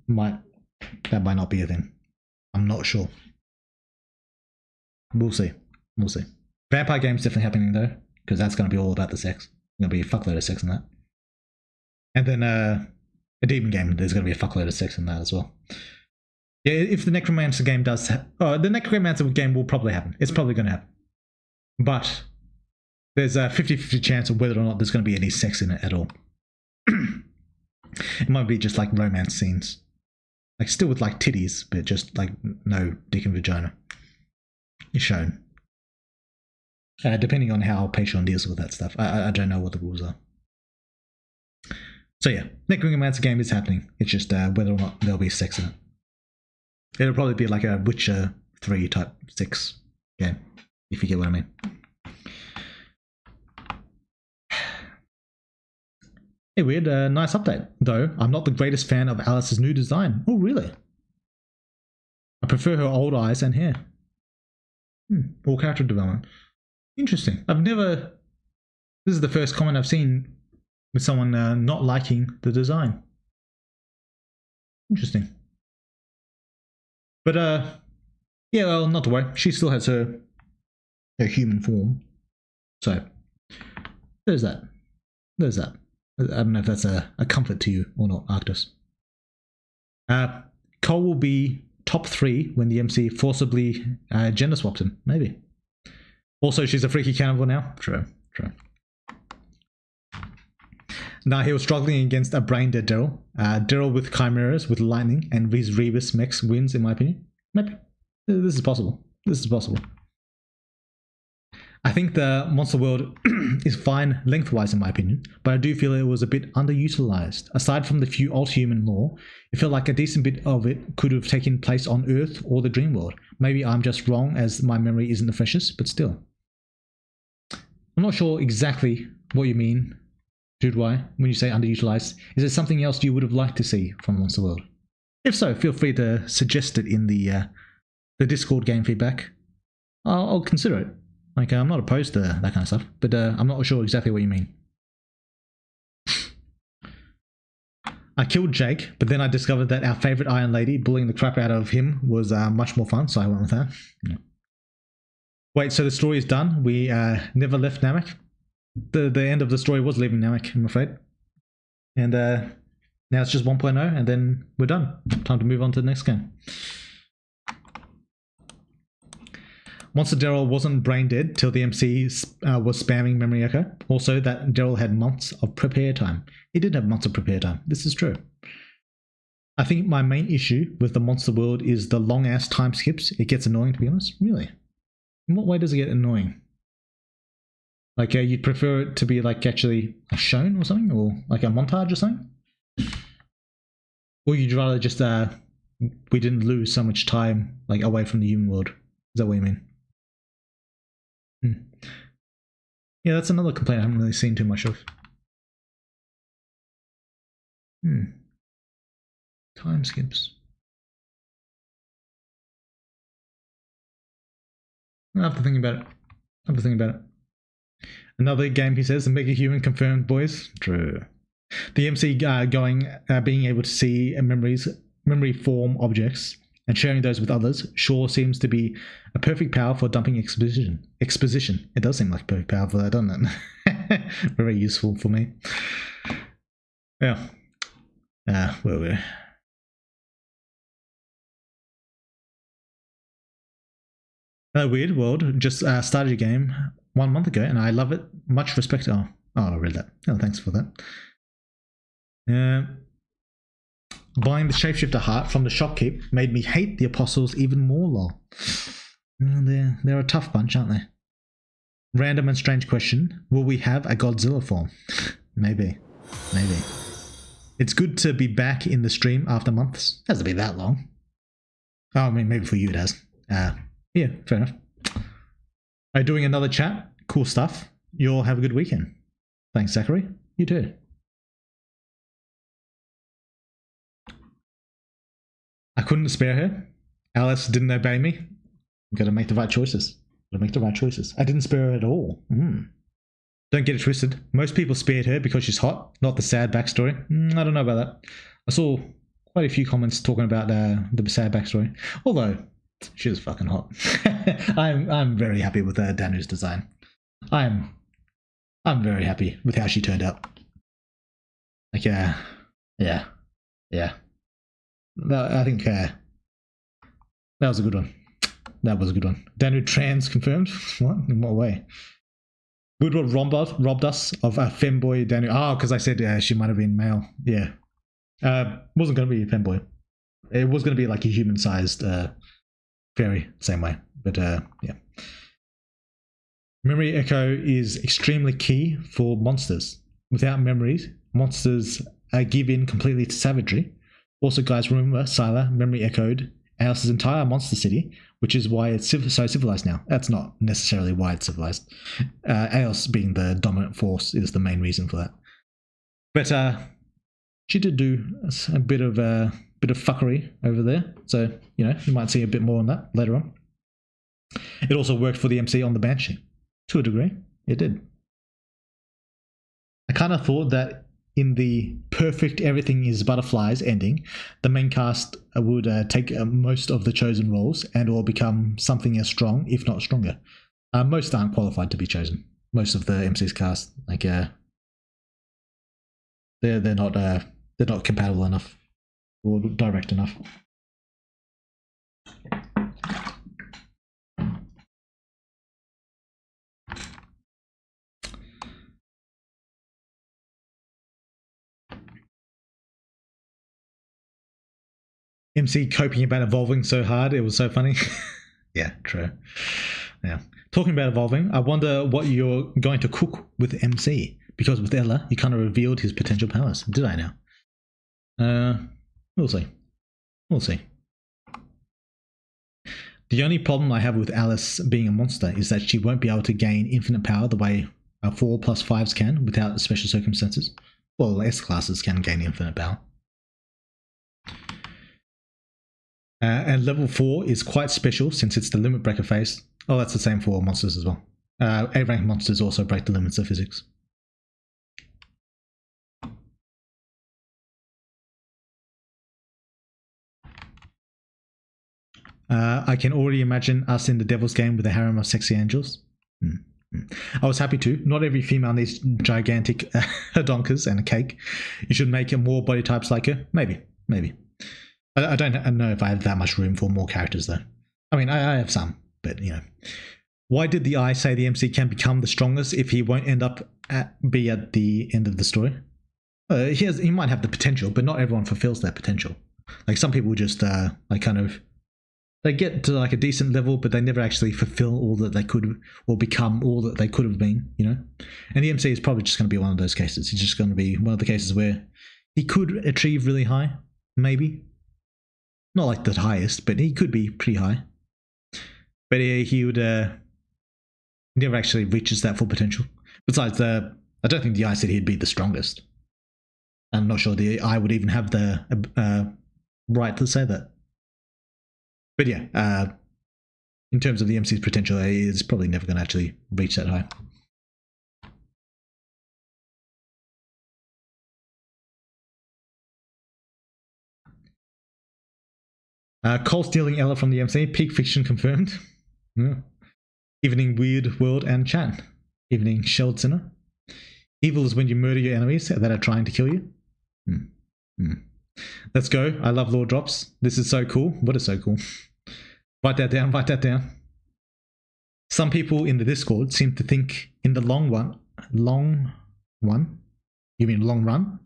might not be a thing. I'm not sure. We'll see. We'll see. Vampire game's definitely happening though, because that's going to be all about the sex. Going to be a fuckload of sex in that. And then a demon game, there's going to be a fuckload of sex in that as well. Yeah, if the necromancer game does, the necromancer game will probably happen. It's probably going to happen. But there's a 50-50 chance of whether or not there's going to be any sex in it at all. It might be just like romance scenes, like still with like titties, but just like no dick and vagina is shown. Depending on how Patreon deals with that stuff. I don't know what the rules are. So yeah, necromancer game is happening. It's just whether or not there'll be sex in it. It'll probably be like a Witcher 3 type 6 game, if you get what I mean. Hey, weird, nice update. Though, I'm not the greatest fan of Alice's new design. Oh, really? I prefer her old eyes and hair. Poor character development. Interesting. This is the first comment I've seen with someone not liking the design. Interesting. But, yeah, well, not to worry. She still has her human form. So, there's that. There's that. I don't know if that's a comfort to you or not, Arctis. Cole will be top 3 when the MC forcibly gender swapped him. Maybe. Also, she's a freaky cannibal now. True. Now, he was struggling against a brain-dead Daryl. Daryl with chimeras, with lightning, and his Rebus mechs wins, in my opinion. Maybe. This is possible. This is possible. I think the Monster World is fine lengthwise in my opinion, but I do feel it was a bit underutilized. Aside from the few alt-human lore, it felt like a decent bit of it could have taken place on Earth or the Dream World. Maybe I'm just wrong as my memory isn't the freshest, but still. I'm not sure exactly what you mean, Dude Y, when you say underutilized. Is there something else you would have liked to see from Monster World? If so, feel free to suggest it in the Discord game feedback. I'll consider it. Like, I'm not opposed to that kind of stuff, but I'm not sure exactly what you mean. I killed Jake, but then I discovered that our favorite Iron Lady bullying the crap out of him was much more fun, so I went with that. Yeah. Wait, so the story is done? We never left Namek? The end of the story was leaving Namek, I'm afraid. And now it's just 1.0, and then we're done. Time to move on to the next game. Monster Daryl wasn't brain dead till the MC was spamming Memory Echo. Also, that Daryl had months of prepare time. He did have months of prepare time. This is true. I think my main issue with the Monster World is the long-ass time skips. It gets annoying, to be honest. Really? In what way does it get annoying? Like, you'd prefer it to be, like, actually shown or something? Or, like, a montage or something? Or you'd rather just, we didn't lose so much time, like, away from the human world. Is that what you mean? Yeah, that's another complaint I haven't really seen too much of. Time skips. I have to think about it. Another game, he says, the Mega Human confirmed, boys. True. The MC being able to see memory form objects and sharing those with others sure seems to be a perfect power for dumping exposition. It does seem like a perfect power for that, doesn't it? Very useful for me. Yeah. Where were we? Weird World just started a game 1 month ago, and I love it. Much respect. Oh, I read that. Oh, thanks for that. Buying the Shapeshifter heart from the shopkeep made me hate the Apostles even more, lol. They're a tough bunch, aren't they? Random and strange question. Will we have a Godzilla form? Maybe. It's good to be back in the stream after months. Hasn't been that long. Oh, I mean, maybe for you it has. Yeah, fair enough. Are doing another chat? Cool stuff. You all have a good weekend. Thanks, Zachary. You too. I couldn't spare her. Alice didn't obey me. I've got to make the right choices. Got to make the right choices. I didn't spare her at all. Don't get it twisted. Most people spared her because she's hot, not the sad backstory. I don't know about that. I saw quite a few comments talking about the sad backstory. Although she was fucking hot. I'm very happy with Danu's design. I'm very happy with how she turned out. Like yeah. I think that was a good one. That was a good one. Danu trans confirmed. What? In what way? Woodward robbed us of a femboy Danu. Oh, because I said she might have been male. Yeah. Wasn't going to be a femboy. It was going to be like a human-sized fairy, same way. But yeah. Memory echo is extremely key for monsters. Without memories, monsters give in completely to savagery. Also, guys, remember Sylar memory echoed Alice's entire monster city, which is why it's so civilized now. That's not necessarily why it's civilized. Alice being the dominant force is the main reason for that. But she did do a bit of fuckery over there, so you might see a bit more on that later on. It also worked for the MC on the Banshee, to a degree. It did. I kind of thought that in the perfect everything is butterflies ending, the main cast would take most of the chosen roles and or become something as strong, if not stronger. Most aren't qualified to be chosen. Most of the MC's cast, like they're not compatible enough or direct enough. MC coping about evolving so hard, it was so funny. Yeah, true. Yeah. Talking about evolving, I wonder what you're going to cook with MC, because with Ella, you kind of revealed his potential powers. Did I now? We'll see. We'll see. The only problem I have with Alice being a monster is that she won't be able to gain infinite power the way 4+5s can without special circumstances. Well, S classes can gain infinite power. And level 4 is quite special since it's the limit breaker phase. Oh, that's the same for monsters as well. A-rank monsters also break the limits of physics. I can already imagine us in the Devil's Game with a harem of sexy angels. I was happy to. Not every female needs gigantic hodonkers and a cake. You should make more body types like her. Maybe. I don't know if I have that much room for more characters, though. I mean, I have some, but, Why did the Eye say the MC can become the strongest if he won't end up be at the end of the story? He might have the potential, but not everyone fulfills that potential. Like, some people just, they get to, like, a decent level, but they never actually fulfill all that they could, or become all that they could have been, And the MC is probably just going to be one of those cases. He's just going to be one of the cases where he could achieve really high, maybe. Not like the highest, but he could be pretty high. But he would never actually reaches that full potential. Besides, I don't think the Eye said he'd be the strongest. I'm not sure the Eye would even have the right to say that. But yeah, in terms of the MC's potential, he's probably never going to actually reach that high. Cole stealing Ella from the MC. Peak fiction confirmed. Evening Weird World and chat. Evening Shelled Sinner. Evil is when you murder your enemies that are trying to kill you. Let's go. I love lore drops. This is so cool. What is so cool? Write that down. Some people in the Discord seem to think in the long run? You mean long run?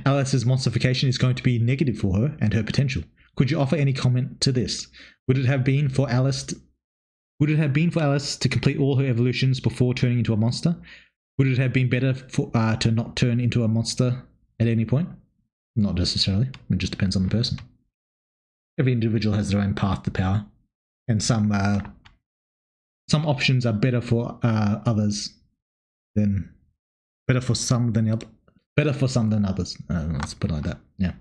Alice's monstification is going to be negative for her and her potential. Could you offer any comment to this? Would it have been for Alice to complete all her evolutions before turning into a monster? Would it have been better for to not turn into a monster at any point? Not necessarily. It just depends on the person. every individual has their own path to power, and some options are better for others than better for some than others. Let's put it like that. Yeah.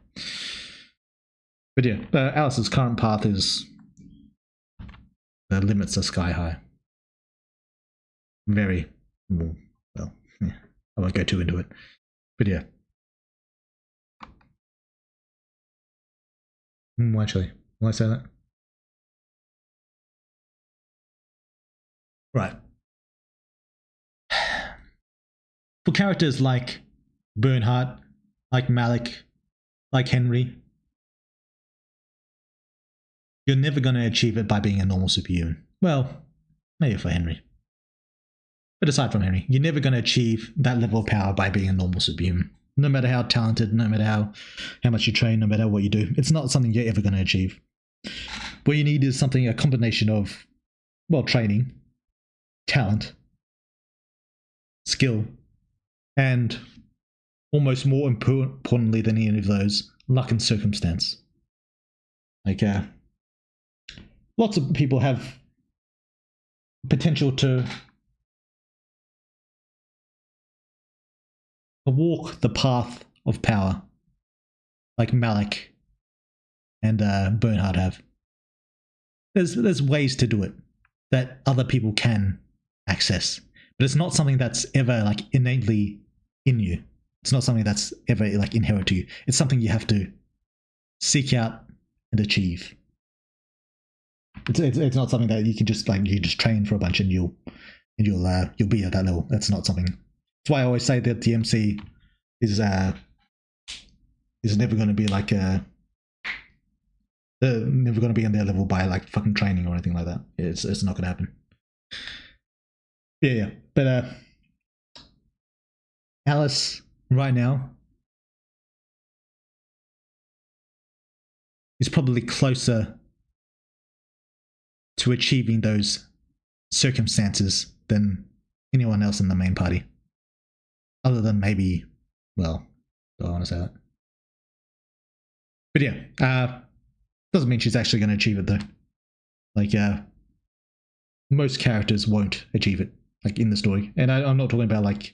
But yeah, Alice's current path is the limits are sky high. Very well. Yeah, I won't go too into it. But yeah. Actually, will I say that? Right. For characters like Bernhardt, like Malik, like Henry, you're never going to achieve it by being a normal superhuman. Well, maybe for Henry. But aside from Henry, you're never going to achieve that level of power by being a normal superhuman. No matter how talented, no matter how much you train, no matter what you do. It's not something you're ever going to achieve. What you need is a combination of, well, training, talent, skill, and almost more importantly than any of those, luck and circumstance. Like, lots of people have potential to walk the path of power, like Malik and Bernhardt have. There's ways to do it that other people can access, but it's not something that's ever like innately in you. It's not something that's ever like inherent to you. It's something you have to seek out and achieve. It's not something that you can just train for a bunch and you'll be at that level. That's not something. That's why I always say that the MC is never going to be like never going to be on their level by like fucking training or anything like that. It's not going to happen. Yeah. But Alice right now is probably closer to achieving those circumstances than anyone else in the main party. Other than maybe, well, do I want to say that? But yeah, doesn't mean she's actually going to achieve it though. Like, most characters won't achieve it, like in the story. And I'm not talking about like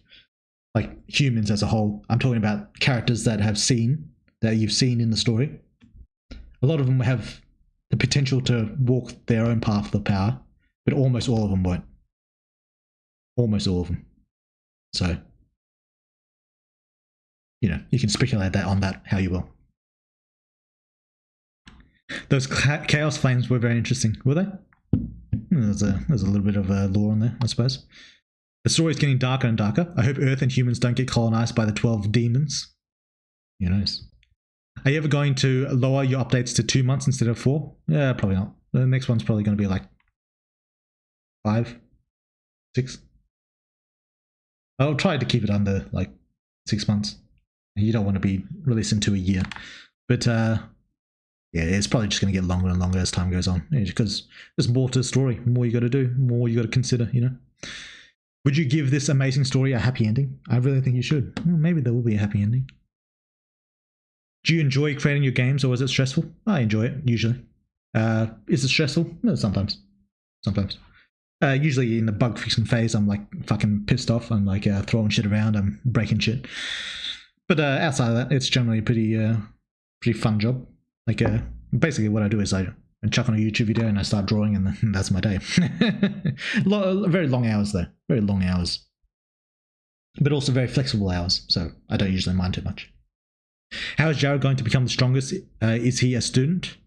humans as a whole. I'm talking about characters that you've seen in the story. A lot of them have the potential to walk their own path of power, but almost all of them won't. Almost all of them. So, you can speculate on that how you will. Those chaos flames were very interesting, were they? There's a little bit of lore on there, I suppose. The story is getting darker and darker. I hope Earth and humans don't get colonized by the 12 demons. Who knows? Are you ever going to lower your updates to 2 months instead of 4? Yeah, probably not. The next one's probably going to be like 5, 6. I'll try to keep it under like 6 months. You don't want to be releasing to a year. But yeah, it's probably just going to get longer and longer as time goes on. Because there's more to the story. More you got to do. More you got to consider, Would you give this amazing story a happy ending? I really think you should. Well, maybe there will be a happy ending. Do you enjoy creating your games or is it stressful? I enjoy it, usually. Is it stressful? No, sometimes. Usually in the bug fixing phase, I'm like fucking pissed off. I'm like throwing shit around. I'm breaking shit. But outside of that, it's generally a pretty fun job. Like basically what I do is I chuck on a YouTube video and I start drawing and that's my day. Very long hours though. Very long hours. But also very flexible hours. So I don't usually mind too much. How is Jared going to become the strongest? Is he a student?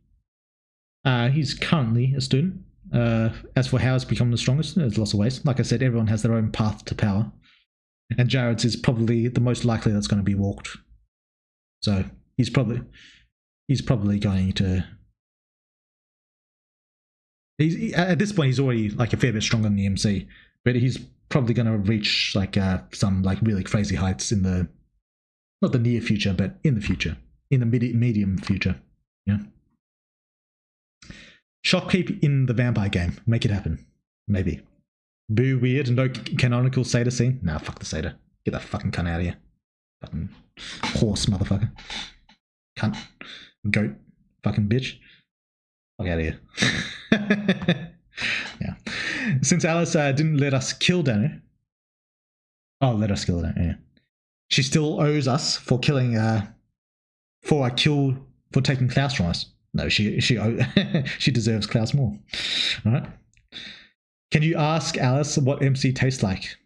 He's currently a student. As for how he's become the strongest, there's lots of ways. Like I said, everyone has their own path to power. And Jared's is probably the most likely that's going to be walked. So he's probably going to... at this point, he's already like a fair bit stronger than the MC. But he's probably going to reach like some like really crazy heights in the... Not the near future, but in the future. In the medium future. Yeah. Shopkeep in the vampire game. Make it happen. Maybe. Boo weird. No canonical Seder scene. Nah, fuck the Seder. Get that fucking cunt out of here. Fucking horse motherfucker. Cunt. Goat. Fucking bitch. Fuck out of here. Yeah. Since Alice didn't let us kill Dano. Oh, let us kill Dano, yeah. She still owes us for killing, for a kill, for taking Klaus from us. No, she she deserves Klaus more. All right. Can you ask Alice what MC tastes like?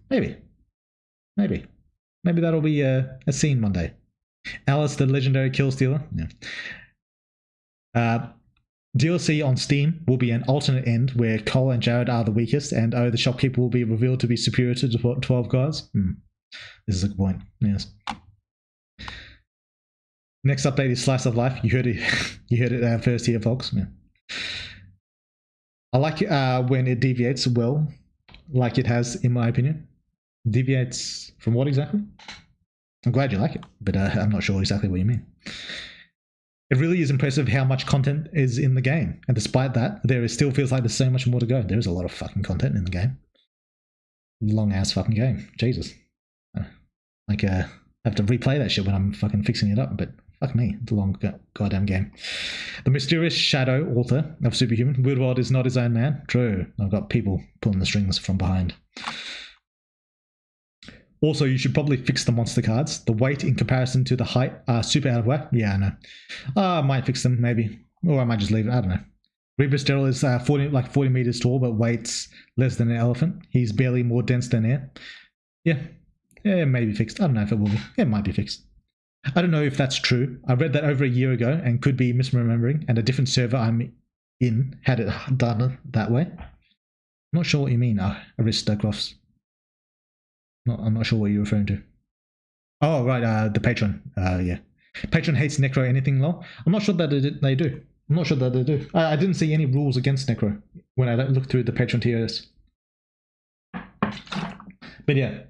Maybe. Maybe that'll be a scene one day. Alice, the legendary kill stealer. Yeah. DLC on Steam will be an alternate end where Cole and Jared are the weakest, and the shopkeeper will be revealed to be superior to the 12 guys. This is a good point. Yes. Next update is Slice of Life. You heard it. You heard it first here, folks. Yeah. I like when it deviates well, like it has, in my opinion. Deviates from what exactly? I'm glad you like it, but I'm not sure exactly what you mean. It really is impressive how much content is in the game, and despite that, there still feels like there's so much more to go. There's a lot of fucking content in the game. Long ass fucking game. Jesus. Like, I have to replay that shit when I'm fucking fixing it up, but fuck me, it's a long goddamn game. The mysterious shadow author of Superhuman, Woodward is not his own man. True. I've got people pulling the strings from behind. Also, you should probably fix the monster cards. The weight in comparison to the height are super out of whack. Yeah, I know. I might fix them, maybe. Or I might just leave it. I don't know. Rebus Daryl is 40 meters tall, but weighs less than an elephant. He's barely more dense than air. Yeah, it may be fixed. I don't know if it will be. It might be fixed. I don't know if that's true. I read that over a year ago and could be misremembering, and a different server I'm in had it done that way. I'm not sure what you mean, Aristocross. I'm not sure what you're referring to. Oh, right, the patron. Yeah. Patron hates Necro anything, lol. I'm not sure that they do. I'm not sure that they do. I didn't see any rules against Necro when I looked through the patron tiers. But yeah,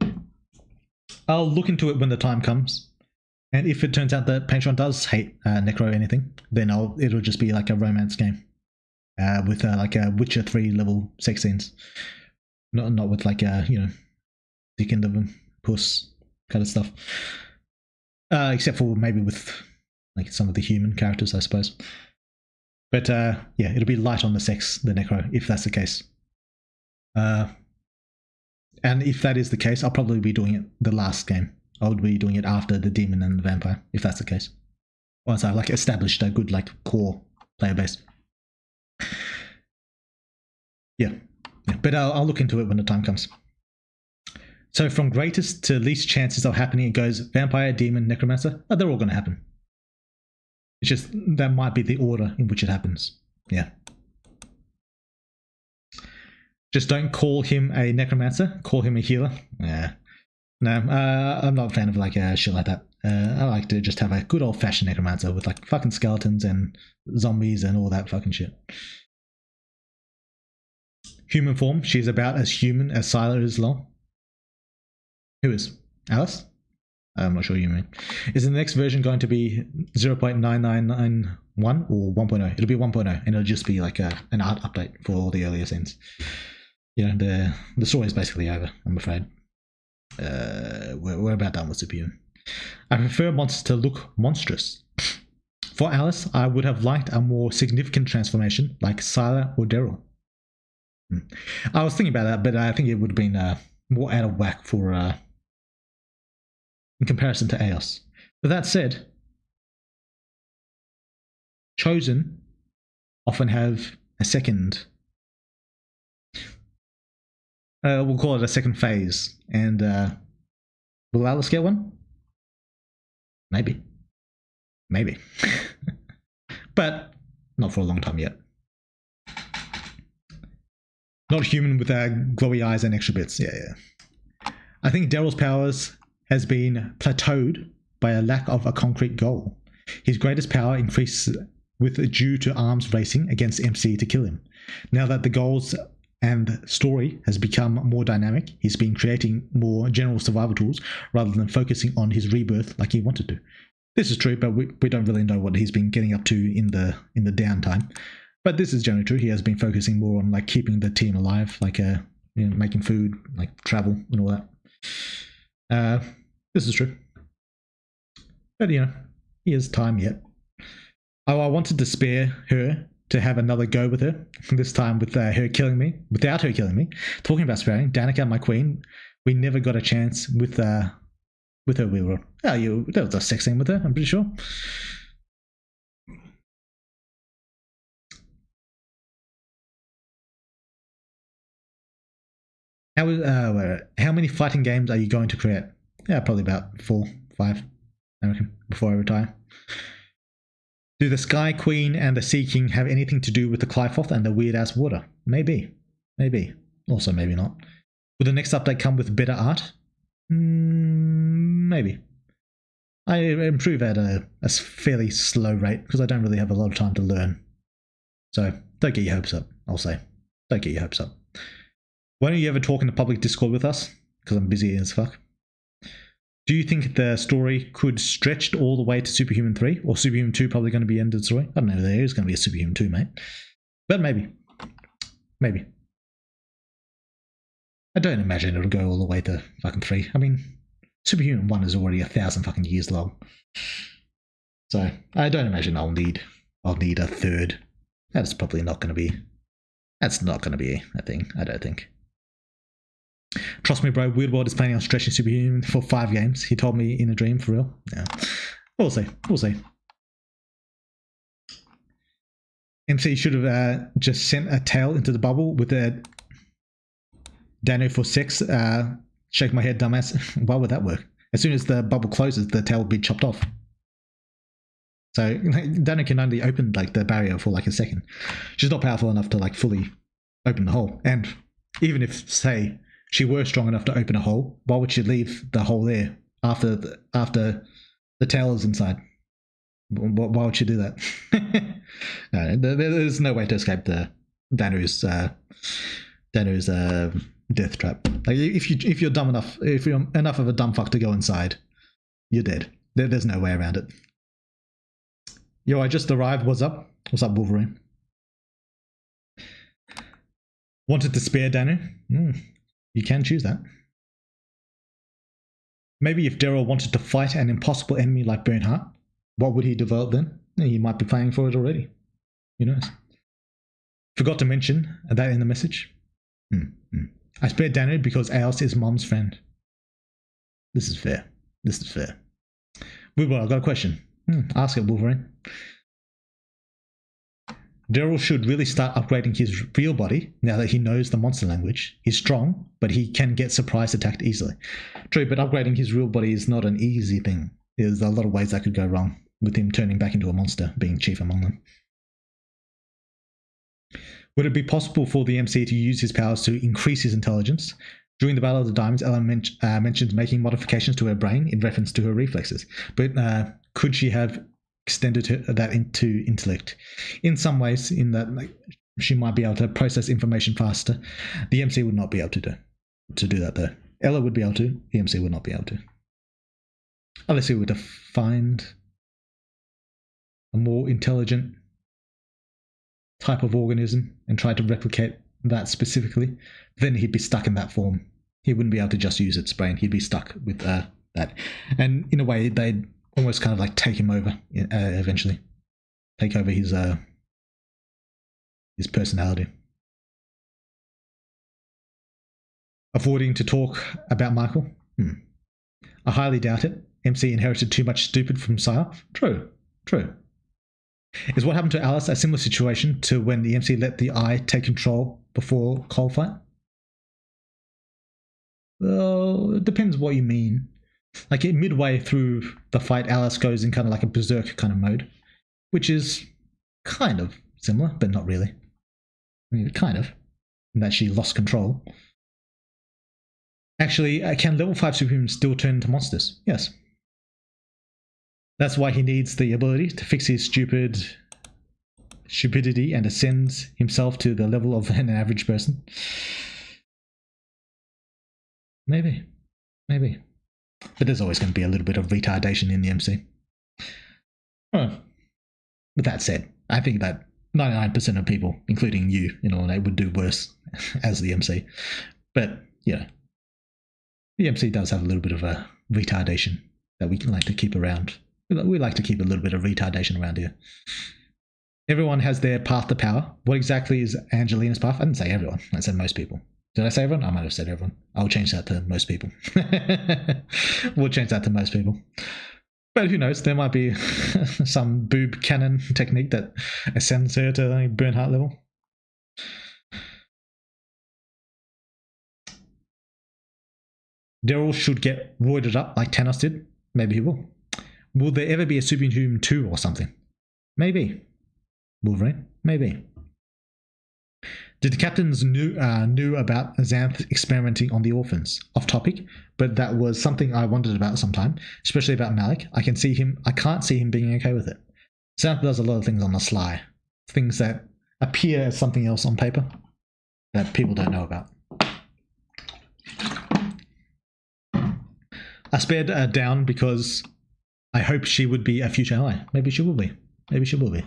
I'll look into it when the time comes. And if it turns out that Patron does hate Necro anything, then it'll just be like a romance game with like a Witcher 3 level sex scenes. Not with like dick into them, puss kind of stuff. Except for maybe with like some of the human characters, I suppose. But yeah, it'll be light on the sex, the Necro, if that's the case. And if that is the case, I'll probably be doing it the last game. I would be doing it after the demon and the vampire, if that's the case. Once I've like established a good like core player base. Yeah. But I'll look into it when the time comes. So from greatest to least chances of happening, it goes vampire, demon, necromancer. Oh, they're all going to happen. It's just that might be the order in which it happens. Yeah. Just don't call him a necromancer. Call him a healer. Yeah. No, I'm not a fan of like shit like that. I like to just have a good old-fashioned necromancer with like fucking skeletons and zombies and all that fucking shit. Human form. She's about as human as Sylar is, lol. Who is? Alice? I'm not sure you mean. Is the next version going to be 0.9991 or 1.0? It'll be 1.0 and it'll just be like an art update for all the earlier scenes. You know, the story is basically over, I'm afraid. We're about done with Superhuman. I prefer monsters to look monstrous. For Alice, I would have liked a more significant transformation like Sylar or Daryl. I was thinking about that, but I think it would have been more out of whack for in comparison to Eos. But that said, Chosen often have a second, we'll call it a second phase, and will Alice get one? Maybe. But not for a long time yet. Not human with glowy eyes and extra bits. Yeah. I think Daryl's powers has been plateaued by a lack of a concrete goal. His greatest power increases due to arms racing against MC to kill him. Now that the goals and story has become more dynamic, he's been creating more general survival tools rather than focusing on his rebirth like he wanted to. This is true, but we don't really know what he's been getting up to in the downtime. But this is generally true. He has been focusing more on like keeping the team alive, like making food, like travel and all that. This is true. But he has time yet. Oh, I wanted to spare her to have another go with her, this time with her killing me, without her killing me. Talking about sparing, Danica, my queen, we never got a chance with her wheel. Oh, there was a sex scene with her, I'm pretty sure. How many fighting games are you going to create? Yeah, probably about 4, 5, I reckon, before I retire. Do the Sky Queen and the Sea King have anything to do with the Qliphotht and the weird-ass water? Maybe. Maybe. Also, maybe not. Will the next update come with better art? Maybe. I improve at a fairly slow rate because I don't really have a lot of time to learn. So, don't get your hopes up, I'll say. Don't get your hopes up. Why don't you ever talk in the public Discord with us? Because I'm busy as fuck. Do you think the story could stretch all the way to Superhuman 3? Or Superhuman 2 probably going to be the end of the story? I don't know, there is going to be a Superhuman 2, mate. But maybe. Maybe. I don't imagine it'll go all the way to fucking 3. I mean, Superhuman 1 is already 1,000 fucking years long. So, I don't imagine I'll need a third. That's probably not going to be... That's not going to be a thing, I don't think. Trust me, bro, Weirdworld is planning on stretching Superhuman for 5 games. He told me in a dream, for real. Yeah. We'll see. We'll see. MC should have just sent a tail into the bubble with a Dano for sex. Shake my head, dumbass. Why would that work? As soon as the bubble closes, the tail will be chopped off. So Dano can only open like the barrier for like a second. She's not powerful enough to like fully open the hole. And even if, say, she were strong enough to open a hole, why would she leave the hole there after the tail is inside? Why would she do that? No, there's no way to escape the Dano's death trap. Like if you're dumb enough, if you're enough of a dumb fuck to go inside, you're dead. There's no way around it. Yo, I just arrived. What's up? What's up, Wolverine? Wanted to spare Dano? You can choose that. Maybe if Daryl wanted to fight an impossible enemy like Bernhardt, what would he develop then? He might be playing for it already. Who knows? Forgot to mention that in the message. I spared Dano because Aos is Mom's friend. This is fair. This is fair. Wolverine, I've got a question. Ask it, Wolverine. Daryl should really start upgrading his real body now that he knows the monster language. He's strong, but he can get surprise attacked easily. True, but upgrading his real body is not an easy thing. There's a lot of ways that could go wrong with him turning back into a monster, being chief among them. Would it be possible for the MC to use his powers to increase his intelligence? During the Battle of the Diamonds, Ella mentioned making modifications to her brain in reference to her reflexes, but could she have extended that into intellect? In some ways, in that she might be able to process information faster. The MC would not be able to do that, though. Ella would be able to, the MC would not be able to. Unless he were to find a more intelligent type of organism and try to replicate that specifically, then he'd be stuck in that form. He wouldn't be able to just use its brain. He'd be stuck with that. And in a way, they'd almost kind of like take him over eventually. Take over his personality. Avoiding to talk about Michael? I highly doubt it. MC inherited too much stupid from Psyop. True. Is what happened to Alice a similar situation to when the MC let the Eye take control before Coldfight? Well, it depends what you mean. Like midway through the fight, Alice goes in kind of like a berserk kind of mode, which is kind of similar, but not really. I mean, kind of, in that she lost control. Actually, can level 5 superhumans still turn into monsters? Yes. That's why he needs the ability to fix his stupidity and ascends himself to the level of an average person. Maybe. But there's always going to be a little bit of retardation in the MC. With that said, I think that 99% of people, including you, they would do worse as the MC. But, the MC does have a little bit of a retardation that we can like to keep around We like to keep a little bit of retardation around here. Everyone has their path to power. What exactly is Angelina's path? I didn't say everyone. I said most people. Did I say everyone? I might have said everyone. I'll change that to most people. We'll change that to most people. But who knows? There might be some boob cannon technique that ascends her to like Bernhardt level. Daryl should get roided up like Thanos did. Maybe he will. Will there ever be a Superhuman 2 or something? Maybe. Wolverine? Maybe. Did the captains knew about Xanth experimenting on the orphans? Off topic, but that was something I wondered about sometime, especially about Malik. I can't see him being okay with it. Xanth does a lot of things on the sly. Things that appear as something else on paper that people don't know about. I spared down because I hope she would be a future ally. Maybe she will be. Maybe she will be.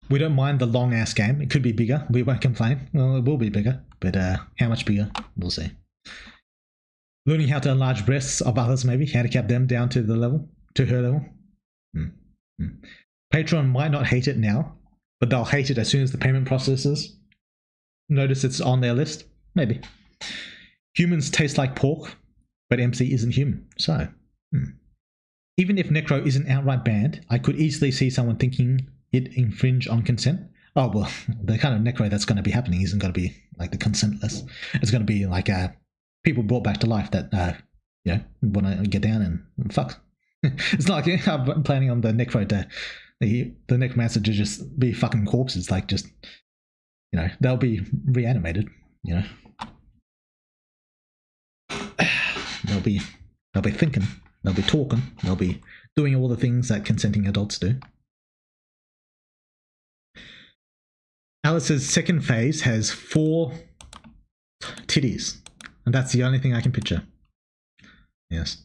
We don't mind the long-ass game. It could be bigger. We won't complain. Well, it will be bigger. But how much bigger? We'll see. Learning how to enlarge breasts of others, maybe. Handicap them down to her level. Patreon might not hate it now, but they'll hate it as soon as the payment processors notice it's on their list. Maybe. Humans taste like pork, but MC isn't human. So, even if Necro isn't outright banned, I could easily see someone thinking it infringe on consent. Oh, well, the kind of Necro that's going to be happening isn't going to be like the consentless. It's going to be like people brought back to life that, want to get down and fuck. It's not like I'm planning on the Necro to, the Necromancer to just be fucking corpses. Like just, they'll be reanimated, They'll be thinking, they'll be talking, they'll be doing all the things that consenting adults do. Alice's second phase has 4 titties, and that's the only thing I can picture. Yes.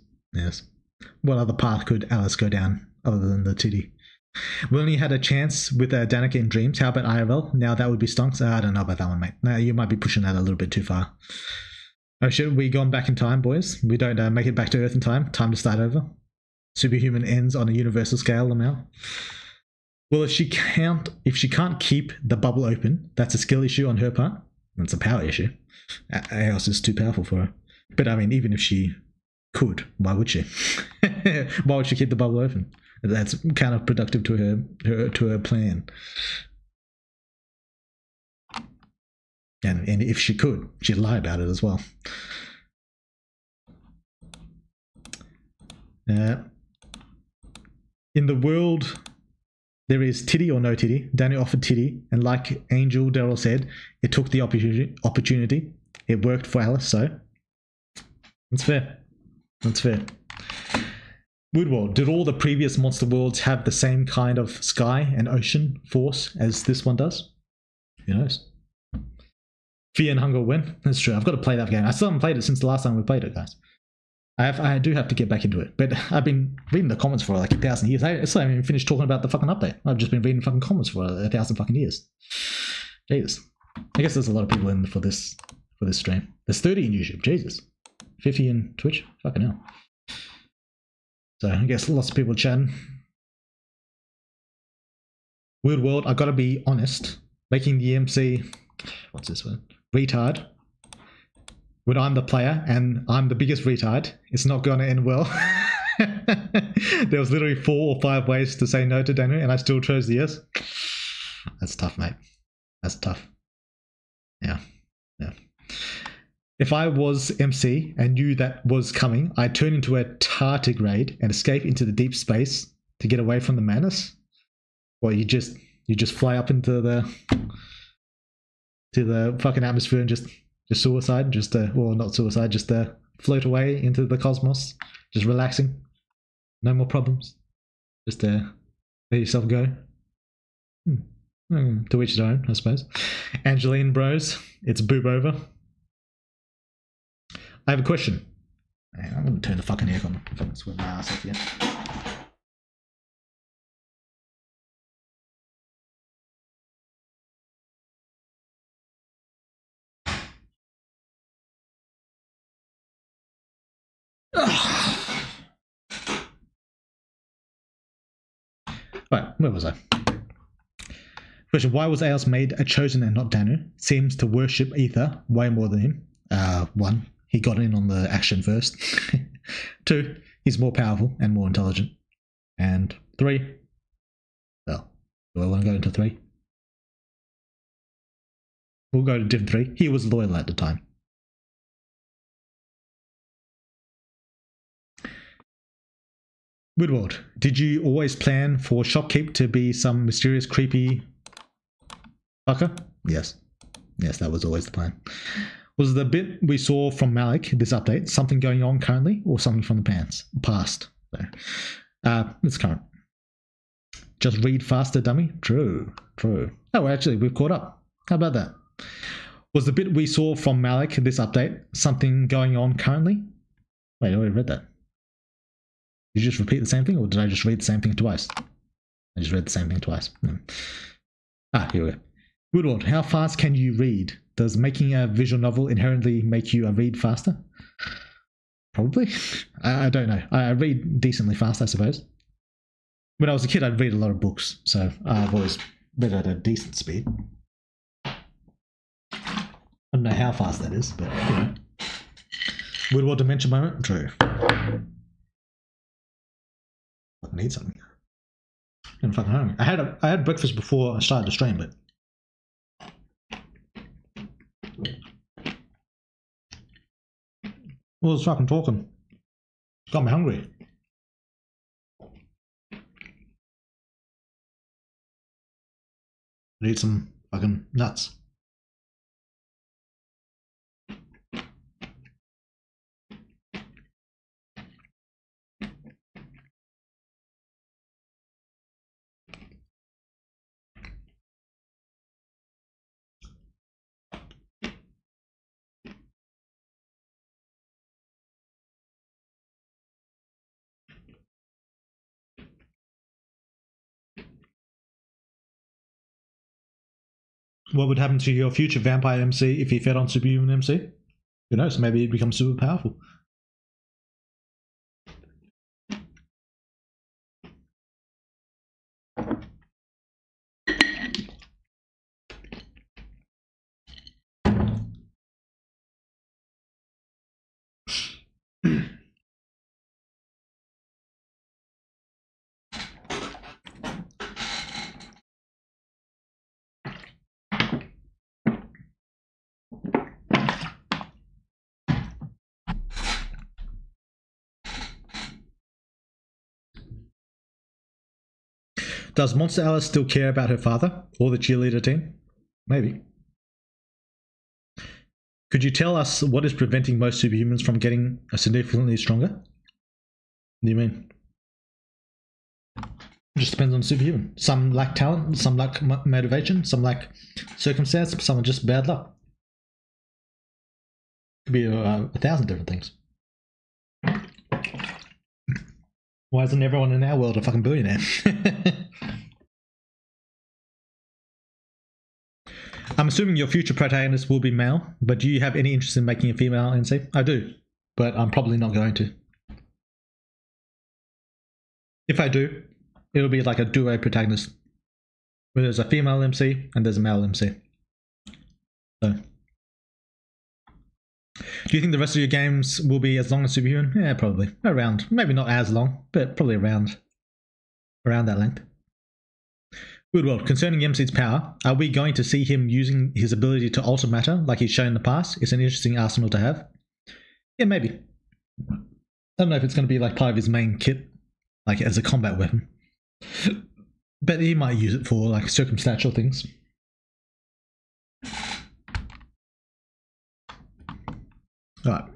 What other path could Alice go down other than the titty? We only had a chance with Danica in Dreams. How about IRL? Now that would be stonks. I don't know about that one, mate. No, you might be pushing that a little bit too far. Oh shit, we gone back in time, boys. We don't make it back to Earth in time. Time to start over. Superhuman ends on a universal scale now. Well, if she can't keep the bubble open, that's a skill issue on her part. That's a power issue. Eos is too powerful for her. But I mean, even if she could, why would she? Why would she keep the bubble open? That's counterproductive to her plan. And if she could, she'd lie about it as well. In the world, there is titty or no titty. Danny offered titty, and like Angel Daryl said, it took the opportunity. It worked for Alice, so that's fair. Woodworld, did all the previous monster worlds have the same kind of sky and ocean force as this one does? Who knows? Fear and Hunger win. That's true. I've got to play that game. I still haven't played it since the last time we played it, guys. I do have to get back into it, but I've been reading the comments for like 1,000 years. I still haven't even finished talking about the fucking update. I've just been reading fucking comments for 1,000 fucking years. Jesus. I guess there's a lot of people in for this stream. There's 30 in YouTube. Jesus. 50 in Twitch. Fucking hell. So I guess lots of people chatting. Weird World, I gotta be honest. Making the MC, what's this one? Retard. When I'm the player and I'm the biggest retard, it's not gonna end well. There was literally 4 or 5 ways to say no to Daniel, and I still chose the yes. That's tough, mate. That's tough. Yeah. If I was MC and knew that was coming, I'd turn into a tardigrade and escape into the deep space to get away from the madness. Well, you just fly up into the fucking atmosphere and just suicide, well, not suicide, just float away into the cosmos, just relaxing, no more problems, just let yourself go. To each his own, I suppose. Angeline Bros, it's boob over. I have a question. Man, I'm gonna turn the fucking aircon. I'm fucking sweat my ass off yet. Right, where was I? Question: why was Aeos made a chosen and not Danu? Seems to worship Aether way more than him. 1, he got in on the action first. 2, he's more powerful and more intelligent. And 3, well, do I want to go into 3? We'll go to div 3. He was loyal at the time. Woodward, did you always plan for Shopkeep to be some mysterious, creepy fucker? Yes. Yes, that was always the plan. Was the bit we saw from Malik, this update, something going on currently or something from the past? So, it's current. Just read faster, dummy? True, true. Oh, actually, we've caught up. How about that? Was the bit we saw from Malik, this update, something going on currently? Wait, I already read that. Did you just repeat the same thing, or did I just read the same thing twice? I just read the same thing twice. Here we go. Woodward, how fast can you read? Does making a visual novel inherently make you read faster? Probably. I don't know. I read decently fast, I suppose. When I was a kid, I'd read a lot of books, so I've always read at a decent speed. I don't know how fast that is, but you know. Woodward dementia moment? True. I need something. I'm fucking hungry. I had breakfast before I started the stream, but I was fucking talking. Got me hungry. I need some fucking nuts. What would happen to your future vampire MC if he fed on superhuman MC? Who knows? Maybe he'd become super powerful. Does Monster Alice still care about her father or the cheerleader team? Maybe. Could you tell us what is preventing most superhumans from getting significantly stronger? What do you mean? It just depends on the superhuman. Some lack talent, some lack motivation, some lack circumstance, some are just bad luck. Could be 1,000 different things. Why isn't everyone in our world a fucking billionaire? I'm assuming your future protagonist will be male, but do you have any interest in making a female MC? I do, but I'm probably not going to. If I do, it'll be like a duo protagonist, where there's a female MC and there's a male MC. So, do you think the rest of your games will be as long as Superhuman? Yeah, probably. Around. Maybe not as long, but probably around that length. Woodward, concerning MC's power, are we going to see him using his ability to alter matter like he's shown in the past? It's an interesting arsenal to have. Yeah, maybe. I don't know if it's going to be like part of his main kit, like as a combat weapon. But he might use it for like circumstantial things. Alright.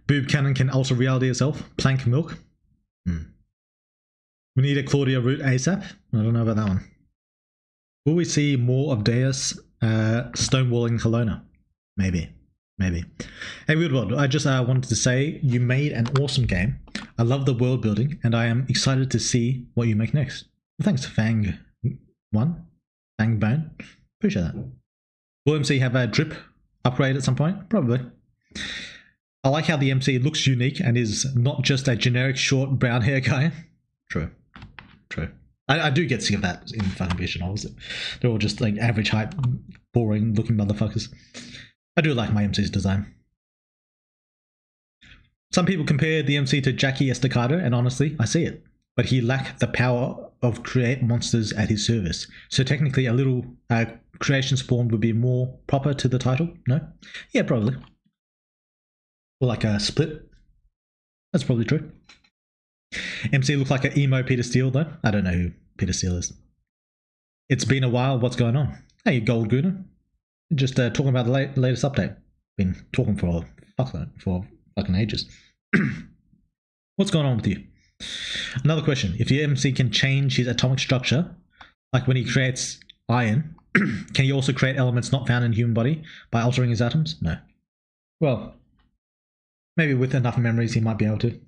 Boob Cannon can alter reality itself. Plank milk. We need a Claudia route ASAP. I don't know about that one. Will we see more of Deus stonewalling Kelowna? Maybe. Maybe. Hey, Woodward, I just wanted to say you made an awesome game. I love the world building, and I am excited to see what you make next. Well, thanks, Fang1. Bang Bone. Appreciate that. Will MC have a drip upgrade at some point? Probably. I like how the MC looks unique and is not just a generic short brown hair guy. True. I do get sick of that in fucking Vision novels. They're all just like average height, boring looking motherfuckers. I do like my MC's design. Some people compare the MC to Jackie Estacado, and honestly, I see it. But he lacked the power of create monsters at his service. So technically a little creation spawn would be more proper to the title, no? Yeah, probably. Or like a split. That's probably true. MC looks like an emo Peter Steele though. I don't know who Peter Steele is. It's been a while, what's going on? Hey, Gold Gooner. Just talking about the latest update. Been talking for fucking ages. What's going on with you? Another question. If the MC can change his atomic structure, like when he creates iron, can he also create elements not found in the human body by altering his atoms? No. Well, maybe with enough memories he might be able to.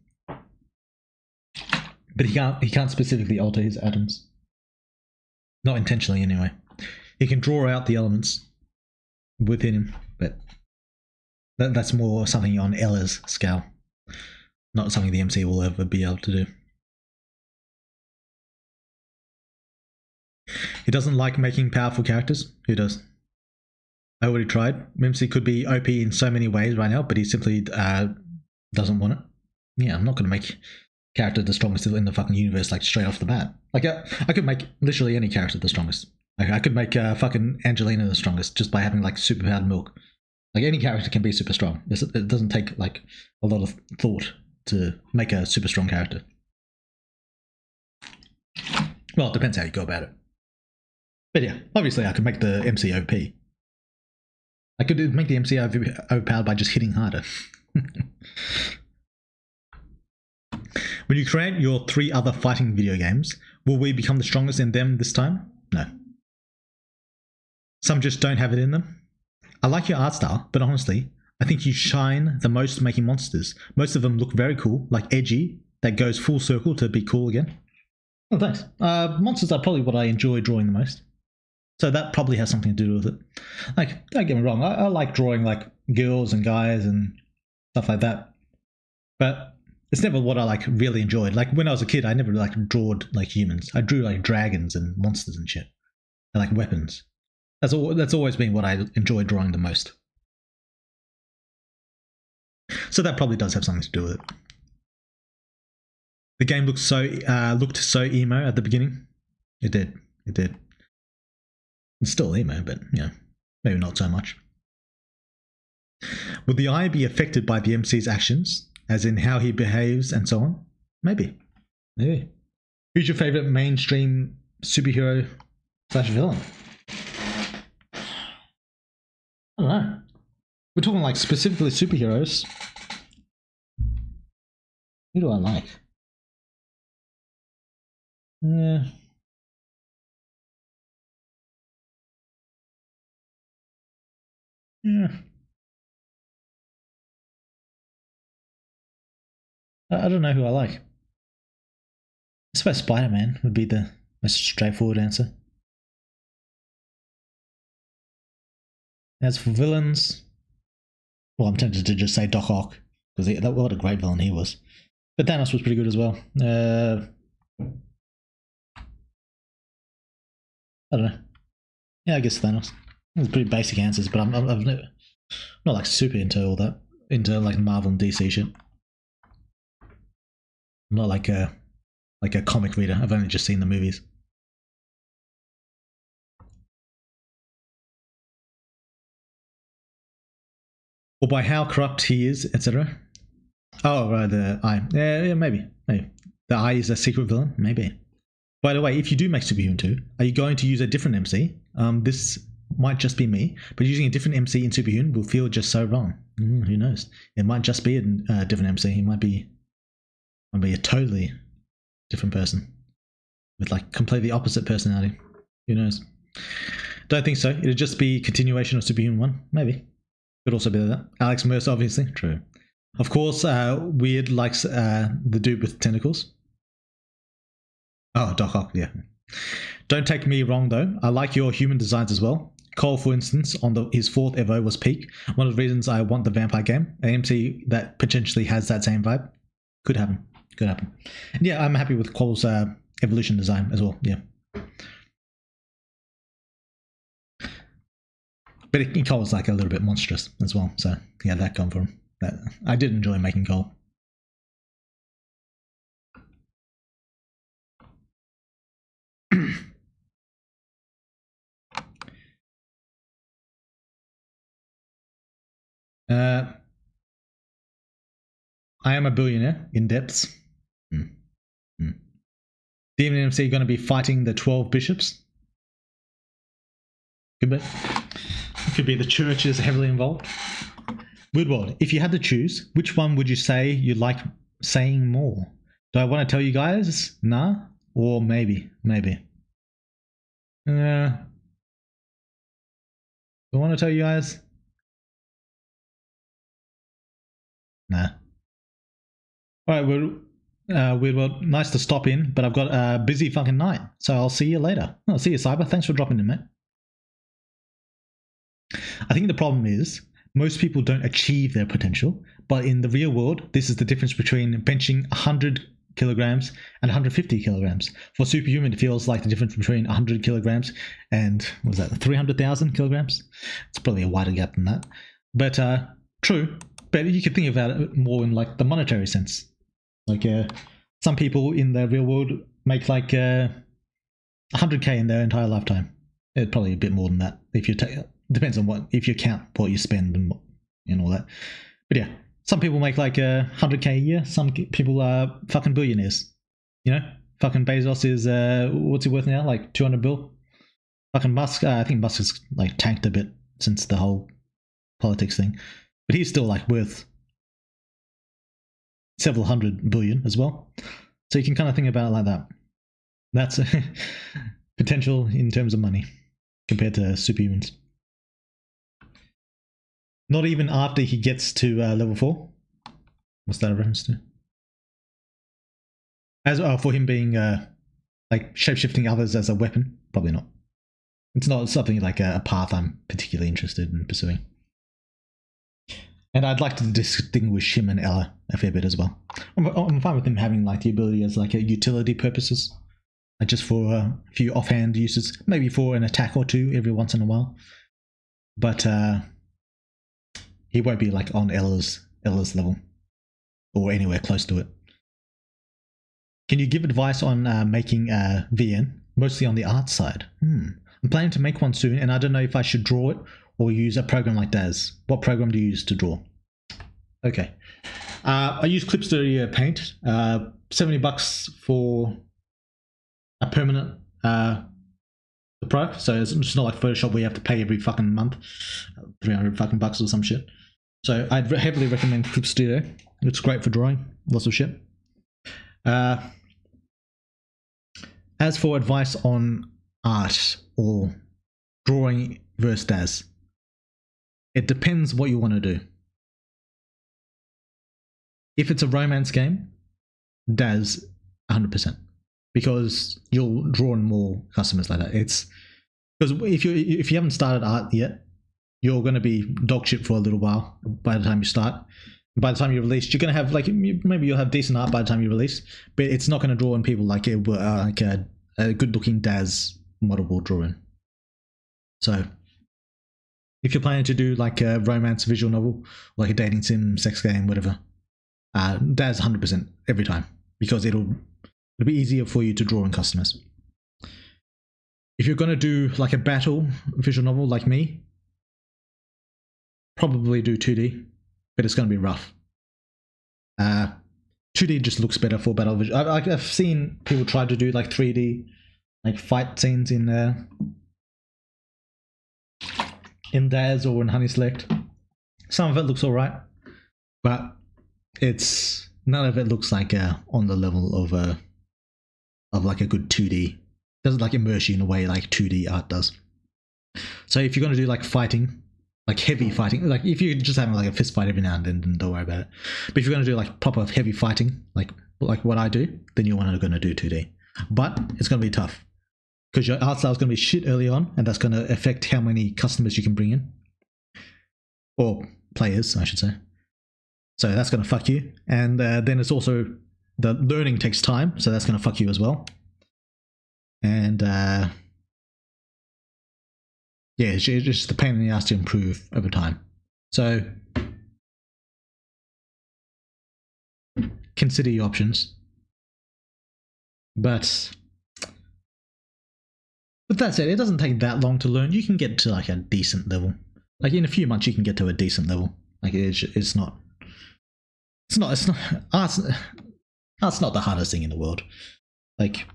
But he can't specifically alter his atoms. Not intentionally anyway. He can draw out the elements within him, but that's more something on Ella's scale. Not something the MC will ever be able to do. He doesn't like making powerful characters. Who does? I already tried. MC could be OP in so many ways right now, but he simply doesn't want it. Yeah, I'm not going to make character the strongest in the fucking universe like straight off the bat. Like I could make literally any character the strongest. Like I could make fucking Angelina the strongest just by having like super powered milk. Like any character can be super strong. It doesn't take like a lot of thought to make a super strong character. Well, it depends how you go about it. But yeah, obviously I could make the MC OP. I could make the MC overpowered by just hitting harder. When you create your 3 other fighting video games, will we become the strongest in them this time? No. Some just don't have it in them. I like your art style, but honestly, I think you shine the most making monsters. Most of them look very cool, like edgy, that goes full circle to be cool again. Oh, thanks. Monsters are probably what I enjoy drawing the most. So that probably has something to do with it. Like, don't get me wrong, I like drawing like girls and guys and stuff like that. But it's never what I like really enjoyed. Like when I was a kid, I never like drawed like humans. I drew like dragons and monsters and shit. And like weapons. That's always been what I enjoyed drawing the most. So that probably does have something to do with it. The game looked so emo at the beginning. It did. It's still emo, but yeah, maybe not so much. Would the eye be affected by the MC's actions, as in how he behaves and so on? Maybe. Who's your favorite mainstream superhero / villain? I don't know. We're talking like specifically superheroes. Who do I like? Yeah. I don't know who I like. I suppose Spider-Man would be the most straightforward answer. As for villains, well, I'm tempted to just say Doc Ock, because what a great villain he was. But Thanos was pretty good as well. I don't know. Yeah, I guess Thanos. It's pretty basic answers, but I'm not like super into all that, into like Marvel and DC shit. I'm not like a comic reader. I've only just seen the movies. Or by how corrupt he is, etc. Oh, right, the Eye. Yeah, maybe. The Eye is a secret villain? Maybe. By the way, if you do make Superhuman 2, are you going to use a different MC? This might just be me, but using a different MC in Superhuman will feel just so wrong. Who knows? It might just be a different MC. It might be a totally different person with like completely opposite personality. Who knows? Don't think so. It'll just be continuation of Superhuman 1. Maybe. Could also be that. Alex Mercer, obviously. True. Of course, Weird likes the dude with tentacles. Oh, Doc Ock, yeah. Don't take me wrong though. I like your human designs as well. Cole, for instance, on his 4th Evo was peak. One of the reasons I want the vampire game. AMC that potentially has that same vibe. Could happen. Could happen. And yeah, I'm happy with Cole's evolution design as well. Yeah. But Cole's like a little bit monstrous as well. So yeah, that gone for him. I did enjoy making Cole. I am a billionaire in depths. Demon MC going to be fighting the 12 bishops. Could be. Could be the church is heavily involved. Woodward, if you had to choose, which one would you say you like saying more? Do I want to tell you guys? Nah? Or maybe? Maybe. Do I want to tell you guys? Nah. Alright, well, nice to stop in, but I've got a busy fucking night, so I'll see you later. I'll see you, Cyber. Thanks for dropping in, mate. I think the problem is most people don't achieve their potential, but in the real world, this is the difference between benching 100 kilograms and 150 kilograms. For superhuman, it feels like the difference between 100 kilograms and, what was that, 300,000 kilograms? It's probably a wider gap than that. But true, but you could think about it more in like the monetary sense. Like some people in the real world make like 100k in their entire lifetime. It's probably a bit more than that if you take. Depends on what, if you count what you spend and all that. But yeah, some people make like 100k a year. Some people are fucking billionaires. You know, fucking Bezos is what's he worth now? Like 200 bill. Fucking Musk. I think Musk has like tanked a bit since the whole politics thing, but he's still like worth several hundred billion as well. So you can kind of think about it like that. That's potential in terms of money compared to superhumans. Not even after he gets to level 4. What's that a reference to? As for him being like shapeshifting others as a weapon, probably not. It's not something like a path I'm particularly interested in pursuing. And I'd like to distinguish him and Ella a fair bit as well. I'm fine with him having like the ability as like a utility purposes, like just for a few offhand uses, maybe for an attack or two every once in a while. But he won't be like on Ella's level or anywhere close to it. Can you give advice on making a VN, mostly on the art side? I'm planning to make one soon, and I don't know if I should draw it or use a program like Daz. What program do you use to draw? Okay. I use Clip Studio Paint. $70 for a permanent pro. So it's not like Photoshop where you have to pay every fucking month, 300 fucking bucks or some shit. So I'd heavily recommend Clip Studio. It's great for drawing, lots of shit. As for advice on art or drawing versus Daz, it depends what you want to do. If it's a romance game, Daz 100%, because you'll draw in more customers like that. It's because if you haven't started art yet, you're going to be dog shit for a little while by the time you start. By the time you release, you're going to have like, maybe you'll have decent art by the time you release, but it's not going to draw in people like a good looking Daz model will draw in. So if you're planning to do like a romance visual novel, like a dating sim, sex game, whatever, Daz 100% every time, because it'll be easier for you to draw in customers. If you're going to do like a battle visual novel like me, probably do 2D, but it's going to be rough. 2D just looks better for battle visual. I've seen people try to do like 3D, like fight scenes in Daz or in Honey Select. Some of it looks alright, but it's none of it looks like on the level of like a good 2D. Doesn't like immerse you in a way like 2D art does. So if you're going to do like fighting, like heavy fighting, like if you're just having like a fist fight every now and then don't worry about it. But if you're going to do like proper heavy fighting, like what I do, then you're going to do 2D. But it's going to be tough. because your art style is going to be shit early on, and that's going to affect how many customers you can bring in, or players, I should say. So that's going to fuck you. And then it's also the learning takes time, so that's going to fuck you as well. And yeah, it's just the pain in the ass to improve over time. So consider your options. But that said, it doesn't take that long to learn. You can get to like a decent level. Like in a few months, you can get to a decent level. Like it's not art's not the hardest thing in the world. Like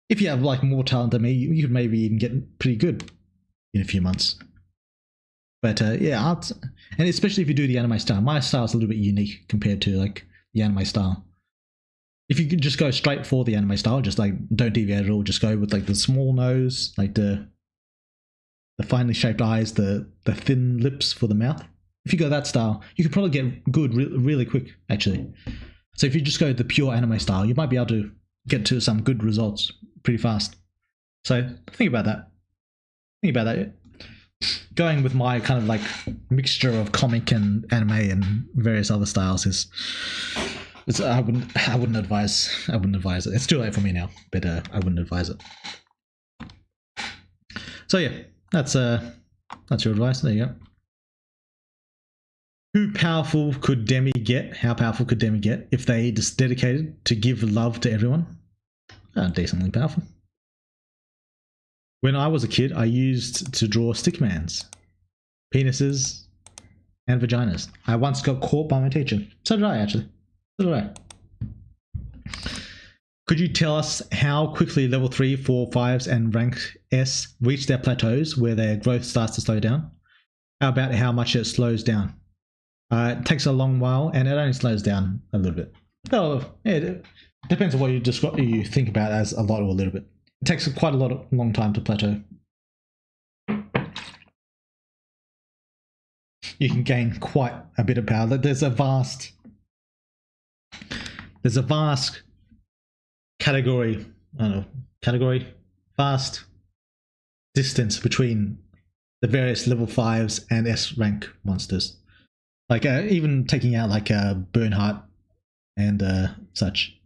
if you have like more talent than me, you could maybe even get pretty good in a few months. But yeah, art, and especially if you do the anime style. My style is a little bit unique compared to like the anime style. If you could just go straight for the anime style, just like don't deviate at all, just go with like the small nose, like the finely shaped eyes, the thin lips for the mouth. If you go that style, you could probably get good really quick, actually. So if you just go the pure anime style, you might be able to get to some good results pretty fast. So think about that. Think about that. Going with my kind of like mixture of comic and anime and various other styles is... I wouldn't advise it. It's too late for me now, but I wouldn't advise it. So yeah, that's your advice. There you go. How powerful could Demi get if they just dedicated to give love to everyone? Decently powerful. When I was a kid, I used to draw stickmans, penises, and vaginas. I once got caught by my teacher. So did I, actually. Alright. Could you tell us how quickly level 3, 4, 5s and rank S reach their plateaus where their growth starts to slow down? How about how much it slows down? It takes a long while and it only slows down a little bit. Oh, it depends on what you think about as a lot or a little bit. It takes quite a long time to plateau. You can gain quite a bit of power. There's a vast vast distance between the various level 5s and S rank monsters. Like even taking out like Bernhardt and such,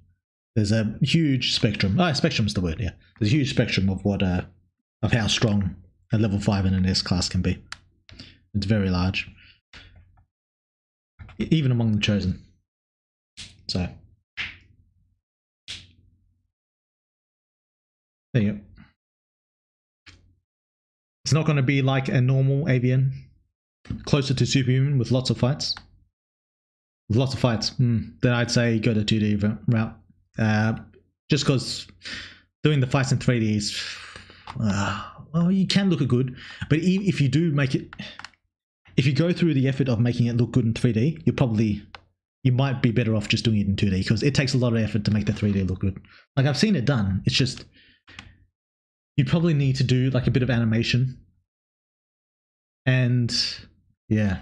there's a huge spectrum. Spectrum's the word, yeah. There's a huge spectrum of what of how strong a level 5 in an S class can be. It's very large, even among the chosen. So there you go. It's not going to be like a normal avian, closer to superhuman with lots of fights. With lots of fights, then I'd say go the 2D route. Just because doing the fights in 3D is, well, you can look good, but if you do make it, if you go through the effort of making it look good in 3D, you might be better off just doing it in 2D because it takes a lot of effort to make the 3D look good. Like I've seen it done. It's just you probably need to do like a bit of animation, and yeah,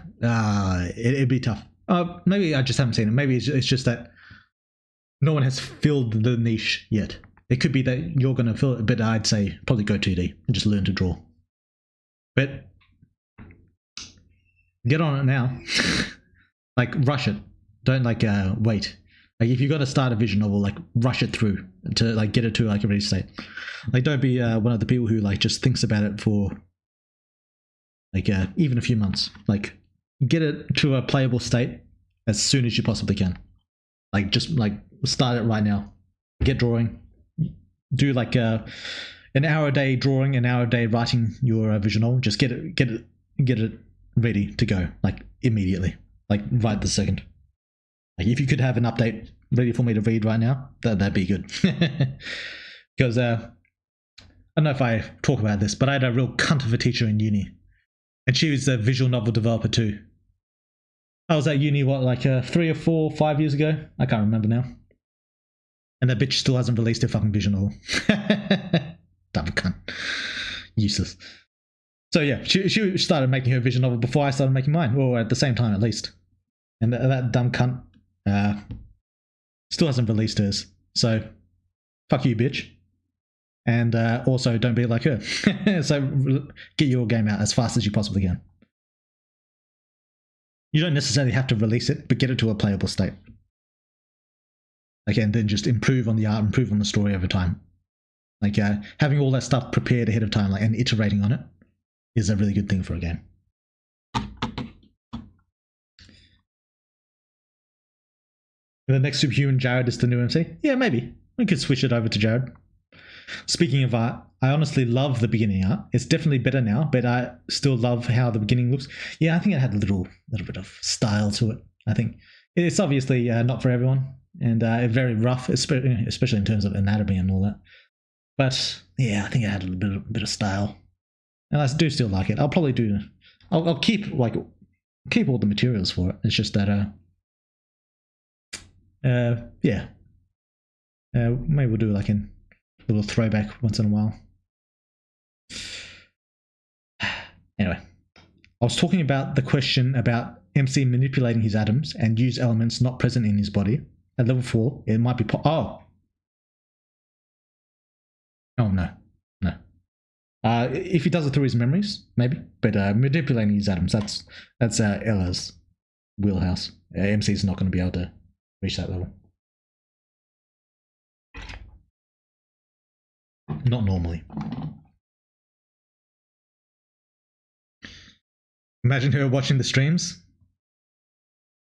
it'd be tough. Maybe I just haven't seen it. Maybe it's just that no one has filled the niche yet. It could be that you're going to fill it, but I'd say probably go 2D and just learn to draw. But get on it now. Like rush it. Don't like wait. Like if you got to start a vision novel, like rush it through to like get it to like a ready state. Like don't be one of the people who like just thinks about it for like even a few months. Like get it to a playable state as soon as you possibly can. Like just like start it right now. Get drawing. Do like an hour a day drawing, an hour a day writing your visual novel. Just get it ready to go like immediately. Like right this second. Like if you could have an update ready for me to read right now, that'd be good. Because I don't know if I talk about this, but I had a real cunt of a teacher in uni, and she was a visual novel developer too. I was at uni like 3 or 4, 5 years ago. I can't remember now. And that bitch still hasn't released her fucking visual novel. Dumb cunt. Useless. So yeah, she started making her visual novel before I started making mine, or at the same time at least. And that dumb cunt still hasn't released hers. So fuck you, bitch. and also don't be like her. So get your game out as fast as you possibly can. You don't necessarily have to release it, but get it to a playable state. Okay, and then just improve on the art, improve on the story over time. Like having all that stuff prepared ahead of time, like, and iterating on it is a really good thing for a game. The next Superhuman Jared is the new MC? Yeah, maybe. We could switch it over to Jared. Speaking of art, I honestly love the beginning art. It's definitely better now, but I still love how the beginning looks. Yeah, I think it had a little bit of style to it. I think it's obviously not for everyone, and very rough, especially in terms of anatomy and all that. But yeah, I think it had a bit of style, and I do still like it. I'll probably do. I'll keep all the materials for it. It's just that yeah. Maybe we'll do like a little throwback once in a while. Anyway, I was talking about the question about MC manipulating his atoms and use elements not present in his body. At level 4, it might be oh no. If he does it through his memories, maybe. But manipulating his atoms, that's Ella's wheelhouse. MC is not going to be able to reach that level. Not normally. Imagine her watching the streams.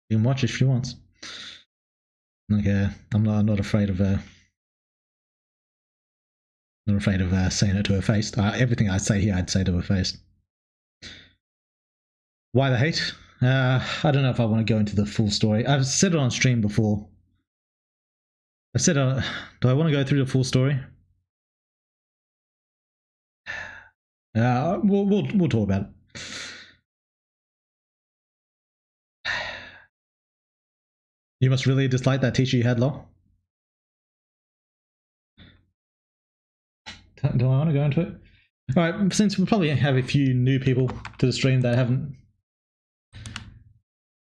You can watch if she wants. Like, I'm not afraid of saying it to her face. Everything I say here, I'd say to her face. Why the hate? I don't know if I want to go into the full story. I've said it on stream before. I said, do I want to go through the full story? We'll talk about it. You must really dislike that teacher you had, Law. Do I want to go into it? All right, since we probably have a few new people to the stream that haven't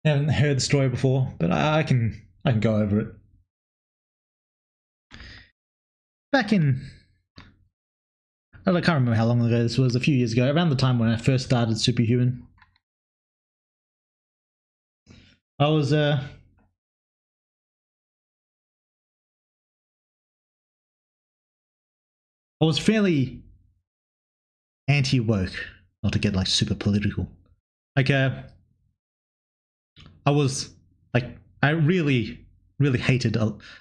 heard the story before, but I can go over it. Back in, I can't remember how long ago this was, a few years ago, around the time when I first started Superhuman. I was fairly anti-woke, not to get like super political. Like I was like, I really hated,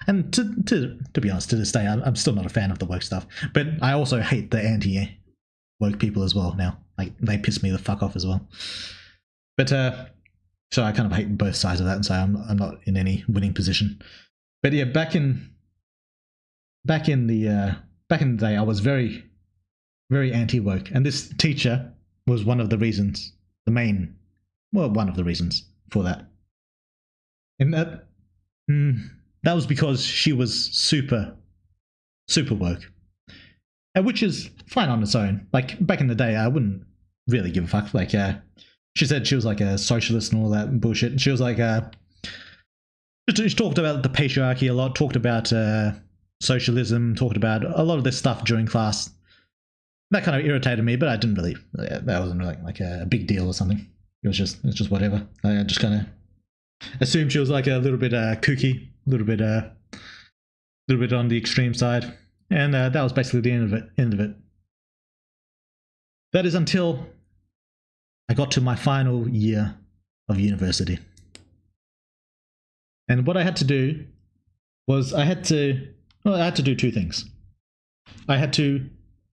and to be honest, to this day, I'm still not a fan of the woke stuff. But I also hate the anti-woke people as well now. Like, they piss me the fuck off as well. But so I kind of hate both sides of that, and so I'm not in any winning position. But yeah, back in the day, I was very anti-woke, and this teacher was one of the reasons, one of the reasons for that. And that was because she was super woke, which is fine on its own. Like, back in the day, I wouldn't really give a fuck. Like, she said she was like a socialist and all that bullshit. And she was like, she talked about the patriarchy a lot, talked about socialism, talked about a lot of this stuff during class. That kind of irritated me, but I didn't really, that wasn't really like a big deal or something. It was just whatever. I just kind of assumed she was like a little bit kooky, a little bit on the extreme side, and that was basically the end of it. That is until I got to my final year of university, and what I had to do was I had to do two things. I had to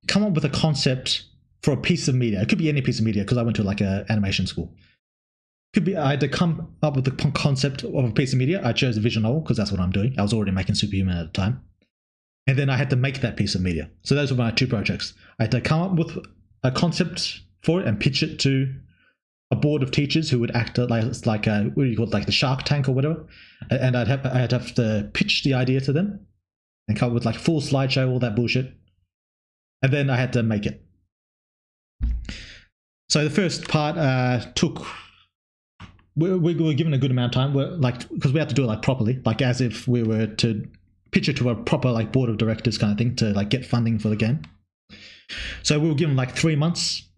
come up with a concept for a piece of media. It could be any piece of media, because I went to like an animation school. I had to come up with the concept of a piece of media. I chose a visual novel because that's what I'm doing. I was already making Superhuman at the time. And then I had to make that piece of media. So those were my two projects. I had to come up with a concept for it and pitch it to a board of teachers who would act like what do you call it, like the Shark Tank or whatever. And I'd have to pitch the idea to them and come up with like full slideshow, all that bullshit. And then I had to make it. So the first part took... We were given a good amount of time, because we had to do it like properly, like as if we were to pitch it to a proper like board of directors kind of thing to like get funding for the game. So we were given like 3 months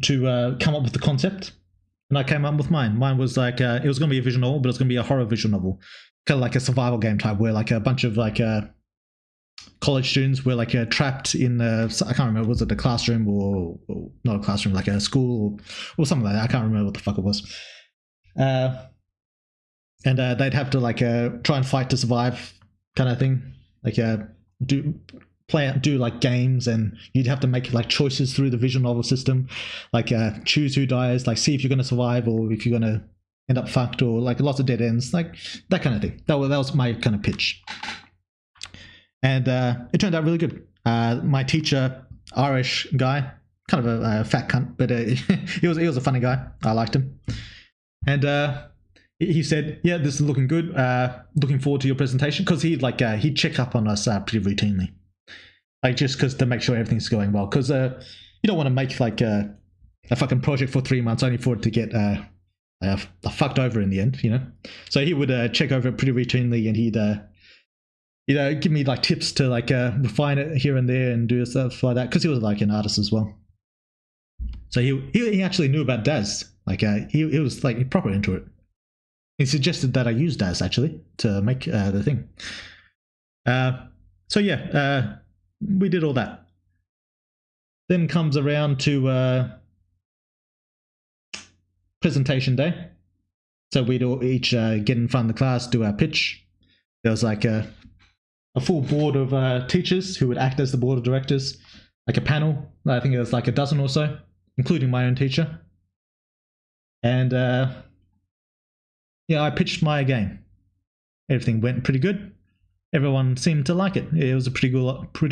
to come up with the concept, and I came up with mine. Mine was like it was going to be a visual novel, but it was going to be a horror visual novel, kind of like a survival game type, where like a bunch of like college students were like trapped in I can't remember, was it a classroom or not a classroom, like a school or something like that. I can't remember what the fuck it was. And they'd have to like try and fight to survive, kind of thing. Like do like games, and you'd have to make like choices through the visual novel system, like choose who dies, like see if you're going to survive or if you're going to end up fucked, or like lots of dead ends, like that kind of thing. That was my kind of pitch, and it turned out really good. My teacher, Irish guy, kind of a fat cunt, but he was a funny guy. I liked him, and he said, "Yeah, this is looking good. Looking forward to your presentation," because he'd check up on us pretty routinely. Like, just because to make sure everything's going well, because you don't want to make like a fucking project for 3 months only for it to get fucked over in the end, you know. So he would check over it pretty routinely, and he'd give me like tips to like refine it here and there and do stuff like that, because he was like an artist as well. So he actually knew about Daz. Like he was like proper into it. He suggested that I use Daz actually to make the thing. So yeah. We did all that. Then comes around to presentation day. So we'd all each get in front of the class, do our pitch. There was like a full board of teachers who would act as the board of directors, like a panel. I think it was like a dozen or so, including my own teacher. And yeah, I pitched my game. Everything went pretty good. Everyone seemed to like it. It was a pretty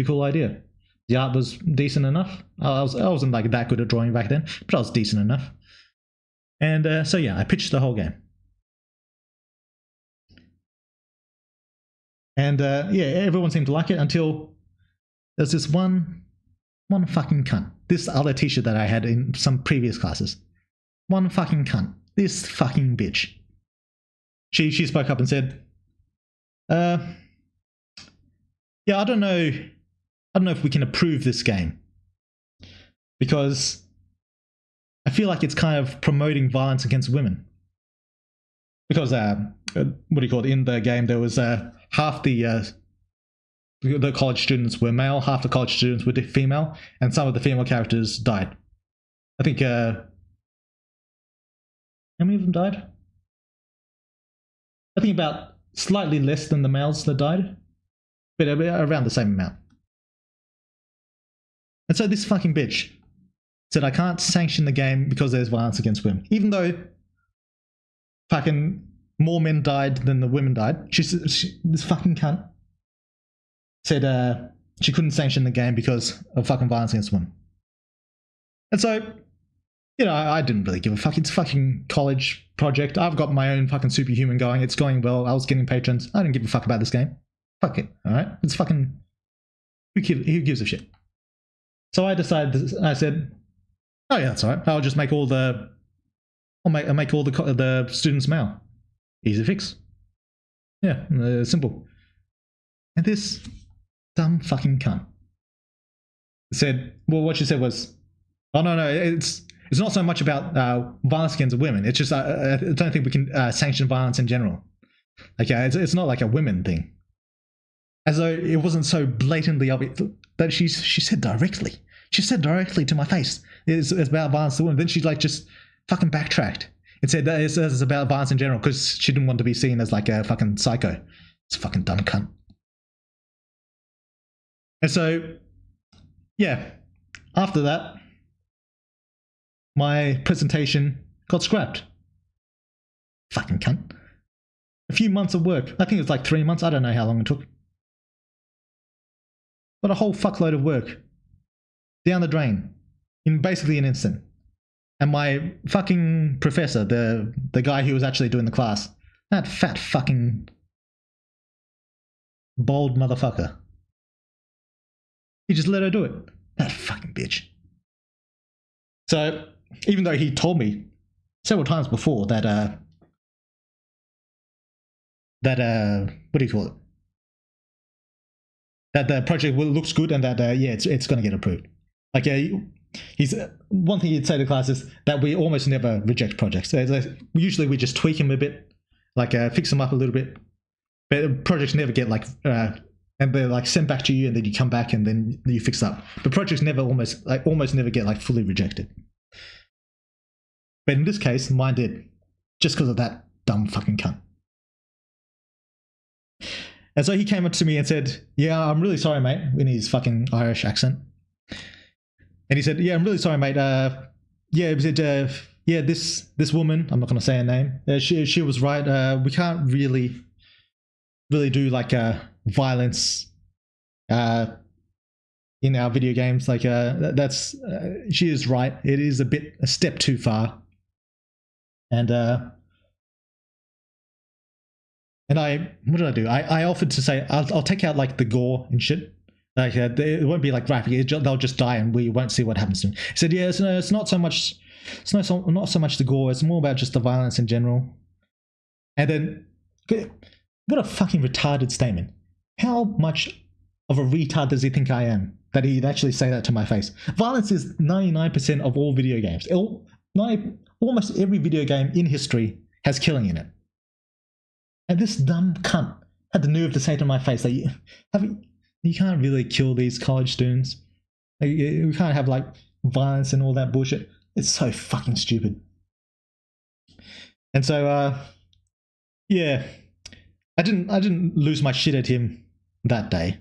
cool idea. The art was decent enough. I wasn't like that good at drawing back then, but I was decent enough. And so yeah, I pitched the whole game. And yeah, everyone seemed to like it until there's this one fucking cunt. This other teacher that I had in some previous classes. One fucking cunt. This fucking bitch. She spoke up and said, yeah, I don't know if we can approve this game, because I feel like it's kind of promoting violence against women. Because what do you call it? In the game, there was half the college students were male, half the college students were female, and some of the female characters died. I think how many of them died? I think about slightly less than the males that died, but around the same amount. And so this fucking bitch said I can't sanction the game because there's violence against women, even though fucking more men died than the women died. This fucking cunt said she couldn't sanction the game because of fucking violence against women. And so, you know, I didn't really give a fuck. It's a fucking college project. I've got my own fucking superhuman going. It's going well. I was getting patrons. I didn't give a fuck about this game. Fuck it, all right? It's fucking... Who gives a shit? So I decided... I said, oh yeah, that's all right. I'll just make all the... I'll make all the students male. Easy fix. Yeah, simple. And this dumb fucking cunt said... Well, what she said was... Oh, no, it's not so much about violence against women. It's just I don't think we can sanction violence in general. Like, it's not like a women thing. As though it wasn't so blatantly obvious that she said directly. She said directly to my face, it's about violence to women. Then she like just fucking backtracked and said that it's about violence in general because she didn't want to be seen as like a fucking psycho. It's a fucking dumb cunt. And so, yeah, after that, my presentation got scrapped. Fucking cunt. A few months of work. I think it was like 3 months. I don't know how long it took. But a whole fuckload of work. Down the drain. In basically an instant. And my fucking professor, the guy who was actually doing the class, that fat fucking bald motherfucker, he just let her do it. That fucking bitch. So, even though he told me several times before that, what do you call it? that the project looks good and that yeah, it's going to get approved. Like he's one thing he'd say to class is that we almost never reject projects. Usually we just tweak them a bit, like fix them up a little bit, but projects never get like and they're like sent back to you and then you come back and then you fix up. But projects never almost never get like fully rejected. But in this case, mine did, just because of that dumb fucking cunt. And so he came up to me and said, "Yeah, I'm really sorry, mate," in his fucking Irish accent. And he said, "Yeah, I'm really sorry, mate. Yeah, this woman, I'm not going to say her name. She was right. We can't really do like violence in our video games. Like that's she is right. It is a step too far." And what did I do? I offered to say I'll take out like the gore and shit. Like it won't be like graphic. They'll just die and we won't see what happens to them. He said, "Yeah, it's not so much. It's not so much the gore. It's more about just the violence in general." And then, what a fucking retarded statement. How much of a retard does he think I am that he'd actually say that to my face? Violence is 99% of all video games. Almost every video game in history has killing in it. And this dumb cunt had the nerve to say to my face that you can't really kill these college students. Like, you can't have like violence and all that bullshit. It's so fucking stupid. And so, yeah, I didn't lose my shit at him that day.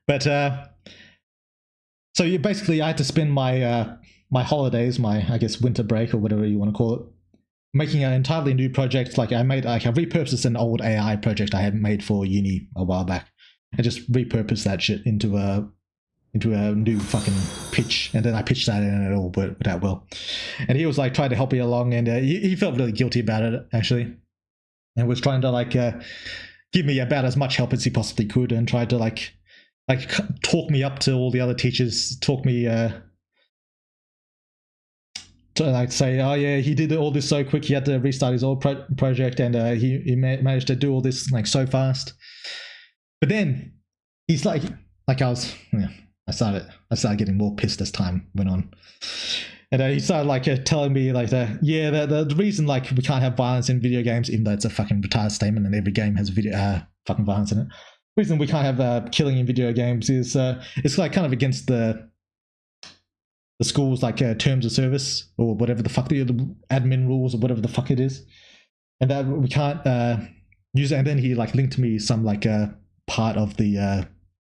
But so you basically, I had to spend my my holidays, my I guess winter break or whatever you want to call it, making an entirely new project. Like I repurposed an old AI project I had made for uni a while back. I just repurposed that shit into a new fucking pitch, and then I pitched that in and it all worked out well. And he was like trying to help me along, and he felt really guilty about it actually, and was trying to like give me about as much help as he possibly could, and tried to like talk me up to all the other teachers, talk me to like say, "Oh yeah, he did all this so quick, he had to restart his old project, and he managed to do all this like so fast." But then he's like I started getting more pissed as time went on, and he started like telling me like the reason like we can't have violence in video games, even though it's a fucking retarded statement and every game has fucking violence in it. The reason we can't have killing in video games is it's like kind of against the school's like terms of service or whatever the fuck the admin rules or whatever the fuck it is, and that we can't use it. And then he like linked me some like part of the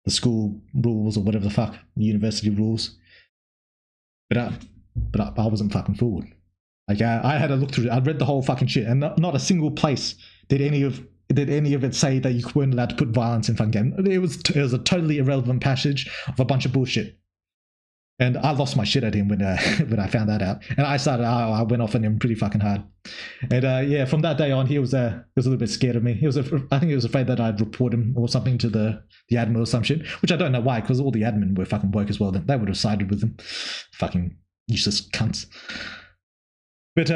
school rules or whatever the fuck, the university rules. But I wasn't fucking fooled. Like I had a look through it. I'd read the whole fucking shit, and not a single place did any of it say that you weren't allowed to put violence in fun game. It was a totally irrelevant passage of a bunch of bullshit. And I lost my shit at him when I found that out. And I went off on him pretty fucking hard. And yeah, from that day on, he was a little bit scared of me. I think he was afraid that I'd report him or something to the admin or some shit, which I don't know why, because all the admin were fucking woke as well. They would have sided with him. Fucking useless cunts. But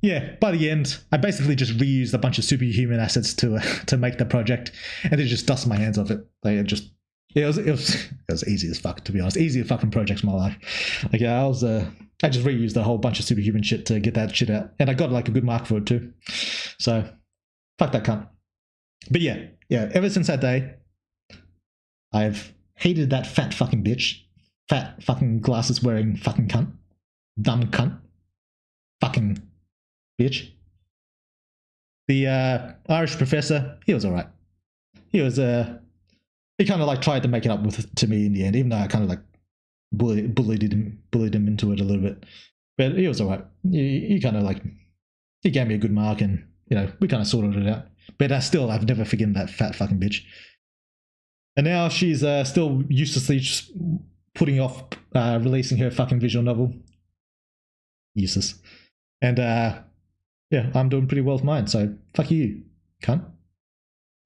yeah, by the end, I basically just reused a bunch of superhuman assets to make the project, and then just dust my hands off it. It was easy as fuck, to be honest. Easier fucking projects in my life. Like yeah, I just reused a whole bunch of superhuman shit to get that shit out, and I got like a good mark for it too. So fuck that cunt. But yeah. Ever since that day, I've hated that fat fucking bitch, fat fucking glasses wearing fucking cunt, dumb cunt, fucking bitch. The Irish professor, he was alright. He kind of like tried to make it up to me in the end, even though I kind of like bullied him into it a little bit. But he was alright. He kind of like, he gave me a good mark, and we kind of sorted it out. But still, I've never forgiven that fat fucking bitch. And now she's still uselessly just putting off releasing her fucking visual novel. Useless. And yeah, I'm doing pretty well with mine. So fuck you, cunt.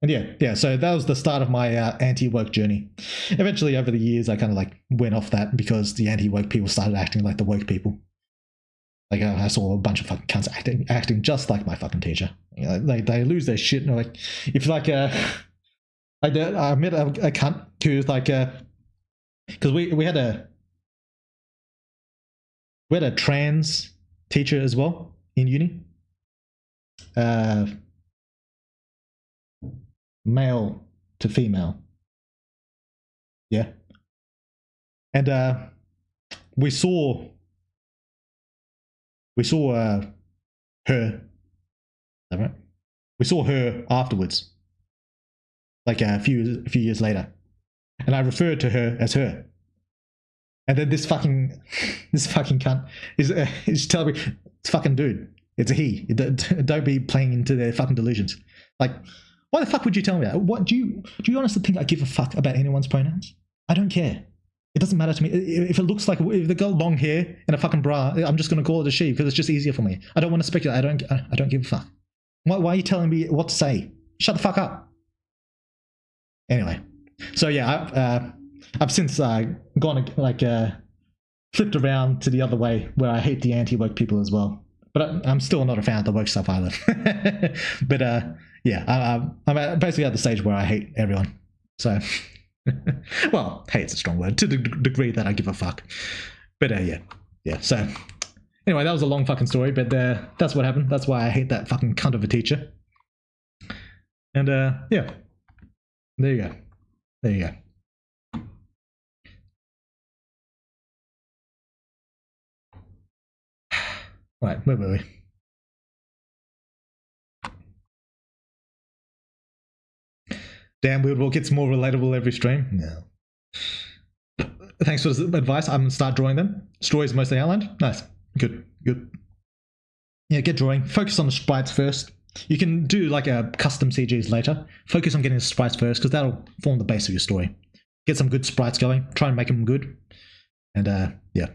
And yeah, so that was the start of my anti-woke journey. Eventually, over the years, I kind of like went off that because the anti-woke people started acting like the woke people. Like I saw a bunch of fucking cunts acting just like my fucking teacher. They lose their shit. And like if like Like I met a cunt who was like, because we had a trans teacher as well in uni. Male to female. Yeah. And we saw her. Right? We saw her afterwards, like a few years later, and I referred to her as her. And then this fucking cunt is telling me, it's fucking dude, it's a he. Don't be playing into their fucking delusions. Like, why the fuck would you tell me that? What do you honestly think I give a fuck about anyone's pronouns? I don't care. It doesn't matter to me. If it looks like, if they got long hair and a fucking bra, I'm just gonna call it a she because it's just easier for me. I don't want to speculate. I don't give a fuck. Why are you telling me what to say? Shut the fuck up. Anyway, so yeah, I've since gone like flipped around to the other way where I hate the anti-woke people as well. But I'm still not a fan of the woke stuff either. But yeah, I'm basically at the stage where I hate everyone. So, well, hate's a strong word to the degree that I give a fuck. But yeah. So anyway, that was a long fucking story, but that's what happened. That's why I hate that fucking cunt of a teacher. And yeah, there you go. Right, where were we? Damn, Weird World gets more relatable every stream. No. Thanks for the advice. I'm gonna start drawing them. Stories mostly outlined. Nice. Good. Yeah, get drawing. Focus on the sprites first. You can do like a custom CGs later. Focus on getting the sprites first because that'll form the base of your story. Get some good sprites going. Try and make them good. And yeah.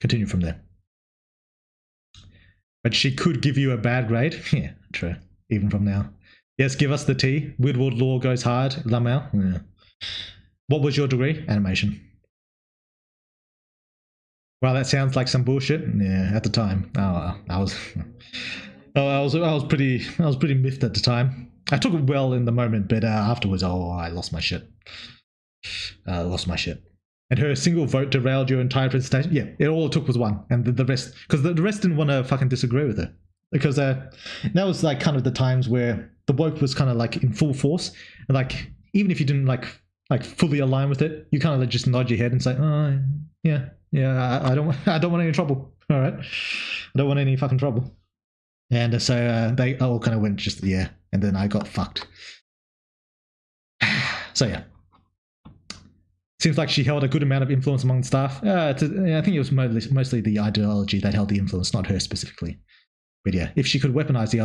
Continue from there. But she could give you a bad grade. Yeah, true. Even from now. Yes, give us the tea. Weird World lore goes hard. Lamau. Yeah. What was your degree? Animation. Well, that sounds like some bullshit. Yeah, at the time. Oh, I was pretty miffed at the time. I took it well in the moment, but afterwards, I lost my shit. And her single vote derailed your entire presentation. Yeah, it all it took was one, and the rest, because the rest didn't want to fucking disagree with her, because that was like kind of the times where the woke was kind of like in full force, and like even if you didn't like fully align with it, you kind of like just nod your head and say, oh yeah, I don't want any trouble. All right, I don't want any fucking trouble. And so they all kind of went just yeah, and then I got fucked. So yeah. Seems like she held a good amount of influence among the staff. I think it was mostly the ideology that held the influence, not her specifically. But yeah, if she could weaponize the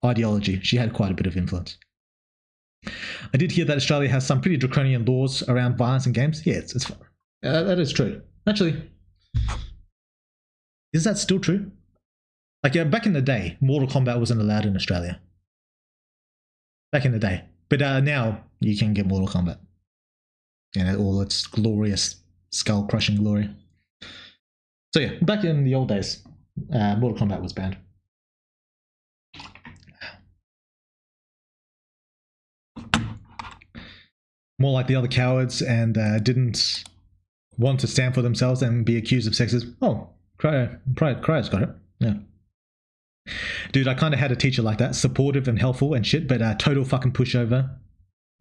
ideology, she had quite a bit of influence. I did hear that Australia has some pretty draconian laws around violence in games. Yeah, it's that is true. Actually, is that still true? Like back in the day, Mortal Kombat wasn't allowed in Australia. Back in the day. But now you can get Mortal Kombat. And all its glorious skull-crushing glory. So yeah, back in the old days, Mortal Kombat was banned. More like the other cowards and didn't want to stand for themselves and be accused of sexism. Oh, Cryo's got it. Yeah. Dude, I kind of had a teacher like that, supportive and helpful and shit, but total fucking pushover.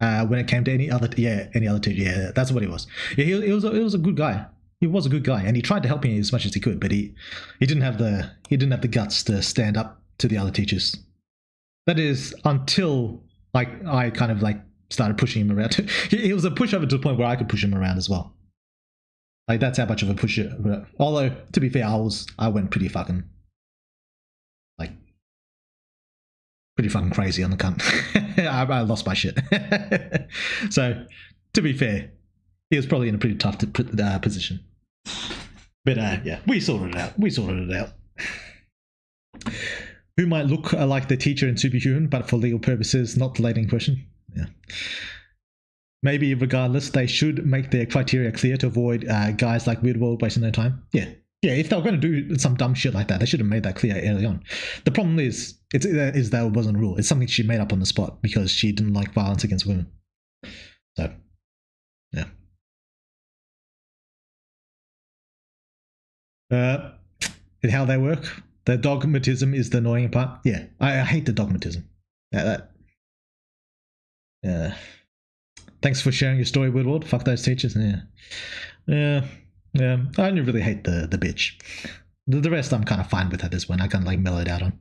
When it came to any other teacher, yeah, that's what he was. Yeah, he was a good guy. He was a good guy, and he tried to help me as much as he could, but he didn't have the guts to stand up to the other teachers. That is until like I kind of like started pushing him around. He was a pushover to the point where I could push him around as well. Like that's how much of a pusher. Although to be fair, I went pretty fucking crazy on the cunt. I lost my shit. So, to be fair, he was probably in a pretty tough position. But yeah, we sorted it out. Who might look like the teacher in Superhuman, but for legal purposes, not the leading question? Yeah. Maybe regardless, they should make their criteria clear to avoid guys like Weird World wasting their time. Yeah. Yeah, if they were going to do some dumb shit like that, they should have made that clear early on. The problem is, is that it wasn't a rule. It's something she made up on the spot because she didn't like violence against women. So, yeah. And how they work. The dogmatism is the annoying part. Yeah, I hate the dogmatism. Thanks for sharing your story, Woodward. Fuck those teachers. Yeah. I only really hate the bitch. The rest I'm kind of fine with at this point. I kind of like mellowed out on.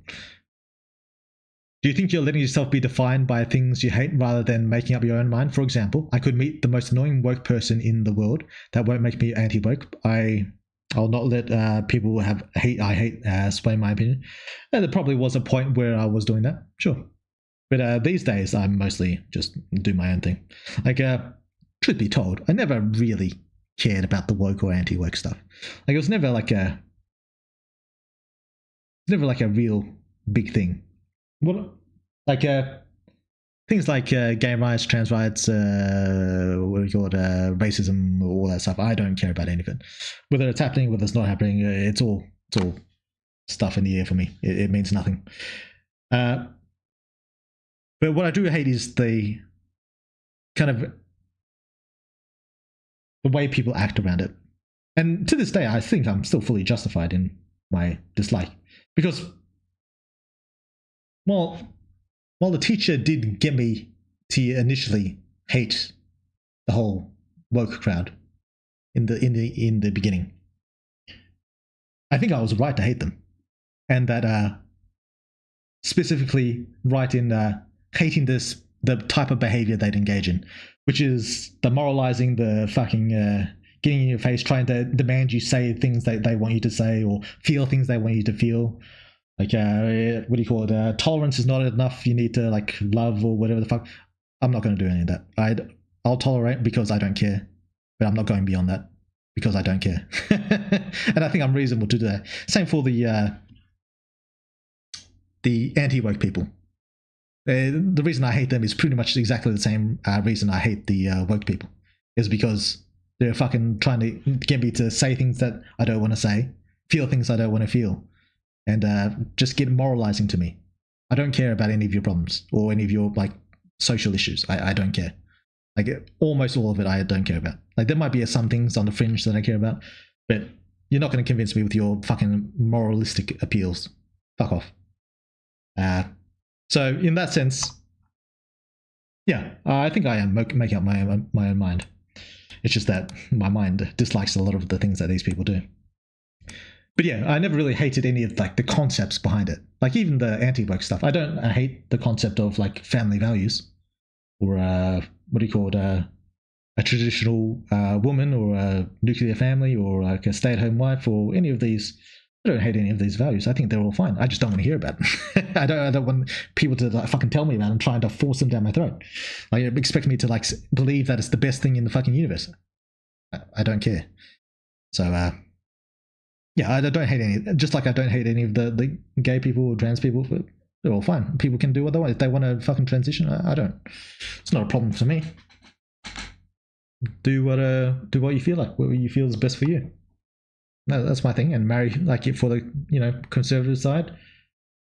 Do you think you're letting yourself be defined by things you hate rather than making up your own mind? For example, I could meet the most annoying woke person in the world. That won't make me anti-woke. I'll not let people have I hate sway my opinion. And there probably was a point where I was doing that, sure. But these days, I mostly just do my own thing. Like, truth be told, I never really cared about the woke or anti-woke stuff. Like, it was never like a real big thing. What, like, things like gay rights, trans rights, what do you call it, racism, all that stuff. I don't care about anything. Whether it's happening, whether it's not happening, it's all stuff in the air for me. It means nothing. But what I do hate is the kind of the way people act around it. And to this day, I think I'm still fully justified in my dislike. Because, while the teacher did get me to initially hate the whole woke crowd in the beginning, I think I was right to hate them. And that specifically right in hating the type of behavior they'd engage in, which is the moralizing, the fucking getting in your face, trying to demand you say things that they want you to say or feel things they want you to feel. Like, what do you call it? Tolerance is not enough. You need to like love or whatever the fuck. I'm not going to do any of that. I'll tolerate because I don't care, but I'm not going beyond that because I don't care. And I think I'm reasonable to do that. Same for the anti-woke people. The reason I hate them is pretty much exactly the same reason I hate the woke people. Is because they're fucking trying to get me to say things that I don't want to say, feel things I don't want to feel, and just get moralizing to me. I don't care about any of your problems or any of your like social issues. I don't care. Like almost all of it, I don't care about. Like there might be some things on the fringe that I care about, but you're not going to convince me with your fucking moralistic appeals. Fuck off. So in that sense, yeah, I think I am making up my own mind. It's just that my mind dislikes a lot of the things that these people do. But yeah, I never really hated any of like the concepts behind it. Like even the anti-woke stuff. I hate the concept of like family values or what do you call it? A traditional woman or a nuclear family or like a stay-at-home wife or any of these. I don't hate any of these values. I think they're all fine. I just don't want to hear about them. I don't want people to like fucking tell me about them, trying to force them down my throat. Like expect me to like believe that it's the best thing in the fucking universe. I don't care. So yeah, I don't hate any. Just like I don't hate any of the gay people or trans people. They're all fine. People can do what they want. If they want to fucking transition, I don't. It's not a problem for me. Do what you feel like. What you feel is best for you. No, that's my thing. And marry like for the conservative side.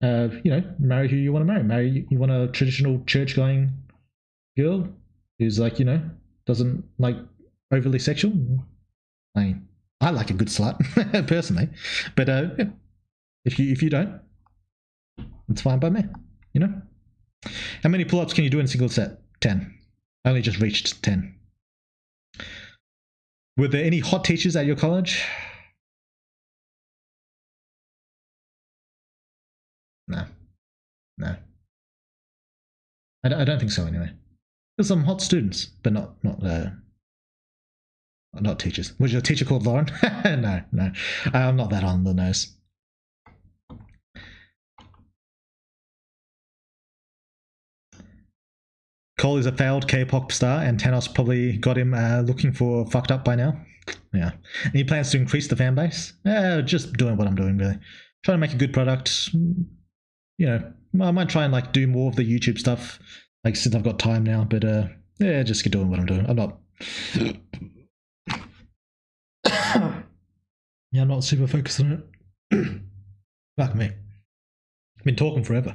Marry who you want to marry. You want a traditional church going girl who's like doesn't like overly sexual. I like a good slut personally, but yeah, if you don't, it's fine by me. How many pull-ups can you do in a single set? 10. I only just reached 10. Were there any hot teachers at your college? No. I don't think so anyway. There's some hot students, but not teachers. Was your teacher called Lauren? No. I'm not that on the nose. Cole is a failed K-pop star, and Thanos probably got him looking for fucked up by now. Yeah. Any plans to increase the fan base? Just doing what I'm doing, really. Trying to make a good product. I might try and like do more of the YouTube stuff, like since I've got time now. But yeah, just keep doing what I'm doing. I'm not. Yeah, I'm not super focused on it. Fuck me. I've been talking forever.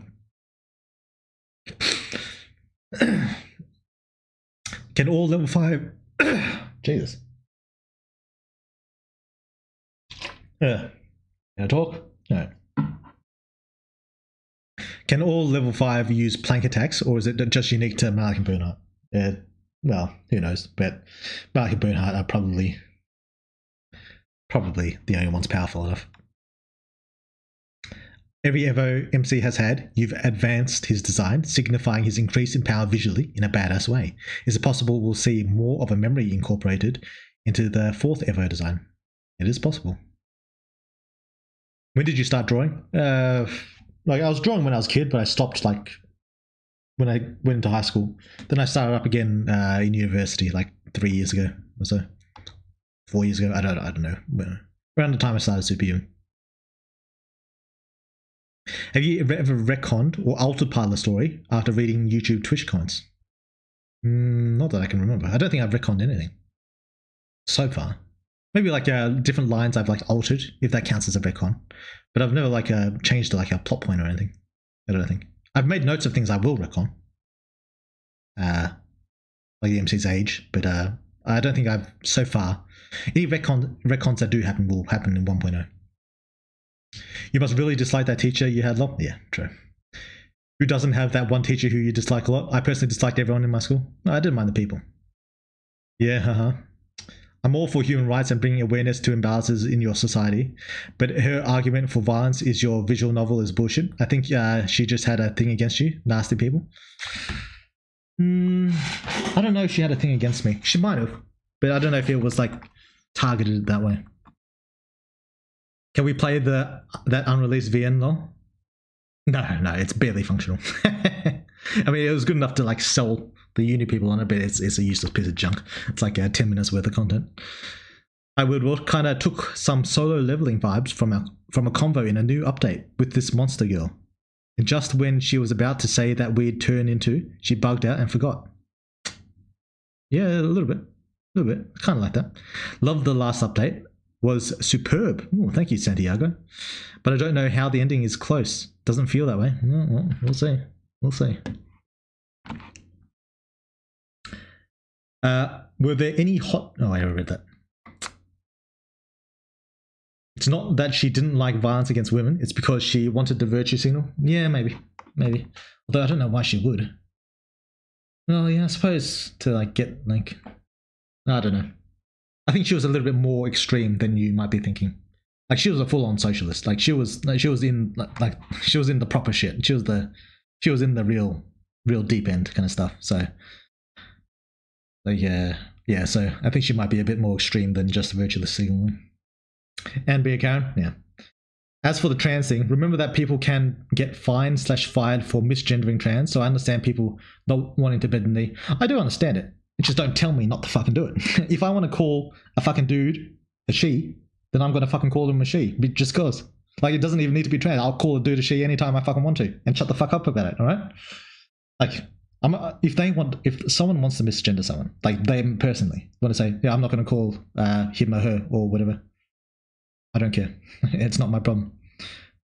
Can all level 5 Jesus. Can I talk? No. Can all level 5 use plank attacks, or is it just unique to Malik and Bernhardt? Well, who knows? But Malik and Bernhardt are probably the only ones powerful enough. Every Evo MC has had, you've advanced his design, signifying his increase in power visually in a badass way. Is it possible we'll see more of a memory incorporated into the 4th Evo design? It is possible. When did you start drawing? I was drawing when I was a kid, but I stopped like when I went into high school. Then I started up again in university like 3 years ago or so. 4 years ago. I don't know. Around the time I started Super Human. Have you ever retconned or altered part of the story after reading YouTube Twitch comments? Not that I can remember. I don't think I've retconned anything so far. Maybe like different lines I've like altered, if that counts as a retcon. But I've never like changed to like a plot point or anything. I don't think. I've made notes of things I will retcon. Like the MC's age, but I don't think I've so far. Any retcons that do happen will happen in 1.0. You must really dislike that teacher you had a lot. Yeah, true. Who doesn't have that one teacher who you dislike a lot? I personally disliked everyone in my school. No, I didn't mind the people. Yeah, I'm all for human rights and bringing awareness to imbalances in your society, but her argument for violence is your visual novel is bullshit. I think she just had a thing against you, nasty people. I don't know if she had a thing against me. She might have, but I don't know if it was like targeted that way. Can we play that unreleased VN lol? No, it's barely functional. I mean, it was good enough to like sell the uni people on it, but it's a useless piece of junk. It's like 10 minutes worth of content. I would kind of took some solo leveling vibes from a convo in a new update with this monster girl. And just when she was about to say that we'd turn into, she bugged out and forgot. Yeah, a little bit. Kind of like that. Love the last update. Was superb. Ooh, thank you, Santiago. But I don't know how the ending is close. Doesn't feel that way. Well, we'll see. Were there any hot... Oh, I already read that. It's not that she didn't like violence against women. It's because she wanted the virtue signal. Yeah, maybe. Although I don't know why she would. Well, yeah, I suppose to like get like... I don't know. I think she was a little bit more extreme than you might be thinking. Like she was a full-on socialist. Like she was in the proper shit. She was in the real deep end kind of stuff. So yeah. So I think she might be a bit more extreme than just a virtuous signaling. And be a Karen, yeah. As for the trans thing, remember that people can get fined/fired for misgendering trans. So I understand people not wanting to bend the knee. I do understand it. Just don't tell me not to fucking do it. If I want to call a fucking dude a she, then I'm going to fucking call him a she. Just cause. Like, it doesn't even need to be trans. I'll call a dude a she anytime I fucking want to. And shut the fuck up about it, alright? Like, if someone wants to misgender someone, like them personally, want to say, yeah, I'm not going to call him or her or whatever. I don't care. It's not my problem.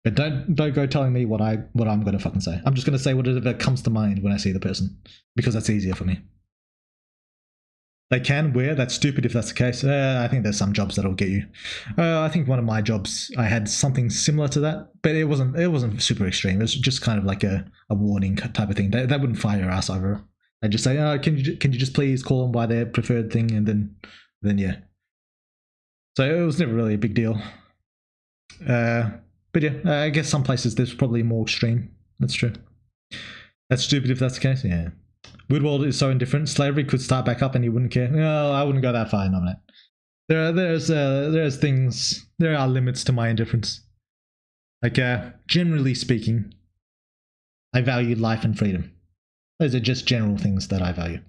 But don't go telling me what I'm going to fucking say. I'm just going to say whatever comes to mind when I see the person. Because that's easier for me. They can wear, that's stupid if that's the case. I think there's some jobs that'll get you. I think one of my jobs, I had something similar to that, but it wasn't super extreme. It was just kind of like a warning type of thing. They wouldn't fire your ass over it. They'd just say, oh, can you just please call them by their preferred thing, and then yeah. So it was never really a big deal. But yeah, I guess some places there's probably more extreme. That's true. That's stupid if that's the case, yeah. Woodworld is so indifferent. Slavery could start back up and he wouldn't care. No, I wouldn't go that far, no, man. There's things. There are limits to my indifference. Like, generally speaking, I value life and freedom. Those are just general things that I value.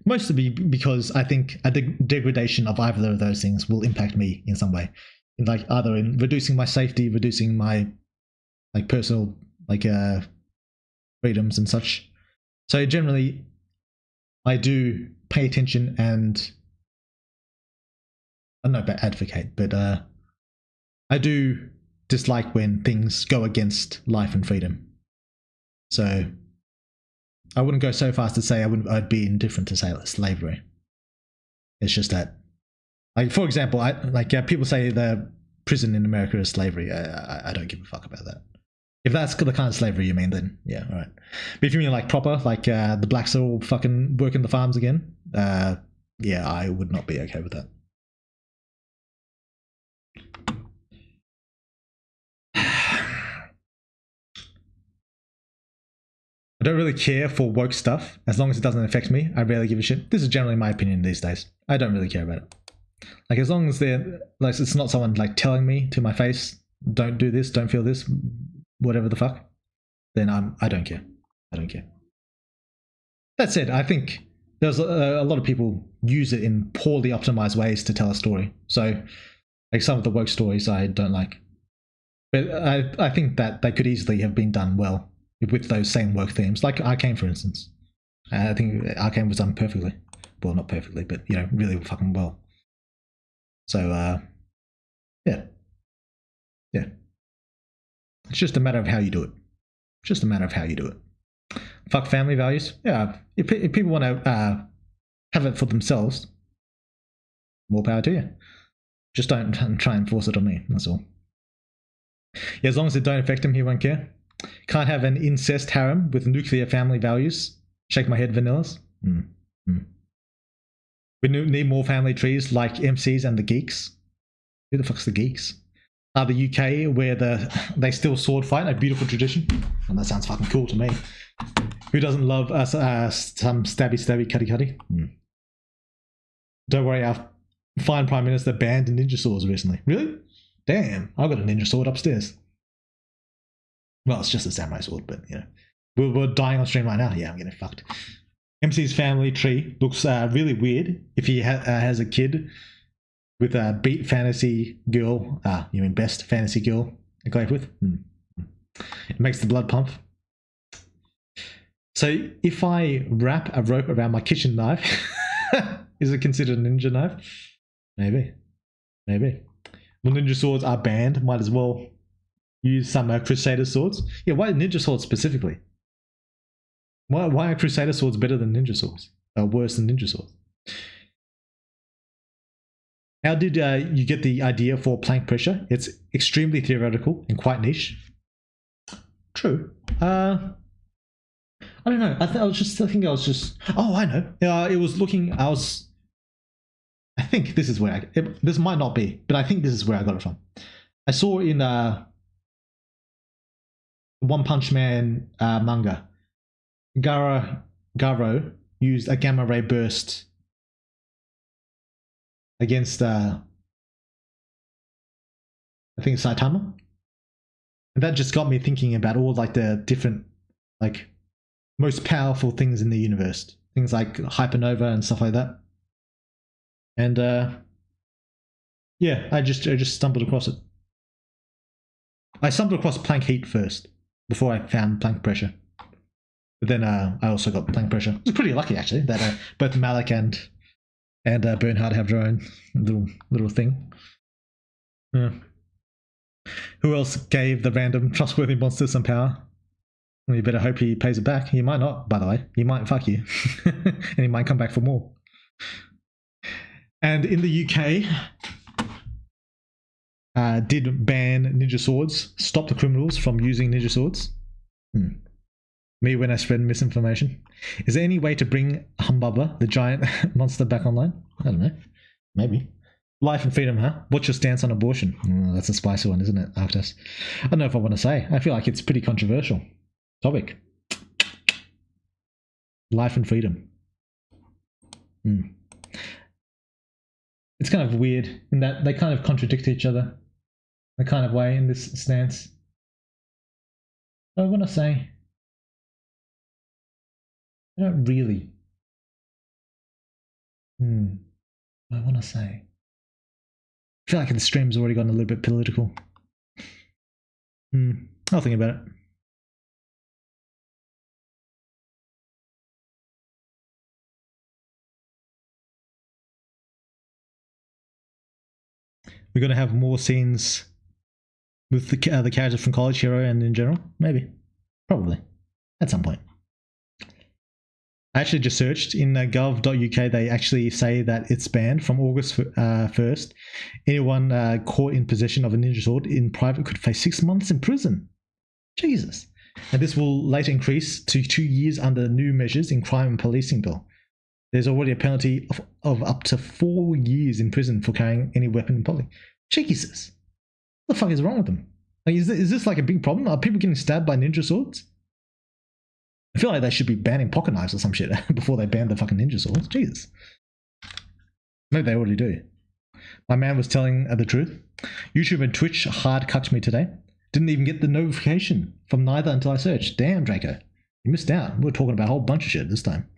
Mostly because I think a degradation of either of those things will impact me in some way. Like either in reducing my safety, reducing my like personal freedoms and such. So generally, I do pay attention and I don't know about advocate, but I do dislike when things go against life and freedom. So I wouldn't go so far as to say I'd be indifferent to say slavery. It's just that, like, for example, people say the prison in America is slavery. I don't give a fuck about that. If that's the kind of slavery you mean, then yeah, all right. But if you mean like proper, like the blacks are all fucking working the farms again, yeah, I would not be okay with that. I don't really care for woke stuff as long as it doesn't affect me. I rarely give a shit. This is generally my opinion these days. I don't really care about it. Like, as long as they're like, it's not someone like telling me to my face, don't do this, don't feel this, whatever the fuck, then I don't care. I don't care. That said, I think there's a lot of people use it in poorly optimized ways to tell a story. So, like, some of the woke stories I don't like, but I think that they could easily have been done well with those same woke themes, like Arcane, for instance. I think Arcane was done perfectly. Well, not perfectly, but really fucking well. So, yeah. It's just a matter of how you do it. Just a matter of how you do it. Fuck family values. Yeah, if people want to have it for themselves, more power to you. Just don't try and force it on me. That's all. Yeah, as long as it don't affect him, he won't care. Can't have an incest harem with nuclear family values. Shake my head, vanillas. We need more family trees like MCs and the geeks. Who the fuck's the geeks? The UK, where they still sword fight, a beautiful tradition. And that sounds fucking cool to me. Who doesn't love some stabby, cutty? Don't worry, our fine Prime Minister banned ninja swords recently. Really? Damn, I've got a ninja sword upstairs. Well, it's just a samurai sword, but we're dying on stream right now. Yeah, I'm getting fucked. MC's family tree looks really weird if he has a kid with a beat fantasy girl. You mean best fantasy girl I go with? It makes the blood pump. So if I wrap a rope around my kitchen knife, is it considered a ninja knife? Maybe. Well, ninja swords are banned. Might as well use some Crusader swords. Yeah, why ninja swords specifically? Why are Crusader swords better than ninja swords? Worse than ninja swords? How did you get the idea for plank pressure? It's extremely theoretical and quite niche. True. I don't know. I Oh, I know. It was looking. I think this is where this might not be, but I think this is where I got it from. I saw in One Punch Man manga, Garo used a gamma ray burst against I think Saitama, and that just got me thinking about all like the different like most powerful things in the universe, things like hypernova and stuff like that. And yeah, I just stumbled across it. I stumbled across plank heat first before I found plank pressure. But then I also got plank pressure. I was pretty lucky actually that both Malik and Bernhard have their own little thing. Yeah. Who else gave the random trustworthy monster some power? Well, you better hope he pays it back. He might not, by the way. He might fuck you. And he might come back for more. And in the UK, did ban ninja swords, stop the criminals from using ninja swords. Me when I spread misinformation. Is there any way to bring Humbubba, the giant monster, back online? I don't know. Maybe. Life and freedom, huh? What's your stance on abortion? That's a spicy one, isn't it, Arctus? I don't know if I want to say. I feel like it's a pretty controversial topic. Life and freedom. It's kind of weird in that they kind of contradict each other in a kind of way in this stance. I want to say I don't really. I want to say. I feel like the stream's already gotten a little bit political. I'll think about it. We're going to have more scenes with the characters from College Hero and in general? Maybe. Probably. at some point. I actually just searched in gov.uk. They actually say that it's banned from August 1st. Anyone caught in possession of a ninja sword in private could face 6 months in prison. Jesus. And this will later increase to 2 years under new measures in crime and policing bill. There's already a penalty of up to 4 years in prison for carrying any weapon in public. Jesus. What the fuck is wrong with them? Like, is this like a big problem? Are people getting stabbed by ninja swords? I feel like they should be banning pocket knives or some shit before they ban the fucking ninja swords. Jesus. Maybe they already do. My man was telling the truth. YouTube and Twitch hard cucked me today. Didn't even get the notification from neither until I searched. Damn, Draco. You missed out. We were talking about a whole bunch of shit this time.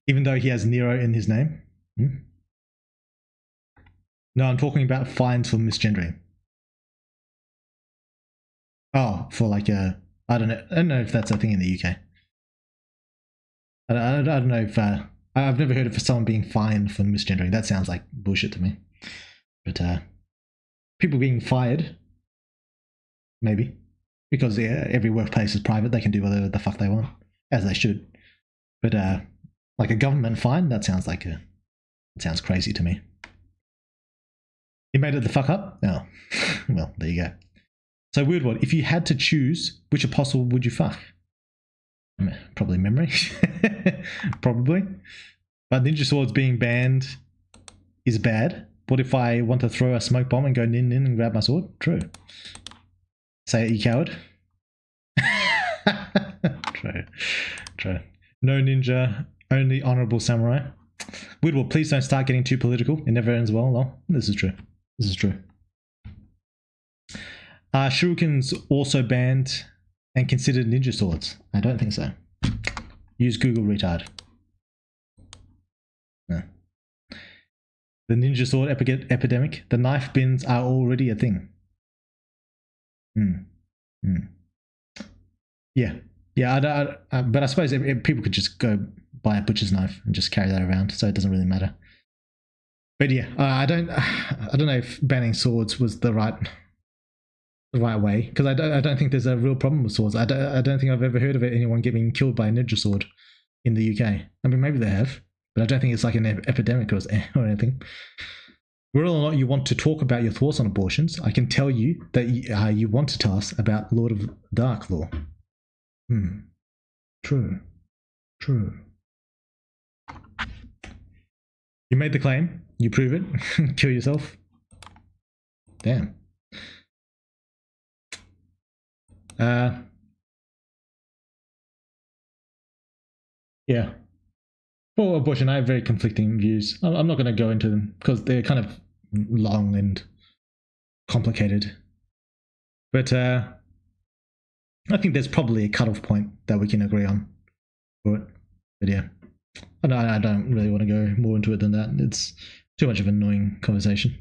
Even though he has Nero in his name. No, I'm talking about fines for misgendering. Oh, for like a... I don't know if that's a thing in the UK. I don't know if... I've never heard of someone being fined for misgendering. That sounds like bullshit to me. But people being fired... Maybe. Because every workplace is private. They can do whatever the fuck they want. As they should. But like a government fine? That sounds like a... It sounds crazy to me. You made it the fuck up? Oh. Well, there you go. So, Weirdwad, if you had to choose, which apostle would you fuck? Probably memory. Probably. But ninja swords being banned is bad. What if I want to throw a smoke bomb and go nin and grab my sword? True. Say it, you coward. True. No ninja, only honorable samurai. Weirdwad, please don't start getting too political. It never ends well. No, this is true. This is true. Are shurikens also banned and considered ninja swords? I don't think so. Use Google, retard. No. The ninja sword epidemic. The knife bins are already a thing. Yeah. But I suppose people could just go buy a butcher's knife and just carry that around, so it doesn't really matter. But yeah, I don't know if banning swords was the right way, because I don't think there's a real problem with swords. I don't think I've ever heard of anyone getting killed by a ninja sword in the UK. I mean, maybe they have, but I don't think it's like an epidemic or anything. Whether or not you want to talk about your thoughts on abortions, I can tell you that you want to tell us about Lord of Dark Law. True. You made the claim. You prove it. Kill yourself. Damn. Yeah. For abortion, I have very conflicting views. I'm not going to go into them because they're kind of long and complicated. But I think there's probably a cutoff point that we can agree on for it. But yeah, I don't really want to go more into it than that. It's too much of an annoying conversation.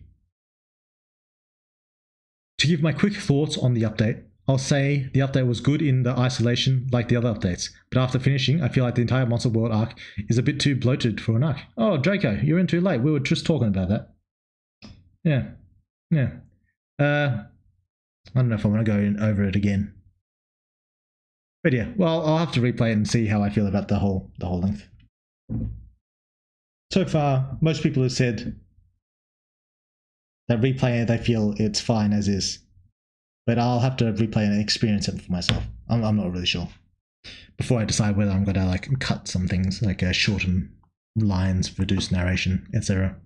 To give my quick thoughts on the update, I'll say the update was good in the isolation like the other updates, but after finishing, I feel like the entire Monster World arc is a bit too bloated for an arc. Oh, Draco, you're in too late. We were just talking about that. Yeah. I don't know if I want to go over it again. But yeah, well, I'll have to replay it and see how I feel about the whole length. So far, most people have said that replaying it, they feel it's fine as is. But I'll have to replay and experience it for myself. I'm not really sure. Before I decide whether I'm going to like cut some things, like shorten lines, reduce narration, etc.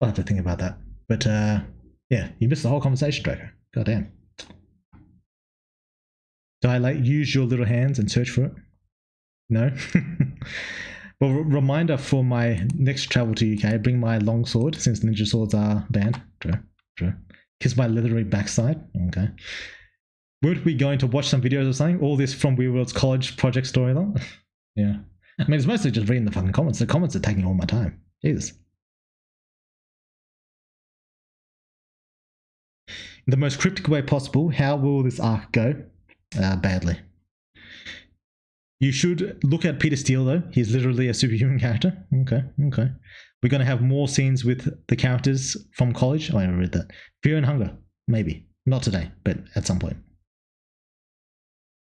I'll have to think about that. But yeah, you missed the whole conversation, Draco. Goddamn. Do I like use your little hands and search for it? No? Well, reminder for my next travel to UK, bring my long sword since ninja swords are banned. True. Kiss my leathery backside. Okay. Weren't we going to watch some videos or something? All this from Weirdworld's college project storyline? Yeah. I mean, it's mostly just reading the fucking comments. The comments are taking all my time. Jesus. In the most cryptic way possible, how will this arc go? Badly. You should look at Peter Steele, though. He's literally a superhuman character. Okay. We're going to have more scenes with the characters from college. Oh, I never read that. Fear and Hunger. Maybe. Not today, but at some point.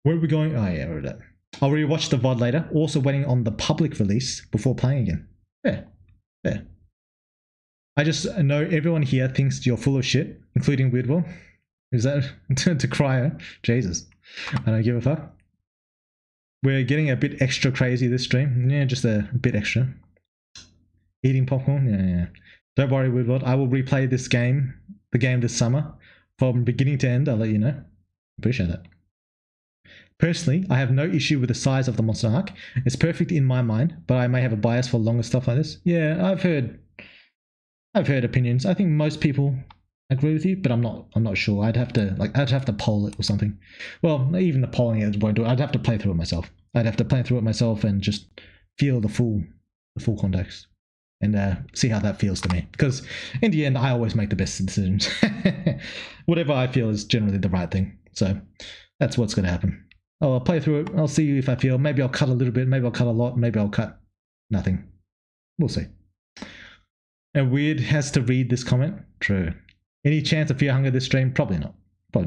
Where are we going? Oh yeah, we're that. I'll rewatch the VOD later. Also waiting on the public release before playing again. Yeah, yeah. I just know everyone here thinks you're full of shit, including Weirdwell. Is that to Cryer? Jesus, I don't give a fuck. We're getting a bit extra crazy this stream. Yeah, just a bit extra. Eating popcorn. Yeah. Don't worry, Weirdwell. I will replay this game, the game this summer, from beginning to end. I'll let you know. Appreciate that. Personally, I have no issue with the size of the monster arc. It's perfect in my mind, but I may have a bias for longer stuff like this. Yeah, I've heard opinions. I think most people agree with you, but I'm not sure. I'd have to poll it or something. Well, even the polling it won't do it. I'd have to play through it myself. And just feel the full context and see how that feels to me. Because in the end, I always make the best decisions. Whatever I feel is generally the right thing. So that's what's going to happen. I'll play through it. I'll see if I feel. Maybe I'll cut a little bit. Maybe I'll cut a lot. Maybe I'll cut nothing. We'll see. And Weird has to read this comment. True. Any chance of Fear Hunger this stream? Probably not.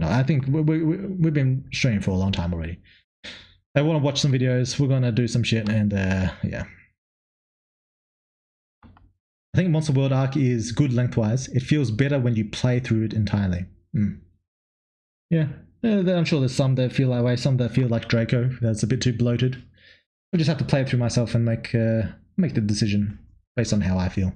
I think we've been streaming for a long time already. I want to watch some videos. We're going to do some shit and yeah. I think Monster World Arc is good lengthwise. It feels better when you play through it entirely. Yeah. I'm sure there's some that feel that way, some that feel like Draco, that's a bit too bloated. I just have to play it through myself and make the decision based on how I feel.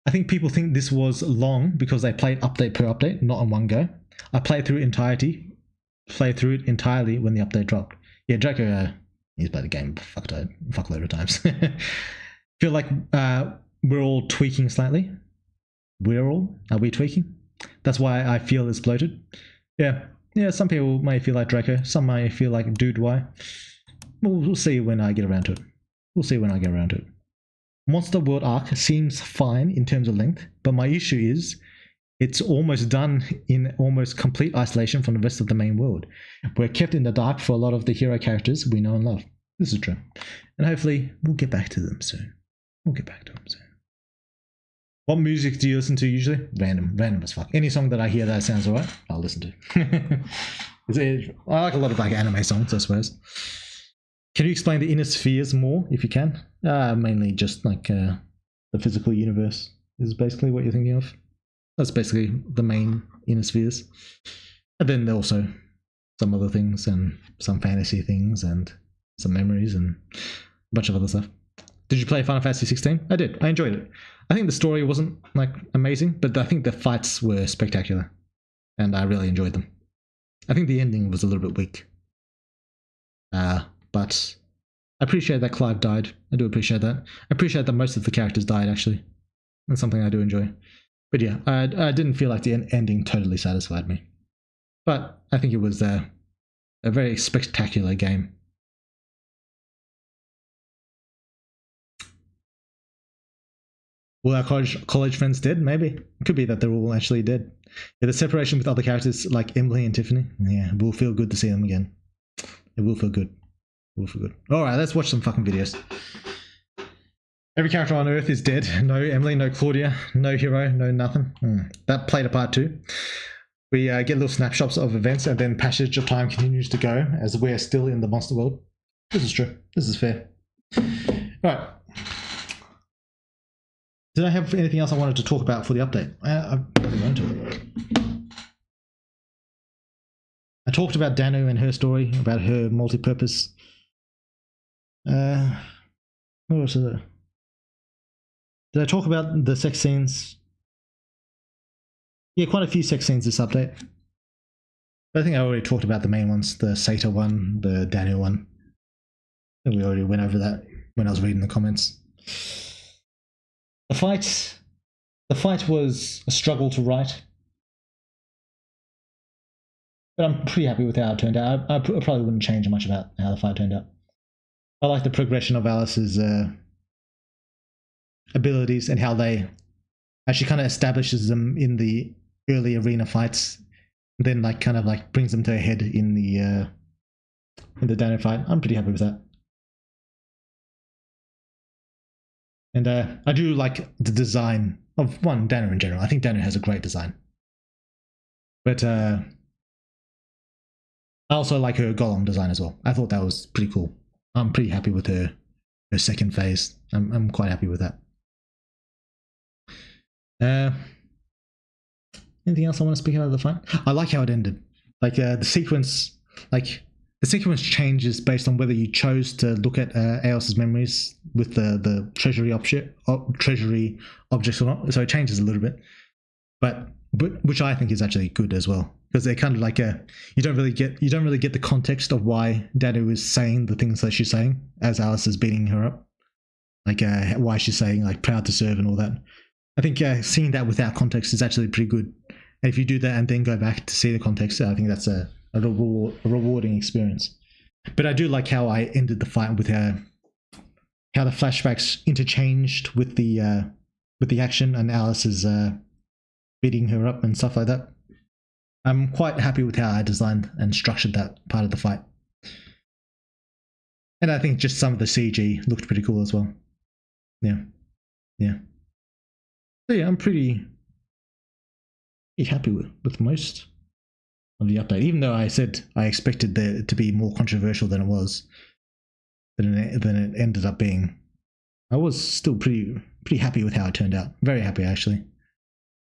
I think people think this was long because they played update per update, not in one go. I played through it entirely when the update dropped. Yeah, Draco, he's played the game a fuckload of times. Feel like we're all tweaking slightly. Are we tweaking? That's why I feel it's bloated. Yeah, some people may feel like Draco, some may feel like Dude Y. We'll see when I get around to it. Monster World Arc seems fine in terms of length, but my issue is it's almost done in almost complete isolation from the rest of the main world. We're kept in the dark for a lot of the hero characters we know and love. This is true. And hopefully we'll get back to them soon. What music do you listen to usually? Random as fuck. Any song that I hear that sounds alright, I'll listen to. I like a lot of like anime songs, I suppose. Can you explain the inner spheres more, if you can? Mainly just like the physical universe is basically what you're thinking of. That's basically the main inner spheres. And then there are also some other things and some fantasy things and some memories and a bunch of other stuff. Did you play Final Fantasy 16? I did. I enjoyed it. I think the story wasn't like amazing, but I think the fights were spectacular, and I really enjoyed them. I think the ending was a little bit weak, but I appreciate that Clive died. I do appreciate that. I appreciate that most of the characters died. Actually, that's something I do enjoy. But yeah, I didn't feel like the ending totally satisfied me, but I think it was a very spectacular game. Well, our college friends dead? Maybe. It could be that they're all actually dead. Yeah, the separation with other characters like Emily and Tiffany. Yeah, it will feel good to see them again. It will feel good. Alright, let's watch some fucking videos. Every character on Earth is dead. No Emily, no Claudia, no hero, no nothing. That played a part too. We get little snapshots of events and then passage of time continues to go as we're still in the monster world. This is true. This is fair. Alright. Did I have anything else I wanted to talk about for the update? I probably won't do it. I talked about Danu and her story, about her multi-purpose. What was it? Did I talk about the sex scenes? Yeah, quite a few sex scenes this update. But I think I already talked about the main ones, the Sato one, the Danu one. I think we already went over that when I was reading the comments. The fight was a struggle to write, but I'm pretty happy with how it turned out. I probably wouldn't change much about how the fight turned out. I like the progression of Alice's abilities and how they actually kind of establishes them in the early arena fights, and then like kind of like brings them to a head in the Danu fight. I'm pretty happy with that. And I do like the design of Danu in general. I think Danu has a great design. But I also like her golem design as well. I thought that was pretty cool. I'm pretty happy with her second phase. I'm quite happy with that. Anything else I want to speak about of the fight? I like how it ended. Like the sequence changes based on whether you chose to look at Aeos's memories with the treasury objects or not. So it changes a little bit, but which I think is actually good as well, because they're kind of like you don't really get the context of why Danu is saying the things that she's saying as Alice is beating her up, like why she's saying like proud to serve and all that. I think seeing that without context is actually pretty good. And if you do that and then go back to see the context, I think that's a rewarding experience. But I do like how I ended the fight with how the flashbacks interchanged with the action, and Alice is beating her up and stuff like that. I'm quite happy with how I designed and structured that part of the fight. And I think just some of the CG looked pretty cool as well. Yeah. So yeah, I'm pretty happy with most of the update, even though I said I expected there to be more controversial than it was, than it ended up being. I was still pretty happy with how it turned out. Very happy, actually.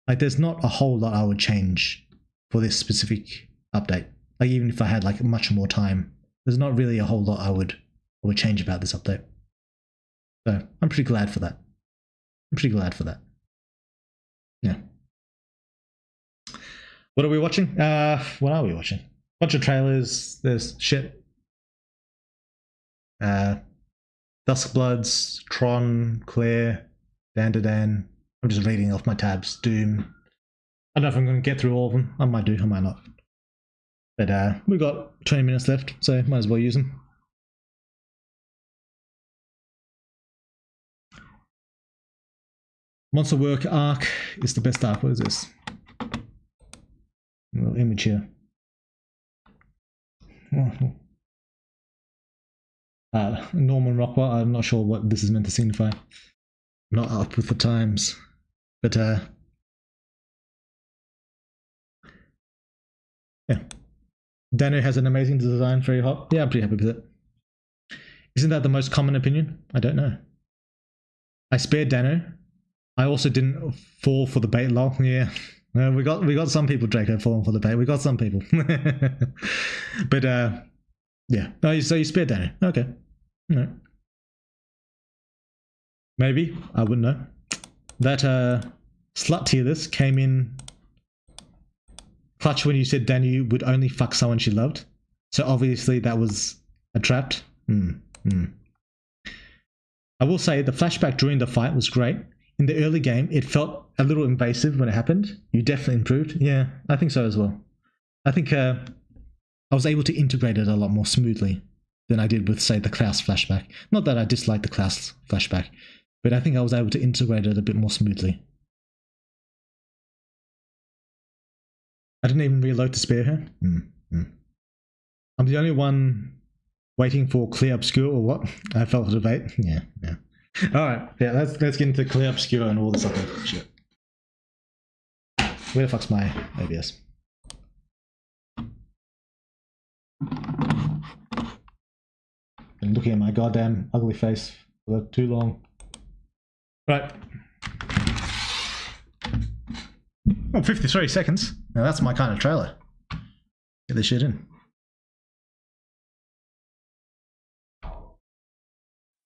Like, there's not a whole lot I would change for this specific update. Like, even if I had like much more time, there's not really a whole lot I would change about this update. So I'm pretty glad for that. Yeah. What are we watching? What are we watching? Bunch of trailers. There's shit. Duskbloods, Tron, Claire, Dan. I'm just reading off my tabs. Doom. I don't know if I'm going to get through all of them. I might do, I might not. But we got 20 minutes left, so might as well use them. Monster Work Arc is the best arc. What is this? A little image here. Norman Rockwell. I'm not sure what this is meant to signify. Not up with the times. But yeah. Danu has an amazing design, very hot. Yeah, I'm pretty happy with it. Isn't that the most common opinion? I don't know. I spared Danu. I also didn't fall for the bait, lol. Yeah. We got some people, Draco, falling for the bait. We got some people. But yeah. Oh, so you spared Danu. Okay. No. Maybe. I wouldn't know. That slut tier list came in clutch when you said Danu would only fuck someone she loved. So obviously that was a trap. I will say the flashback during the fight was great. In the early game, it felt a little invasive when it happened. You definitely improved. Yeah, I think so as well. I think I was able to integrate it a lot more smoothly than I did with, say, the Klaus flashback. Not that I dislike the Klaus flashback, but I think I was able to integrate it a bit more smoothly. I didn't even reload to spare her. I'm the only one waiting for Clear Obscure or what? I fell for the bait. Yeah. Alright, yeah, let's get into Clear Obscure and all this other shit. Where the fuck's my ABS? Been looking at my goddamn ugly face for too long. Right. Oh, 53 seconds. Now that's my kind of trailer. Get this shit in.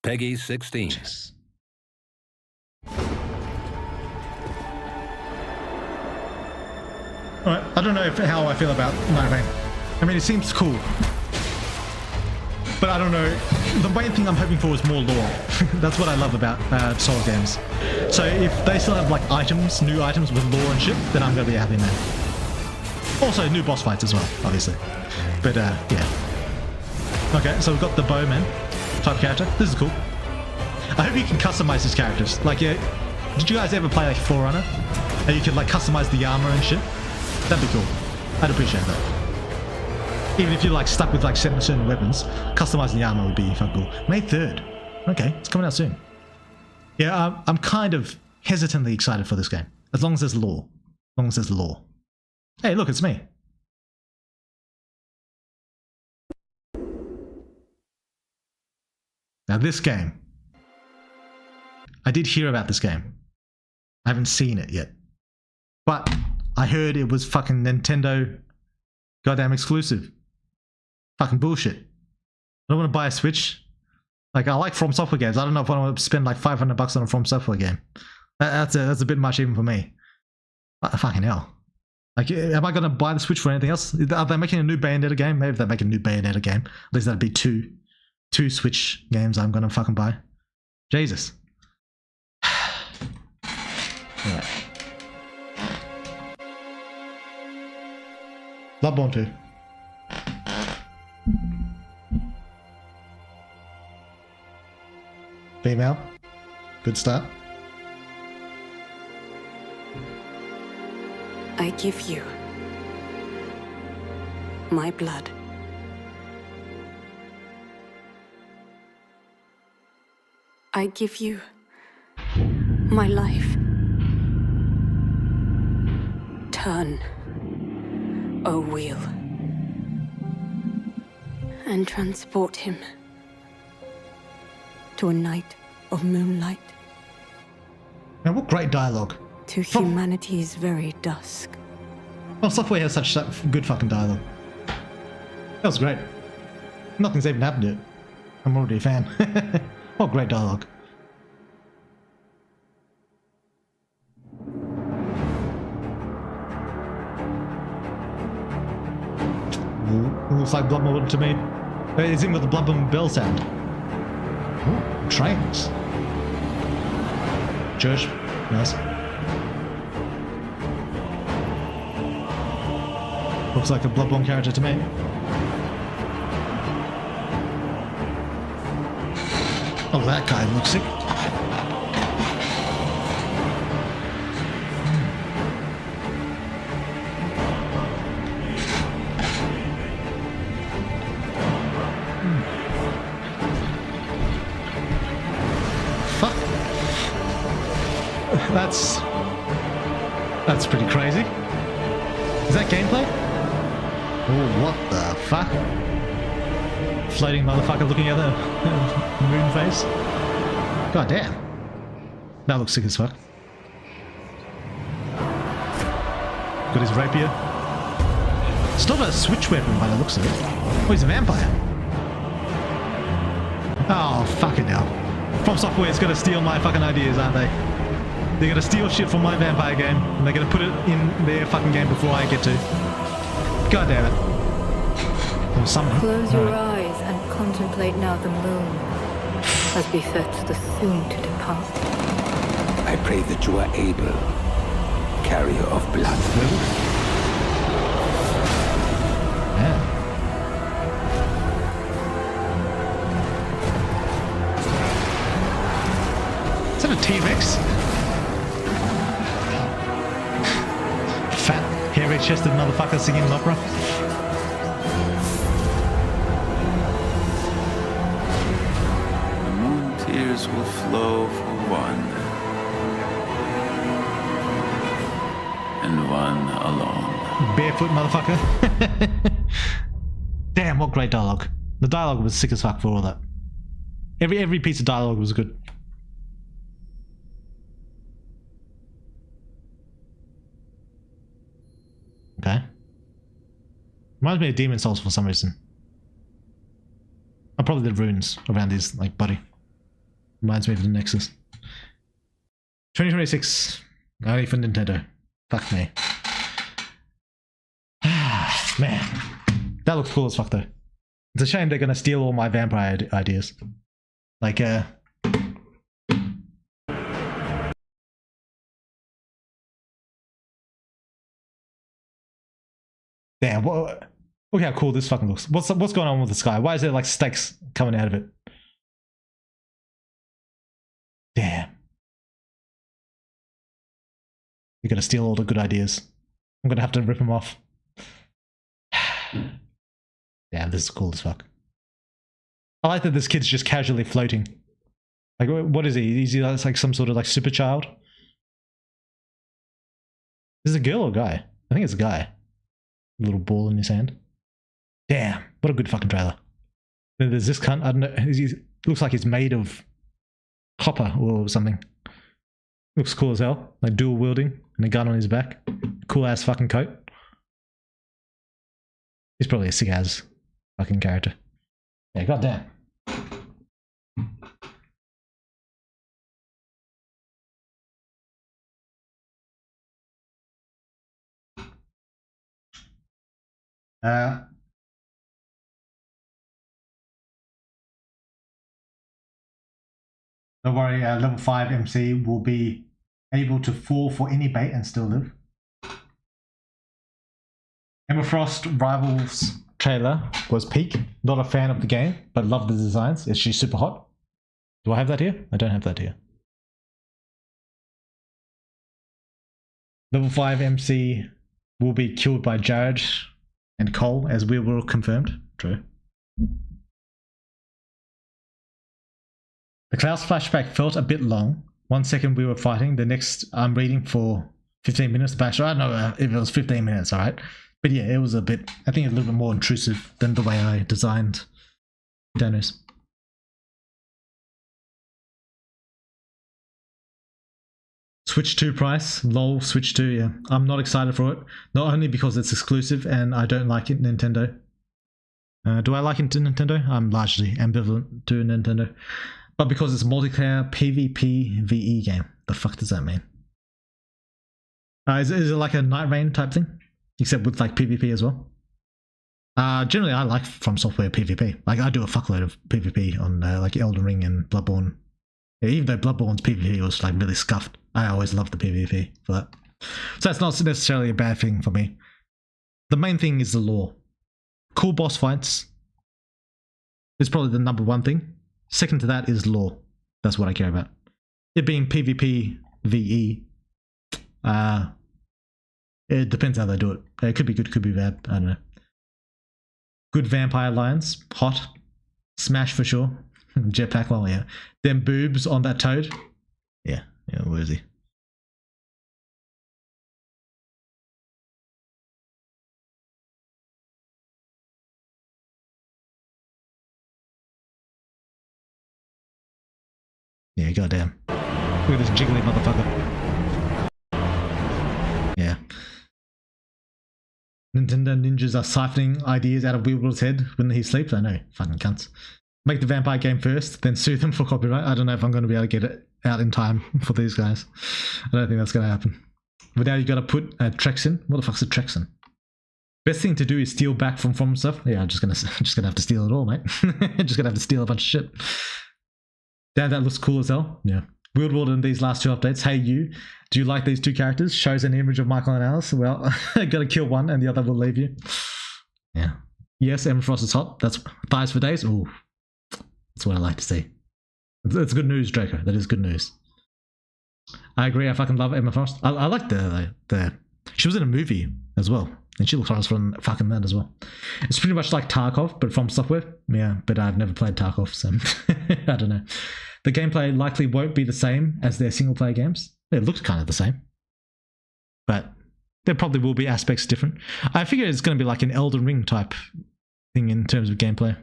Peggy 16. Jeez. Alright, I don't know how I feel about Night Rain. I mean, it seems cool. But I don't know. The main thing I'm hoping for is more lore. That's what I love about Soul games. So if they still have like items, new items with lore and shit, then I'm gonna be a happy man. Also new boss fights as well, obviously. But yeah. Okay, so we've got the bowman type character. This is cool. I hope you can customize these characters. Like, yeah, did you guys ever play like Forerunner? And you could like customize the armor and shit? That'd be cool. I'd appreciate that. Even if you're like stuck with like certain weapons, customizing the armor would be fucking cool. May 3rd. Okay, it's coming out soon. Yeah, I'm kind of hesitantly excited for this game. As long as there's lore. As long as there's lore. Hey, look, it's me. Now this game, I did hear about this game. I haven't seen it yet. But I heard it was fucking Nintendo goddamn exclusive. Fucking bullshit. I don't want to buy a Switch. Like, I like From Software games. I don't know if I want to spend like $500 on a From Software game. That's a bit much even for me. Fucking hell. Like, am I going to buy the Switch for anything else? Are they making a new Bayonetta game? Maybe if they make a new Bayonetta game. At least that'd be two Switch games I'm going to fucking buy. Jesus. Alright. Bloodborne 2. Female. Good start. I give you my blood. I give you my life. Turn, O wheel, and transport him to a night of moonlight, Man, what great dialogue. to humanity's very dusk. Well, Software has such good fucking dialogue. That was great. Nothing's even happened to it. I'm already a fan. What great dialogue. Ooh, looks like Bloodborne to me. It's in with the Bloodborne bell sound. Ooh, trains. Church. Nice. Looks like a Bloodborne character to me. Oh, that guy looks sick. Fuck. That's pretty crazy. Is that gameplay? Oh, what the fuck? Floating motherfucker looking at the moon face. God damn. That looks sick as fuck. Got his rapier. It's not a switch weapon by the looks of it. Oh, he's a vampire. Oh, fucking hell. From Software is gonna steal my fucking ideas, aren't they? They're gonna steal shit from my vampire game, and they're gonna put it in their fucking game before I get to. God damn it. Or something. Close your eyes and contemplate now the moon, as befits the soon to depart. I pray that you are able, carrier of blood. Yeah. Is that a T-Rex? Fat, hairy-chested motherfucker singing an opera. The moon tears will flow for one, and one alone. Barefoot motherfucker. Damn, what great dialogue. The dialogue was sick as fuck for all that. Every piece of dialogue was good. Okay. Reminds me of Demon Souls for some reason. Oh, probably the runes around his like body. Reminds me of the Nexus. 2026. Only for Nintendo. Fuck me. Man. That looks cool as fuck though. It's a shame they're gonna steal all my vampire ideas. Like, damn, what, look how cool this fucking looks. What's going on with the sky? Why is there like stakes coming out of it? Damn. You're gonna steal all the good ideas. I'm gonna have to rip them off. Damn, this is cool as fuck. I like that this kid's just casually floating. Like, what is he? Is he like some sort of like super child? Is it a girl or a guy? I think it's a guy. A little ball in his hand. Damn, what a good fucking trailer. Then there's this cunt, I don't know, Looks like it's made of copper or something. Looks cool as hell. Like dual wielding and a gun on his back. Cool ass fucking coat. He's probably a sick ass fucking character. Yeah, goddamn. Don't worry, level 5 MC will be able to fall for any bait and still live. Emma Frost Rivals trailer was peak. Not a fan of the game, but love the designs. Is she super hot? Do I have that here? I don't have that here. Level 5 MC will be killed by Jared and Cole, as we were confirmed. True. The Klaus flashback felt a bit long. 1 second we were fighting, the next I'm reading for 15 minutes back. So I don't know if it was 15 minutes, alright? But yeah, it was a bit, I think a little bit more intrusive than the way I designed Dennis. Switch 2 price, lol, Switch 2, yeah. I'm not excited for it. Not only because it's exclusive and I don't like it, Nintendo. Do I like it to Nintendo? I'm largely ambivalent to Nintendo. But because it's multiplayer PvP VE game. The fuck does that mean? Is it like a Night Rain type thing? Except with like PvP as well? Generally I like From Software PvP. Like I do a fuckload of PvP on like Elden Ring and Bloodborne. Yeah, even though Bloodborne's PvP was like really scuffed, I always loved the PvP for that. So that's not necessarily a bad thing for me. The main thing is the lore. Cool boss fights is probably the number one thing. Second to that is lore. That's what I care about. It being PvP VE, it depends how they do it. It could be good, could be bad. I don't know. Good vampire lines, hot. Smash for sure. Jetpack, well, yeah. Them boobs on that toad. Yeah, where is he? Yeah, goddamn. Look at this jiggly motherfucker. Yeah. Nintendo ninjas are siphoning ideas out of Weevil's head when he sleeps. I know, fucking cunts. Make the vampire game first, then sue them for copyright. I don't know if I'm going to be able to get it out in time for these guys. I don't think that's going to happen. But now you got to put a Trexin. What the fuck's a Trexin? Best thing to do is steal back from stuff. Yeah, I'm just gonna have to steal it all, mate. Just gonna have to steal a bunch of shit. Damn, that looks cool as hell. Yeah. Weird World in these last two updates. Hey you, do you like these two characters? Shows an image of Michael and Alice. Well, I gotta kill one and the other will leave you. Yeah. Yes, Emma Frost is hot. That's thighs for days. Ooh. That's what I like to see. It's good news, Draco. That is good news. I agree. I fucking love Emma Frost. I like the she was in a movie as well. And she looks like from fucking that as well. It's pretty much like Tarkov, but from Software. Yeah, but I've never played Tarkov, so I don't know. The gameplay likely won't be the same as their single player games. It looks kind of the same. But there probably will be aspects different. I figure it's going to be like an Elden Ring type thing in terms of gameplay.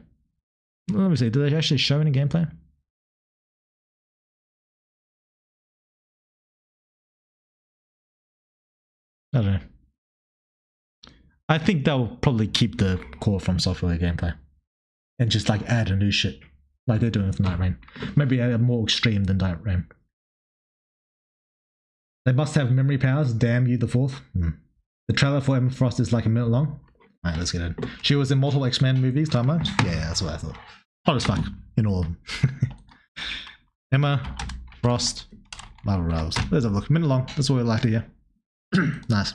Let me see, do they actually show any gameplay? I don't know. I think they'll probably keep the core From Software gameplay and just like add a new shit like they're doing with Night Rain. Maybe a more extreme than Night Rain. They must have memory powers. Damn you, the fourth. The trailer for Emma Frost is like a minute long. Alright, let's get it. She was in multiple X-Men movies, timeline. Yeah, that's what I thought. Hot as fuck in all of them. Emma Frost, Marvel Rivals. Let's have a look. Minute long. That's what we like to hear. Nice.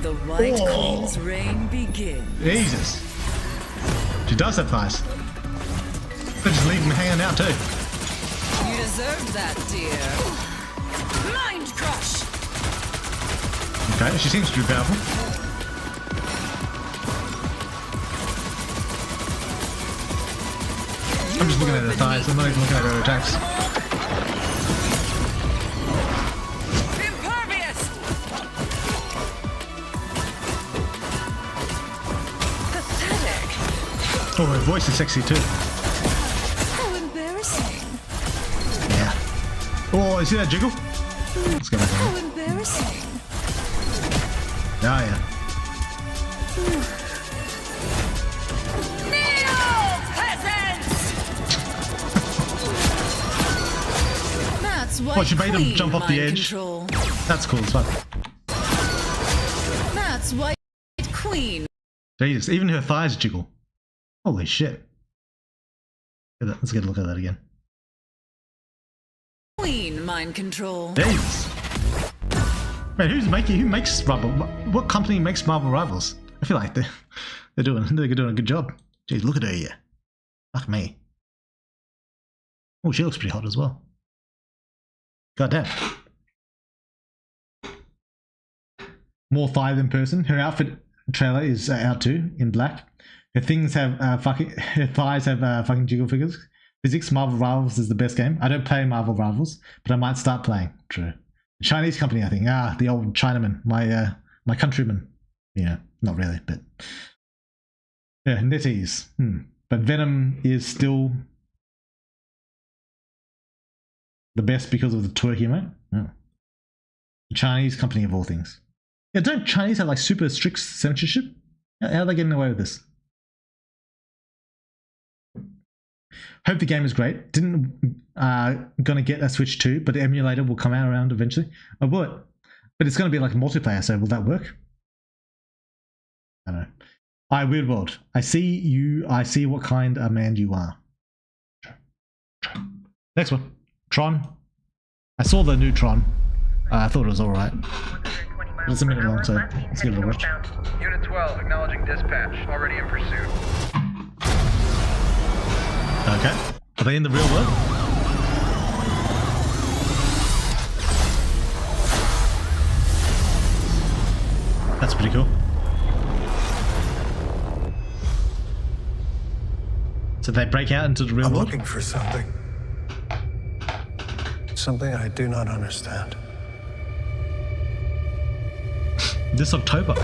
The White Queen's reign begins. Jesus. She does have thighs. They just leave them hanging out too. You deserve that, dear. Mind crush. Okay, she seems to be powerful. I'm just looking at her thighs. I'm not even looking at her attacks. Impervious. Oh, her voice is sexy too. How embarrassing. Yeah. Oh, you see that jiggle? Let's go back on. How embarrassing. Oh, yeah. Kneel, peasants! That's why What, you made him jump off the edge? Control. That's cool as fuck. That's White Queen. Jesus, even her thighs jiggle. Holy shit. Let's get a look at that again. Queen mind control. Jesus. Man, who makes Marvel? What company makes Marvel Rivals? I feel like they're doing a good job. Jeez, look at her here. Fuck me. Oh, she looks pretty hot as well. God damn. More thigh than person. Her outfit trailer is out too, in black. Her things have her thighs have fucking jiggle figures. Physics. Marvel Rivals is the best game. I don't play Marvel Rivals, but I might start playing. True. Chinese company, I think. The old Chinaman, my countryman. Yeah, not really, but yeah, NetEase. But Venom is still the best because of the twerk emote. Oh. Chinese company of all things. Yeah, don't Chinese have like super strict censorship? How are they getting away with this? Hope the game is great. Didn't gonna get a Switch 2, but the emulator will come out around eventually. Oh, will it? But it's gonna be like a multiplayer, so will that work? I don't know. Weird World. I see you. I see what kind of man you are. Next one. Tron. I saw the new Tron. I thought it was alright. It's a minute long, so let's give it a watch. Unit 12, acknowledging dispatch. Already in pursuit. Okay. Are they in the real world? That's pretty cool. So they break out into the real I'm world? looking for something. Something I do not understand. This October.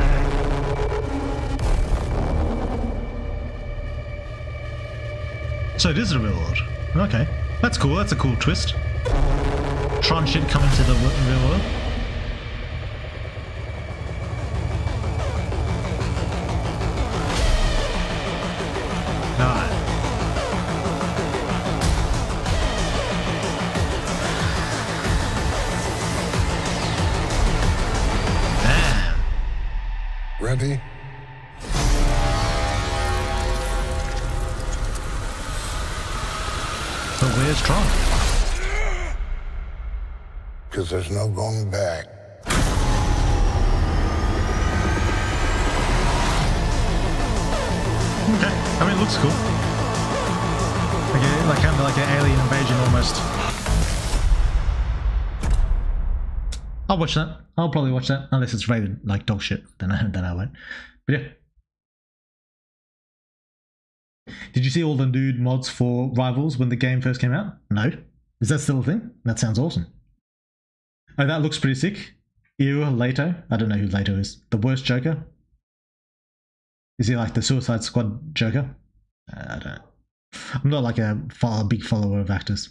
So it is the real world. Okay. That's cool. That's a cool twist. Tron shit coming to the real world. Alright. Damn. Ready? But where's Tron? Because there's no going back. Okay. I mean, it looks cool. Like kind of like an alien invasion almost. I'll watch that. I'll probably watch that unless it's rated like dog shit. Then I won't. But yeah. Did you see all the nude mods for Rivals when the game first came out? No. Is that still a thing? That sounds awesome. Oh, that looks pretty sick. Ew, Leto. I don't know who Leto is. The worst Joker? Is he like the Suicide Squad Joker? I don't know. I'm not like a big follower of actors.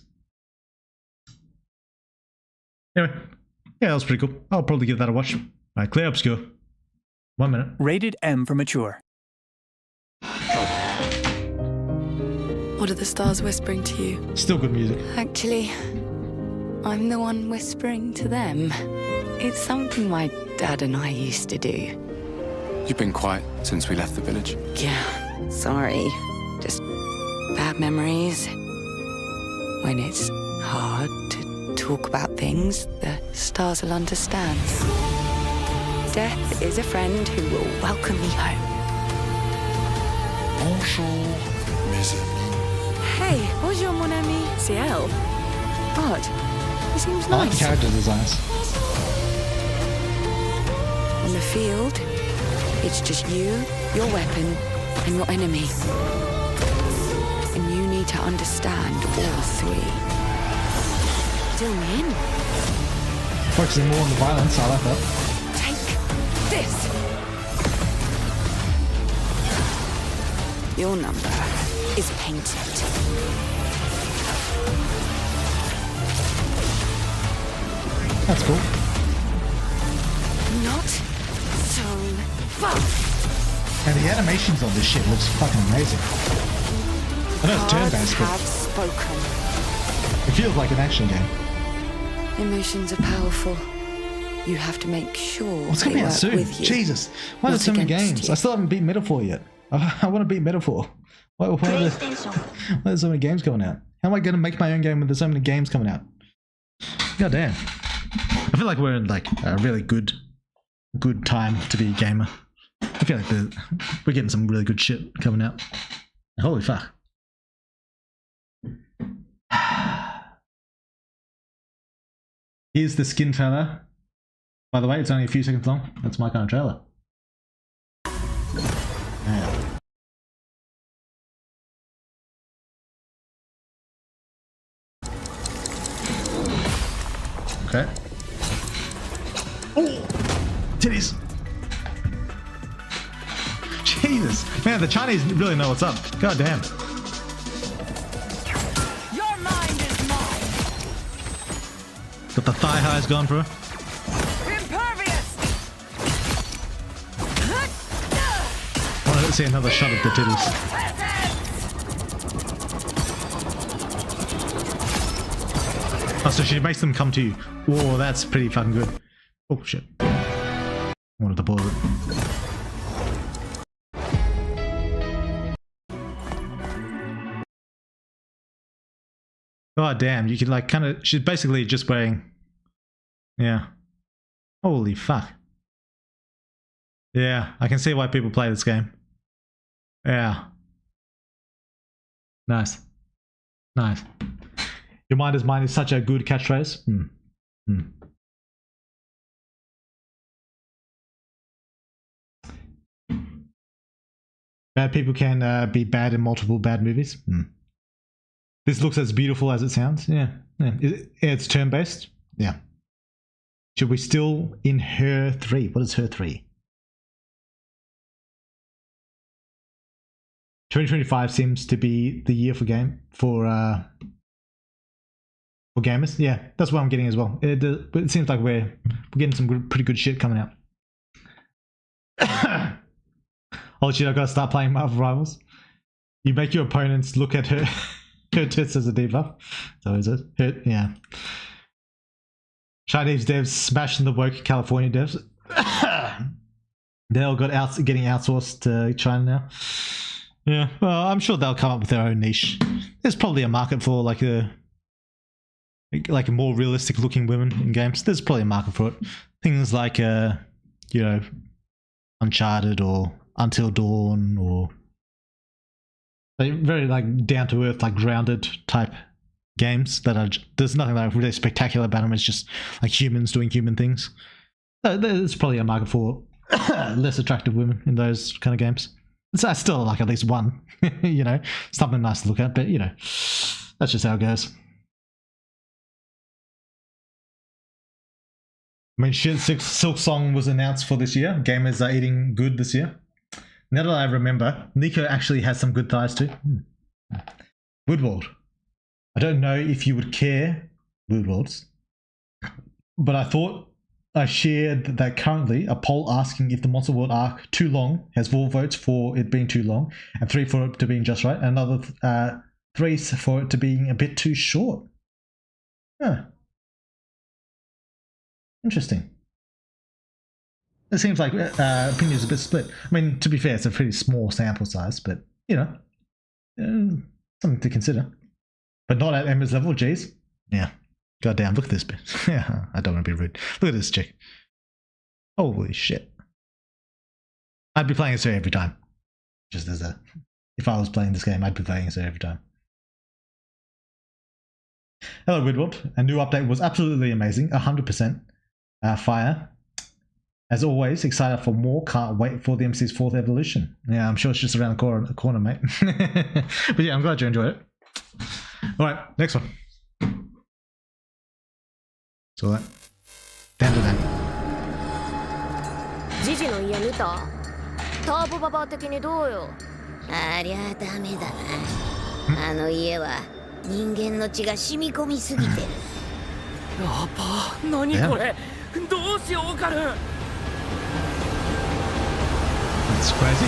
Anyway. Yeah, that was pretty cool. I'll probably give that a watch. Alright, clear obscure. 1 minute. Rated M for mature. What are the stars whispering to you? Still good music. Actually, I'm the one whispering to them. It's something my dad and I used to do. You've been quiet since we left the village. Yeah, sorry. Just bad memories. When it's hard to talk about things, the stars will understand. Death is a friend who will welcome me home. Bonjour, mes amis. Hey, bonjour mon ami. Ciel. Odd. He seems I like nice. character designs. On the field, it's just you, your weapon, and your enemy. And you need to understand all three. Fill me in. Focusing more on the violence, I like that. Take this. Your number is painted. That's cool. Not so fast. And the animations on this shit looks fucking amazing. I know it's turn-based, Cards but have spoken. it feels like an action game. Emotions are powerful. You have to make sure What's they coming out work soon? with you. Jesus. Why are there not so many against games? you. I still haven't beat Metaphor yet. I want to beat Metaphor. Why are there so many games coming out? How am I going to make my own game when there's so many games coming out? God damn. I feel like we're in like a really good time to be a gamer. I feel like we're getting some really good shit coming out. Holy fuck. Here's the skin trailer. By the way, it's only a few seconds long. That's my kind of trailer. Yeah. Okay. Oh! Titties! Jesus! Man, the Chinese really know what's up. God damn. Your mind is mine. Got the thigh highs going for her. Impervious. I want to see another shot of the titties. Oh, so she makes them come to you. Whoa, that's pretty fucking good. Oh, shit. I wanted to pause it. God damn, you could like kind of... She's basically just wearing... Yeah. Holy fuck. Yeah, I can see why people play this game. Yeah. Nice. Nice. Your mind is mine is such a good catchphrase. Bad people can be bad in multiple bad movies. This looks as beautiful as it sounds. Yeah. It's turn-based. Yeah. Should we still in Her 3? What is Her 3? 2025 seems to be the year for gamers. Yeah, that's what I'm getting as well. It seems like we're getting some pretty good shit coming out. Oh shit, I gotta start playing Marvel Rivals. You make your opponents look at her tits as a debuff. So is it? Yeah. Chinese devs smashing the woke California devs. They all getting outsourced to China now. Yeah, well, I'm sure they'll come up with their own niche. There's probably a market for like a more realistic looking women in games. There's probably a market for it. Things like Uncharted or Until Dawn, or very like down to earth, like grounded type games that are. There's nothing like really spectacular about them. It's just like humans doing human things. There's probably a market for less attractive women in those kind of games. So I still like at least one, something nice to look at, but that's just how it goes. I mean, shit, Silk Song was announced for this year. Gamers are eating good this year. Now that I remember, Nico actually has some good thighs too. Woodward. I don't know if you would care, Woodwards, but I thought I shared that currently a poll asking if the Monster World arc too long has 4 votes for it being too long, and 3 for it to being just right, and another 3 for it to being a bit too short. Huh. Interesting. It seems like opinions are a bit split. I mean, to be fair, it's a pretty small sample size, but something to consider. But not at Emma's level, geez. Yeah. Goddamn, look at this bitch. Yeah, I don't want to be rude. Look at this chick. Holy shit. I'd be playing as her every time. Just as a... If I was playing this game, I'd be playing as her every time. Hello, Woodward. A new update was absolutely amazing. 100% fire. As always, excited for more. Can't wait for the MC's 4th evolution. Yeah, I'm sure it's just around the corner, mate. But yeah, I'm glad you enjoyed it. Alright, next one. So that. Down to that. ジジの家見た？ターボババア的にどうよ？ありゃダメだな。あの家は人間の血が染み込みすぎてる。やば、何これ。どうしよう、オカル。 That's crazy.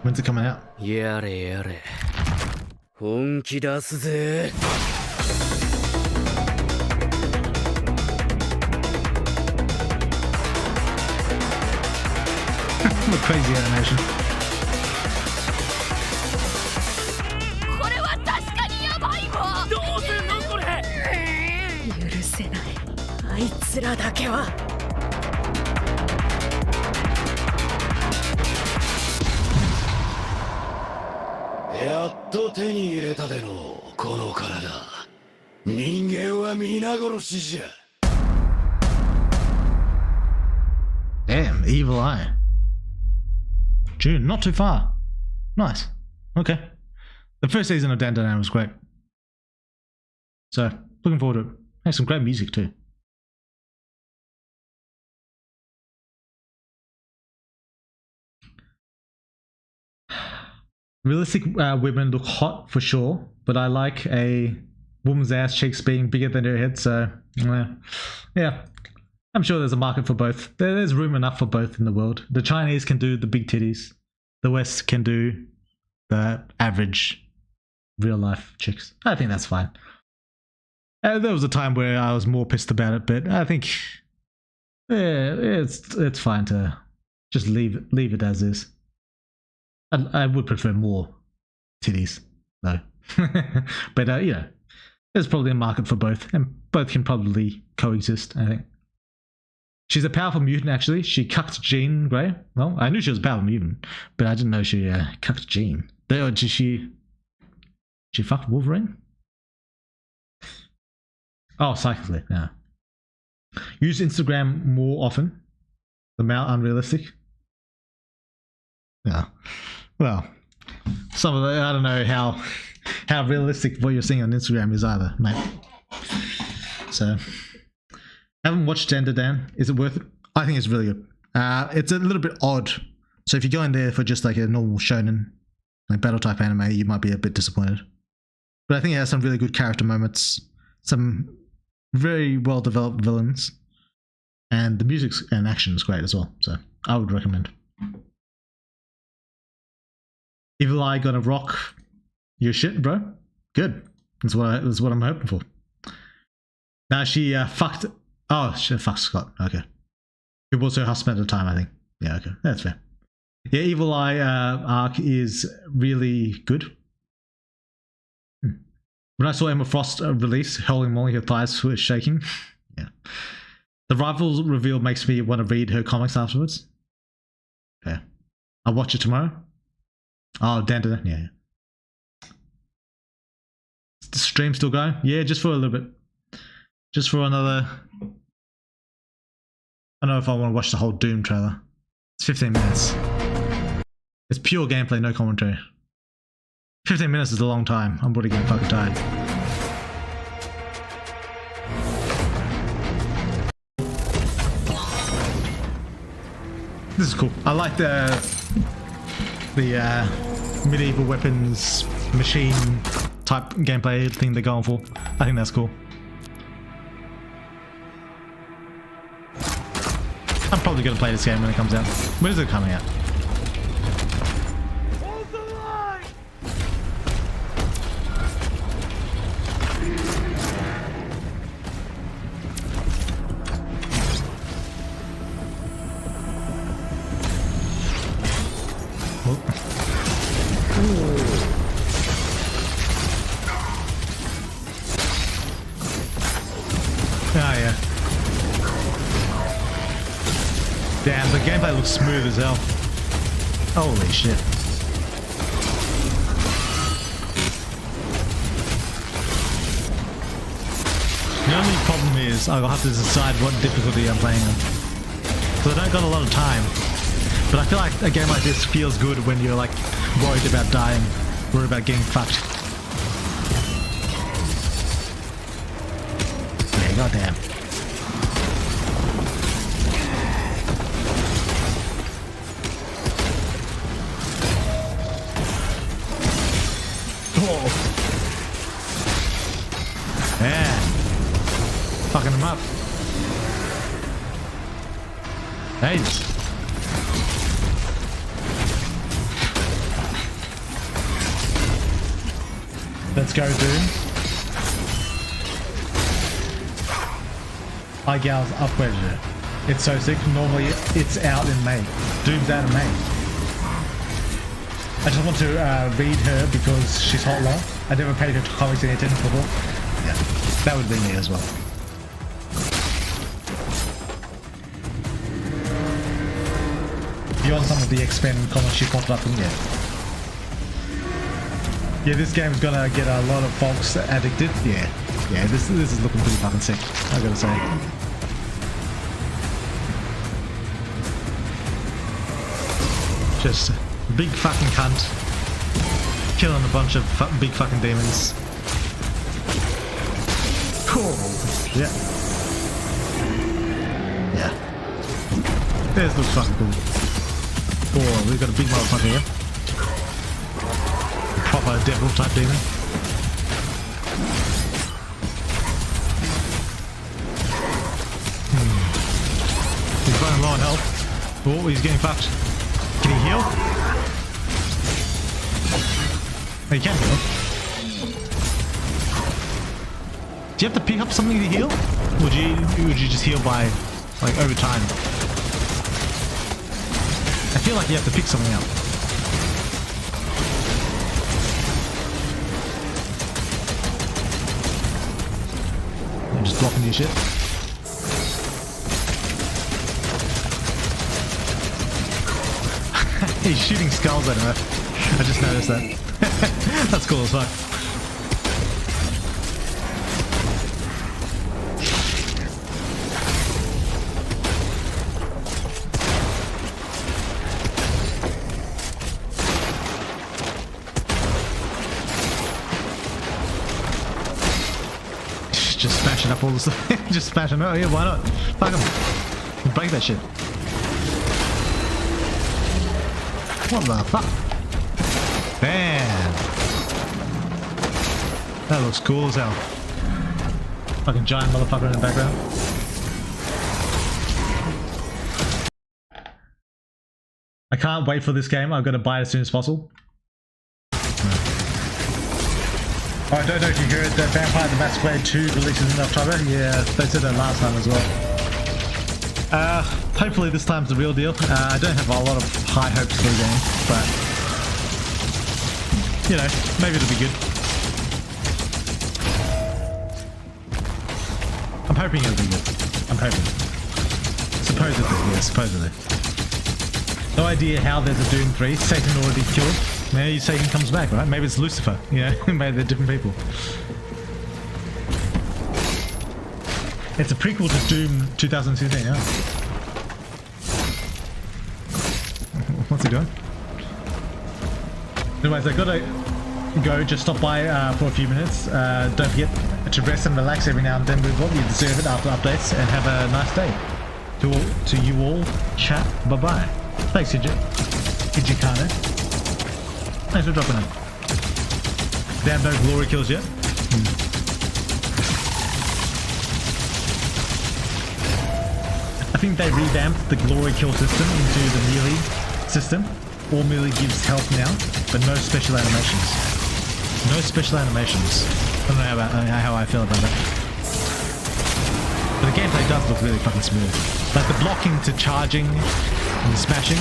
When's it coming out? やれやれ。本気出すぜ。What crazy animation. これは確かにヤバいわ。どうすんのこれ。許せない。あいつらだけは。やっと手に入れたでのこの体。人間は皆殺しじゃ。 Damn, evil eye. June, not too far. Nice. Okay. The first season of Dandadan was great. So, looking forward to it. Has some great music too. Realistic women look hot for sure, but I like a woman's ass cheeks being bigger than her head, so yeah. I'm sure there's a market for both. There's room enough for both in the world. The Chinese can do the big titties. The West can do the average real life chicks. I think that's fine. There was a time where I was more pissed about it, but I think it's fine to just leave it as is. I would prefer more titties though. But you know, there's probably a market for both, and both can probably coexist, I think. She's a powerful mutant, actually. She cucked Jean Grey. Well, I knew she was a powerful mutant, but I didn't know she cucked Jean. She fucked Wolverine? Oh, psychically, yeah. Use Instagram more often. The male unrealistic. Yeah. Well, some of the, I don't know how realistic what you're seeing on Instagram is either, mate. So, haven't watched Dandadan. Is it worth it? I think it's really good. It's a little bit odd. So if you go in there for just like a normal shonen, like battle type anime, you might be a bit disappointed. But I think it has some really good character moments, some very well developed villains, and the music and action is great as well. So I would recommend. Evil Eye gonna rock your shit, bro. Good. That's what I'm hoping for. Now she fucked. Oh, she fucked Scott. Okay. Who was her husband at the time, I think. Yeah, okay. That's fair. Yeah, Evil Eye arc is really good. When I saw Emma Frost release, Holy Moly, her thighs were shaking. Yeah. The Rivals reveal makes me want to read her comics afterwards. Okay. I'll watch it tomorrow. Oh, Dandadan. Yeah. Is the stream still going? Yeah, just for a little bit. Just for another... I don't know if I want to watch the whole Doom trailer. It's 15 minutes. It's pure gameplay, no commentary. 15 minutes is a long time. I'm already getting fucking tired. This is cool. I like the medieval weapons machine type gameplay thing they're going for. I think that's cool. I'm probably going to play this game when it comes out. When is it coming out? Damn, the gameplay looks smooth as hell. Holy shit. The only problem is I'll have to decide what difficulty I'm playing on. Because I don't got a lot of time. But I feel like a game like this feels good when you're like worried about dying, worried about getting fucked. Yeah, goddamn. Whoa. Yeah. Fucking him up. Hey. Let's go, Doom. High Gal's upgraded it. It's so sick. Normally it's out in May. Doom's out in May. I just want to read her because she's hot long. I never paid her comics any attention before. Yeah, that would be me as well. Beyond some of the X-Men comics she popped up in, yeah. Yeah, this game's gonna get a lot of folks addicted. Yeah, yeah, this is looking pretty fucking sick, I gotta say. Just big fucking cunt. Killing a bunch of big fucking demons. Cool. Yeah. Yeah. This looks fucking cool. Oh, we've got a big motherfucker here. Proper devil type demon. He's running low on health. Oh, he's getting fucked. Can he heal? Oh, he can heal. Do you have to pick up something to heal? Would you just heal by, like, over time? I feel like you have to pick something up. I'm just blocking your shit. He's shooting skulls at him. I just noticed that. That's cool as fuck. Just smashing up all the stuff. Just smashing. Oh yeah, why not? Fuck him. Break that shit. What the fuck? Bam! That looks cool as hell. Fucking giant motherfucker in the background. I can't wait for this game. I've got to buy it as soon as possible. Oh, I don't know if you heard that Vampire the Masquerade 2 releases in October. Yeah, they said that last time as well. Hopefully this time's the real deal. I don't have a lot of high hopes for the game, but you know, maybe it'll be good. I'm hoping it'll be good. I'm hoping. Supposedly, yeah, supposedly. No idea how there's a Doom 3. Satan already killed. Maybe Satan comes back, right? Maybe it's Lucifer. Yeah, maybe they're different people. It's a prequel to Doom 2016, yeah. What's he doing? Anyways, I gotta go. Just stop by for a few minutes. Don't forget to rest and relax every now and then. Move on. You deserve it after updates. And have a nice day. To you all, chat. Bye bye. Thanks, Hijikane. Thanks for dropping in. Damn, no glory kills yet. I think they revamped the glory kill system into the melee system. All melee gives health now, but no special animations. No special animations. I don't know how I feel about that. But the gameplay does look really fucking smooth. Like the blocking to charging and the smashing,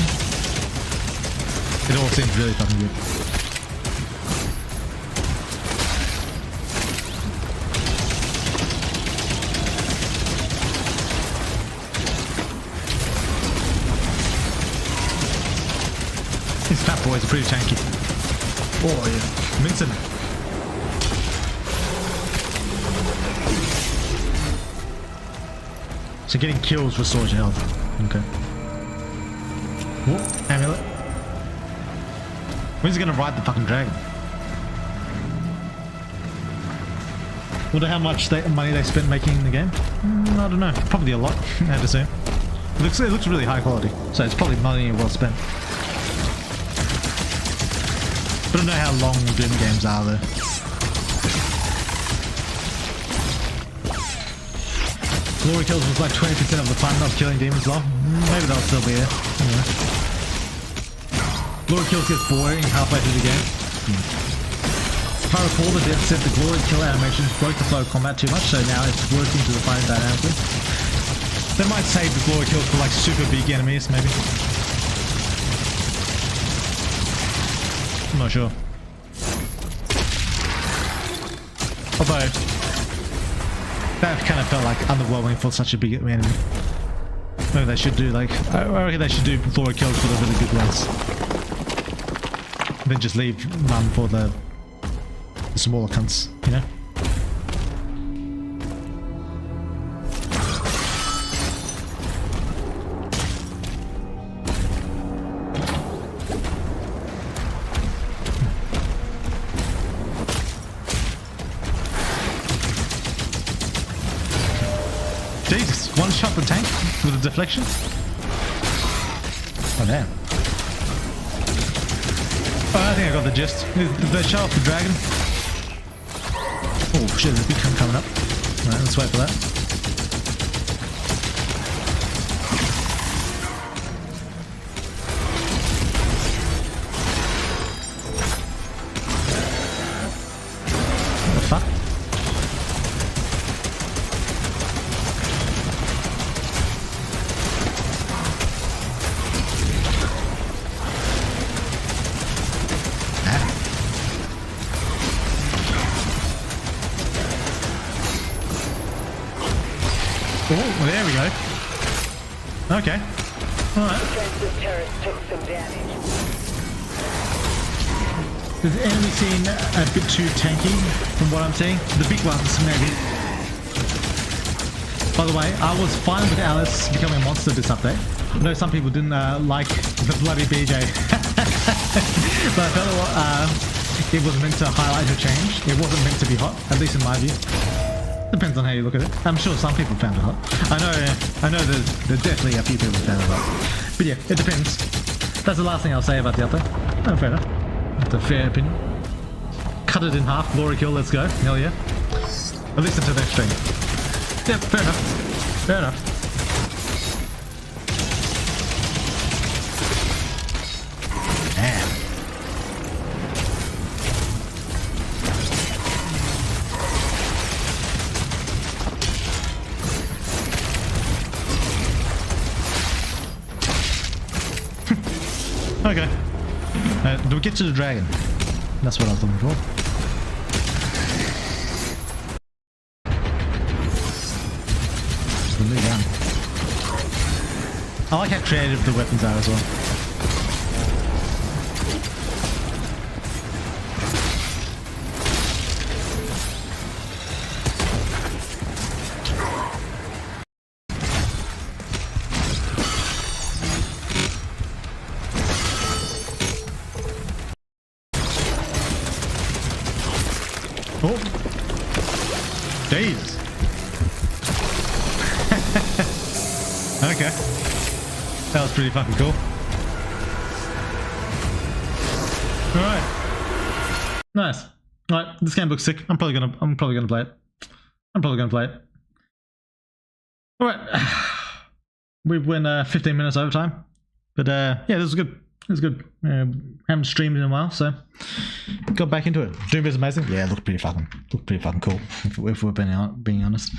it all seems really fucking good. These fat boys are pretty tanky. Oh yeah, mincing. So getting kills restores your health. Okay. Whoop, amulet. When's he gonna ride the fucking dragon? Wonder how much money they spent making the game? I don't know. Probably a lot, I'd assume. It looks really high quality, so it's probably money well spent. I don't know how long Doom games are though. Glory kills was like 20% of the fun of killing demons well. Maybe they'll still be there. Anyway. Glory kills gets boring halfway through the game. If I recall, the dev said the glory kill animation broke the flow of combat too much, so now it's working to the fighting dynamically. They might save the glory kills for like super big enemies, maybe. I'm not sure. Although, that kind of felt like underwhelming for such a big enemy. Maybe they should do like, I reckon they should do glory kills for the really good ones. Then just leave none for the smaller cunts, you know? Jesus, one shot the tank with a deflection? Oh damn. Oh, I think I got the gist. Did they show off the dragon? Oh shit, there's a big one coming up. Alright, let's wait for that. What the fuck? Oh, well, there we go. Okay. Alright. Does the enemy seem a bit too tanky from what I'm seeing? The big ones, maybe. By the way, I was fine with Alice becoming a monster this update. I know some people didn't like the bloody BJ. But I felt it was meant to highlight her change. It wasn't meant to be hot, at least in my view. Depends on how you look at it. I'm sure some people found it hot. I know there's definitely a few people found it hot. But yeah, it depends. That's the last thing I'll say about the update. Oh, fair enough. That's a fair opinion. Cut it in half, glory kill, let's go. Hell yeah. At least until next stream. Yep, fair enough. Fair enough. Damn. Okay. Do we get to the dragon? That's what I was looking for. The new gun. I like how creative the weapons are as well. Oh, Jesus. Okay, that was pretty fucking cool. All right, nice. All right, this game looks sick. I'm probably gonna play it. All right, we went 15 minutes overtime, but yeah, this was good. It was good. Haven't streamed in a while, so got back into it. Doom is amazing. Yeah, it looked pretty fucking cool. If we're being honest.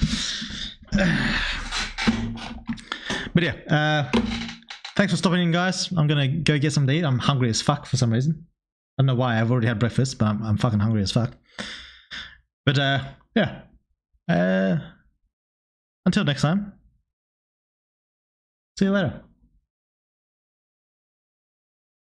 But yeah, thanks for stopping in, guys. I'm gonna go get something to eat. I'm hungry as fuck for some reason. I don't know why. I've already had breakfast, but I'm fucking hungry as fuck. But yeah. Until next time. See you later.